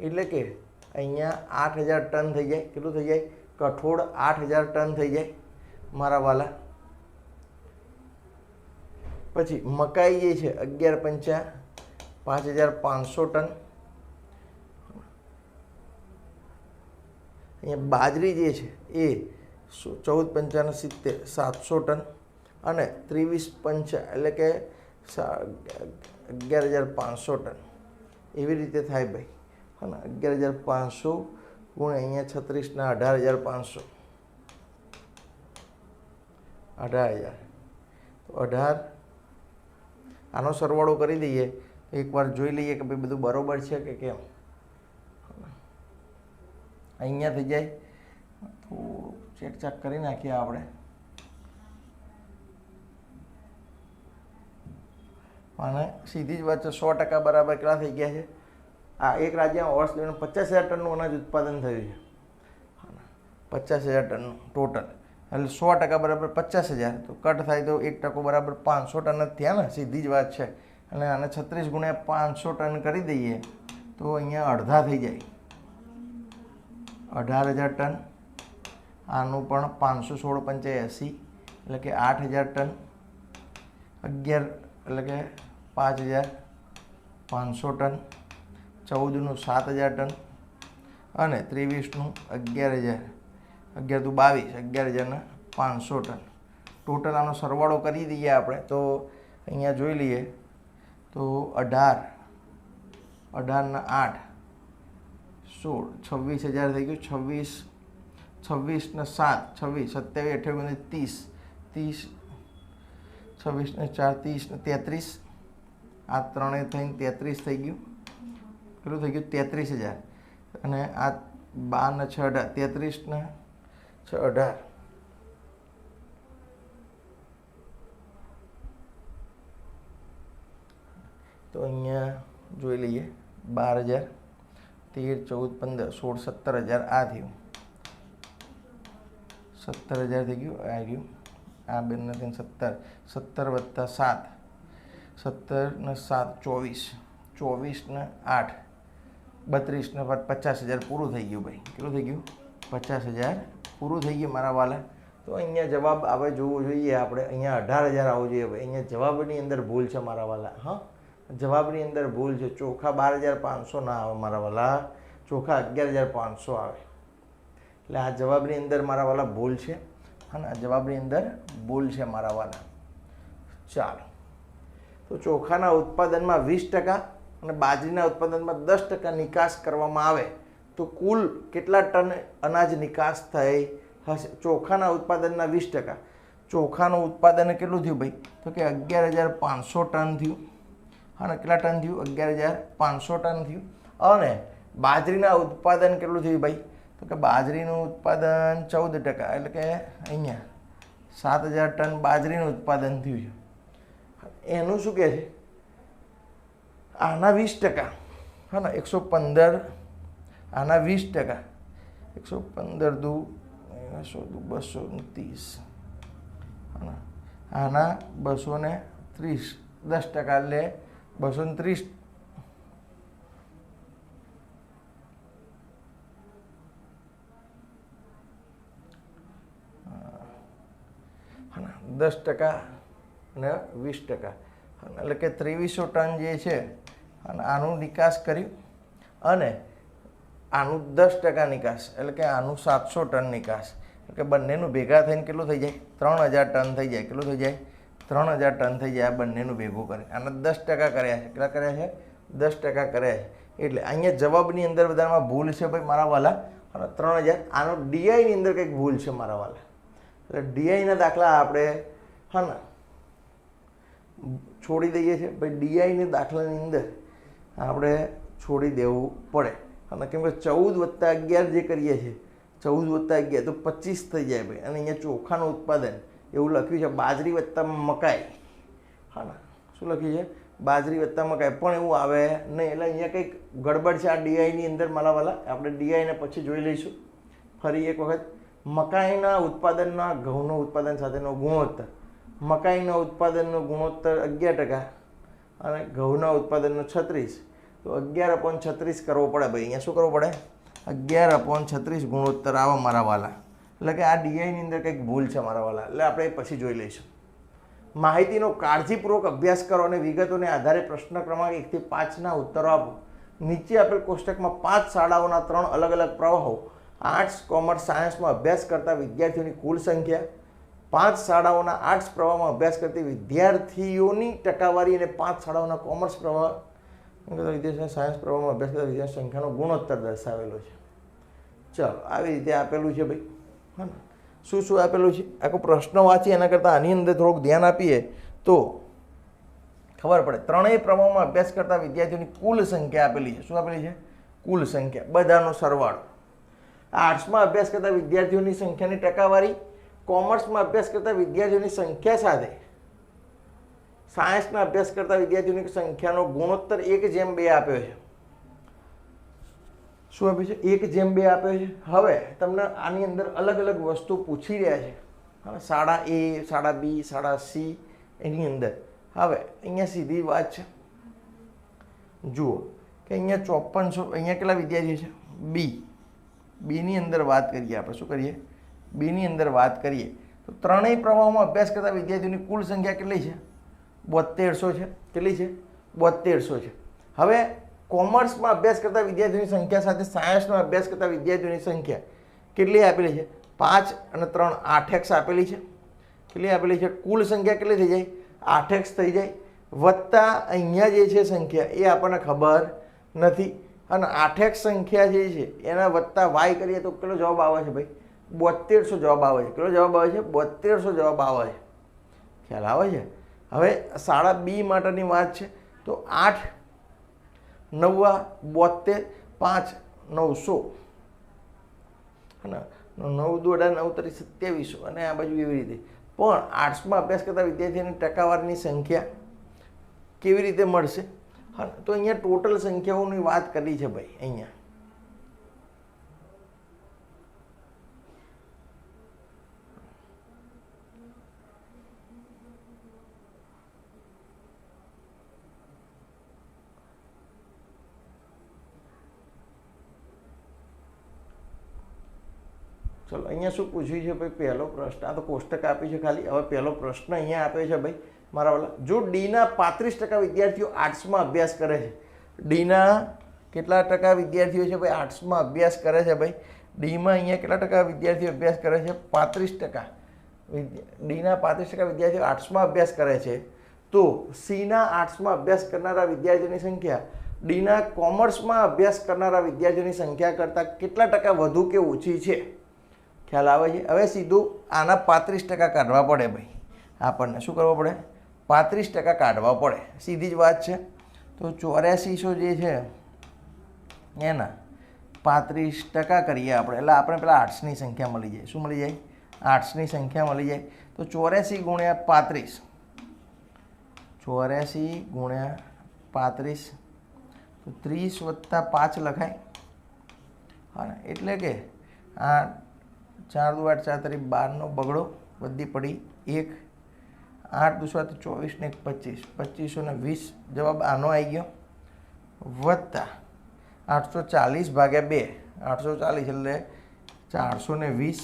એટલે કે અહીંયા 8,000 ટન થઈ જાય. કેટલું થઈ જાય? કઠોળ 8,000 ટન થઈ જાય મારા વાલા. પછી મકાઈ જે છે 11 5 5,500 ટન. અહીંયા બાજરી જે છે એ 14 5 70 700 ટન અને 23 5 એટલે કે 11,500 ટન. એવી રીતે થાય ભાઈ. હા ને, 11,500 ગુણ્યા અહીંયા 36 ના 18,500, 18,000 તો 18. આનો સરવાળો કરી દઈએ, એકવાર જોઈ લઈએ કે ભાઈ બધું બરોબર છે કે કેમ. અહીંયા થઈ જાય, થોડું ચેક કરી નાખીએ આપણે. અને સીધી જ વાત છે, 100% બરાબર કેટલા થઈ ગયા છે? આ એક રાજ્યમાં વર્ષ દરમિયાન 50,000 ટનનું અનાજ ઉત્પાદન થયું છે. 50,000 ટનનું ટોટલ, એટલે 100% બરાબર 50,000. તો કટ થાય તો 1% બરાબર 500 ટન જ થયા ને. સીધી જ વાત છે. અને આને 36 ગુણ્યા 500 ટન કરી દઈએ તો અહીંયા અડધા થઈ જાય, 18,000 ટન. આનું પણ 500 16 5 80 એટલે કે 8,000 ટન. 11 એટલે કે 5,500 ટન, 14નું 7,000 ટન અને 23નું 11,000, 11 દુ 22, 11,500 ટન. ટોટલ આનો સરવાળો કરી દઈએ આપણે તો અહીંયા જોઈ લઈએ તો 18 ના 8 16, 26,000 થઈ ગયું. 26 ને 7, 26, 27, 28, 30, 26 ને 4, 30 ને 33, આ ત્રણેય થઈને 33 થઈ ગયું. કેટલું થઈ ગયું? 33,000. અને આ 12 ને 6, 18, 33 ને 6, 18. તો અહીંયા જોઈ લઈએ 12,000, 13, 14, 15, 16, 17,000 આ થયું. 17,000 થઈ ગયું. આ ગયું આ બેન નથી 17, 17 વત્તા 7, 17 ને 7, 24, 24 ને 8, 32 ને 50,000 પૂરું થઈ ગયું ભાઈ. કેટલું થઈ ગયું? 50,000 પૂરું થઈ ગયું મારા વાલા. તો અહીંયા જવાબ આવે જોવો જોઈએ આપણે. અહીંયા 18,000 આવવું જોઈએ ભાઈ. અહીંયા જવાબની અંદર ભૂલ છે મારા વાલા. હા, જવાબની અંદર ભૂલ છે. ચોખા 12,500 ના આવે મારા વાલા, ચોખા 11,500 આવે. એટલે આ જવાબની અંદર મારા વાલા ભૂલ છે. હા ને, આ જવાબની અંદર ભૂલ છે મારા વાલા. ચાલો, તો ચોખાના ઉત્પાદનમાં 20% અને બાજરીના ઉત્પાદનમાં 10% નિકાસ કરવામાં આવે તો કુલ કેટલા ટન અનાજ નિકાસ થઈ હશે? ચોખાના ઉત્પાદનના 20%. ચોખાનું ઉત્પાદન કેટલું થયું ભાઈ? તો કે 11,500 ટન થયું. હા ને, કેટલા ટન થયું? 11,500 ટન થયું. અને બાજરીના ઉત્પાદન કેટલું થયું ભાઈ? તો કે બાજરીનું ઉત્પાદન 14%, એટલે કે અહીંયા 7,000 ટન બાજરીનું ઉત્પાદન થયું છે. એનું શું કહે છે? આના 20%. હા ને, 115, આના 20%. 115 દુ 230, હા ને, આના 230, 10% એટલે 230. હા, 10% અને 20%, એટલે કે 2300 ટન જે છે અને આનું નિકાસ કર્યું અને આનું 10% નિકાસ, એટલે કે આનું 700 ટન નિકાસ. એટલે કે બંનેનું ભેગા થઈને કેટલું થઈ જાય? 3,000 ટન થઈ જાય. કેટલું થઈ જાય? 3,000 ટન થઈ જાય. આ બંનેનું ભેગું કરે. આના 10% કર્યા છે. કેટલા કર્યા છે? 10% કર્યા છે. એટલે અહીંયા જવાબની અંદર બધામાં ભૂલ છે ભાઈ મારા વાલા. અને 3,000. આનો ડીઆઈની અંદર કંઈક ભૂલ છે મારા વાલા. એટલે ડીઆઈના દાખલા આપણે હા ને છોડી દઈએ છીએ ભાઈ. ડીઆઈના દાખલાની અંદર આપણે છોડી દેવું પડે. અને કેમ કે 14 + 11 જે કરીએ છીએ, 14 + 11 તો 25 થઈ જાય ભાઈ. અને અહીંયા ચોખાનું ઉત્પાદન એવું લખ્યું છે બાજરી વત્તા મકાઈ. હા ને, શું લખ્યું છે? બાજરી વત્તા મકાઈ. પણ એવું આવે નહીં. એટલે અહીંયા કંઈક ગડબડ છે આ ડીઆઈની અંદર મારા વાલા. આપણે ડીઆઈને પછી જોઈ લઈશું ફરી એક વખત. મકાઈના ઉત્પાદનના ઘઉંનું ઉત્પાદન સાથેનો ગુણોત્તર. મકાઈના ઉત્પાદનનો ગુણોત્તર 11% અને ઘઉંના ઉત્પાદનનો 36. તો 11/36 કરવો પડે ભાઈ. અહીંયા શું કરવું પડે? 11/36 ગુણોત્તર આવે મારા વાલા. એટલે કે આ ડીઆઈની અંદર કંઈક ભૂલ છે મારા વાલા. એટલે આપણે પછી જોઈ લઈશું. માહિતીનો કાળજીપૂર્વક અભ્યાસ કરો અને વિગતોને આધારે પ્રશ્ન ક્રમાંક 1 થી 5ના ઉત્તરો આપો. નીચે આપેલ કોષ્ટકમાં 5 શાળાઓના 3 અલગ અલગ પ્રવાહો આર્ટ્સ, કોમર્સ, સાયન્સમાં અભ્યાસ કરતા વિદ્યાર્થીઓની કુલ સંખ્યા, 5 શાળાઓના આર્ટ્સ પ્રવાહમાં અભ્યાસ કરતી વિદ્યાર્થીઓની ટકાવારી અને 5 શાળાઓના કોમર્સ પ્રવાહ સાયન્સ પ્રવાહમાં અભ્યાસ કરતા વિદ્યાર્થીઓની સંખ્યાનો ગુણોત્તર દર્શાવેલો છે. ચાલો, આવી રીતે આપેલું છે ભાઈ. હા ને, શું શું આપેલું છે? આખો પ્રશ્ન વાંચીએ એના કરતાં આની અંદર થોડુંક ધ્યાન આપીએ તો ખબર પડે. ત્રણેય પ્રવાહમાં અભ્યાસ કરતા વિદ્યાર્થીઓની કુલ સંખ્યા આપેલી છે. શું આપેલી છે? કુલ સંખ્યા, બધાનો સરવાળો. આર્ટ્સમાં અભ્યાસ કરતા વિદ્યાર્થીઓની સંખ્યાની ટકાવારી, કોમર્સમાં અભ્યાસ કરતા વિદ્યાર્થીઓની સંખ્યા સાથે સાયન્સમાં અભ્યાસ કરતા વિદ્યાર્થીઓની સંખ્યાનો ગુણોત્તર 1:2 આપ્યો છે. શું આપ્યું છે? 1:2 આપ્યો છે. હવે તમને આની અંદર અલગ અલગ વસ્તુ પૂછી રહ્યા છે. હવે શાળા એ, શાળા બી, શાળા સી એની અંદર. હવે અહીંયા સીધી વાત છે. જુઓ કે અહીંયા 5400, અહીંયા કેટલા વિદ્યાર્થીઓ છે? બીની અંદર વાત કરીએ આપણે. શું કરીએ? બીની અંદર વાત કરીએ તો ત્રણેય પ્રવાહમાં અભ્યાસ કરતા વિદ્યાર્થીઓની કુલ સંખ્યા કેટલી છે? 7200 છે. કેટલી છે? 7200 છે. હવે કોમર્સમાં અભ્યાસ કરતા વિદ્યાર્થીઓની સંખ્યા સાથે સાયન્સમાં અભ્યાસ કરતા વિદ્યાર્થીઓની સંખ્યા કેટલી આપેલી છે? 5 અને 3 8x આપેલી છે. કેટલી આપેલી છે? કુલ સંખ્યા કેટલી થઈ જાય? 8x થઈ જાય. વત્તા અહીંયા જે છે સંખ્યા એ આપણને ખબર નથી, અને 8x સંખ્યા જે છે એના વત્તા y કરીએ તો કેટલો જવાબ આવે છે ભાઈ? 7200 જવાબ આવે છે. કેટલો જવાબ આવે છે? 7200 જવાબ આવે છે. ખ્યાલ આવે છે? હવે શાળા બી માટેની વાત છે તો 8 9 72 5 900 અને 9 2 9 3 2700 અને આ બાજુ એવી રીતે. પણ આર્ટ્સમાં અભ્યાસ કરતા વિદ્યાર્થીઓની ટકાવારીની સંખ્યા કેવી રીતે મળશે? હા, તો અહીંયા ટોટલ સંખ્યાઓની વાત કરી છે ભાઈ. અહીંયા ચલો અહીંયા શું પૂછ્યું છે ભાઈ? પહેલો પ્રશ્ન, આ તો કોષ્ટક આપી છે ખાલી. હવે પહેલો પ્રશ્ન અહીંયા આપ્યો છે ભાઈ મારા વાલા. જો ડીના 35% વિદ્યાર્થીઓ આર્ટ્સમાં અભ્યાસ કરે છે, ડીના કેટલા ટકા વિદ્યાર્થીઓ છે ભાઈ આર્ટ્સમાં અભ્યાસ કરે છે ભાઈ? ડીમાં અહીંયા કેટલા ટકા વિદ્યાર્થીઓ અભ્યાસ કરે છે? 35%. ડીના 35% વિદ્યાર્થીઓ આર્ટ્સમાં અભ્યાસ કરે છે, તો સીના આર્ટ્સમાં અભ્યાસ કરનારા વિદ્યાર્થીઓની સંખ્યા ડીના કોમર્સમાં અભ્યાસ કરનારા વિદ્યાર્થીઓની સંખ્યા કરતાં કેટલા ટકા વધુ કે ઓછી છે? ખ્યાલ આવે છે? હવે સીધું આના 35% કાઢવા પડે ભાઈ. આપણને શું કરવું પડે? 35% કાઢવા પડે. સીધી જ વાત છે. તો 8400 જે છે એના 35% કરીએ આપણે, એટલે આપણે પેલા આર્ટ્સની સંખ્યા મળી જાય. શું મળી જાય? આર્ટ્સની સંખ્યા મળી જાય. તો 84 ગુણ્યા 35, 84 ગુણ્યા 35 તો 30 વત્તા 5 લખાય. હા, એટલે કે આ 4 દુ 8 4 તારી 12નો બગડો વધી પડી 1, 8 દુ 24 ને 25, 2520 જવાબ આનો આવી ગયો. વત્તા 840 ભાગ્યા 2, 840 એટલે 420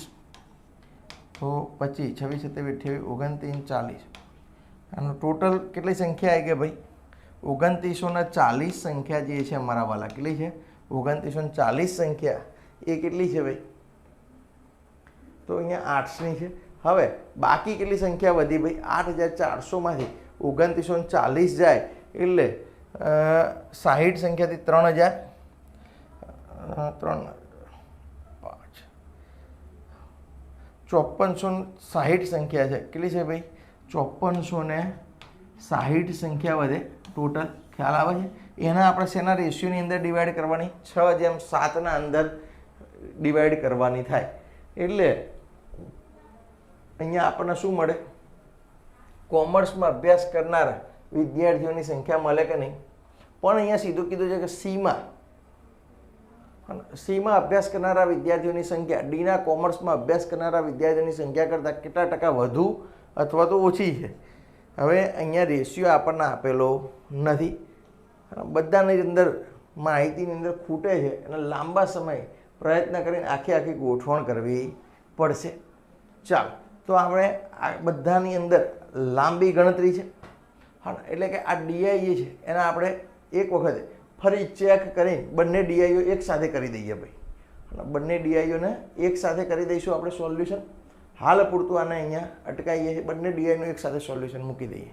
તો 25 26 27 28 29 40. આનું ટોટલ કેટલી સંખ્યા આવી ગઈ ભાઈ? 2940 સંખ્યા જે છે અમારા વાલા. કેટલી છે? 2940 સંખ્યા એ કેટલી છે ભાઈ? તો અહીંયા આર્ટ્સની છે. હવે બાકી કેટલી સંખ્યા વધી ભાઈ? 8400માંથી 2940 જાય એટલે 60 સંખ્યાથી 3000 3 5 5460 સંખ્યા છે. કેટલી છે ભાઈ? 5460 સંખ્યા વધે ટોટલ. ખ્યાલ આવે છે? એના આપણે શેના રેશિયોની અંદર ડિવાઈડ કરવાની? 6:7 અંદર ડિવાઈડ કરવાની થાય. એટલે અહીંયા આપણને શું મળે? કોમર્સમાં અભ્યાસ કરનારા વિદ્યાર્થીઓની સંખ્યા મળે કે નહીં? પણ અહીંયા સીધું કીધું છે કે સીમાં અભ્યાસ કરનારા વિદ્યાર્થીઓની સંખ્યા ડીના કોમર્સમાં અભ્યાસ કરનારા વિદ્યાર્થીઓની સંખ્યા કરતાં કેટલા ટકા વધુ અથવા તો ઓછી છે? હવે અહીંયા રેશિયો આપણને આપેલો નથી. બધાની અંદર માહિતીની અંદર ખૂટે છે અને લાંબા સમય પ્રયત્ન કરીને આખી ગોઠવણ કરવી પડશે. ચાલો, તો આપણે આ બધાની અંદર લાંબી ગણતરી છે. હા, એટલે કે આ ડીઆઈ જે છે એના આપણે એક વખતે ફરી ચેક કરીને બંને ડીઆઈઓ એક સાથે કરી દઈએ ભાઈ. બંને ડીઆઈઓને એક સાથે કરી દઈશું આપણે સોલ્યુશન. હાલ પૂરતું આને અહીંયા અટકાવીએ છીએ. બંને ડીઆઈનું એક સાથે સોલ્યુશન મૂકી દઈએ.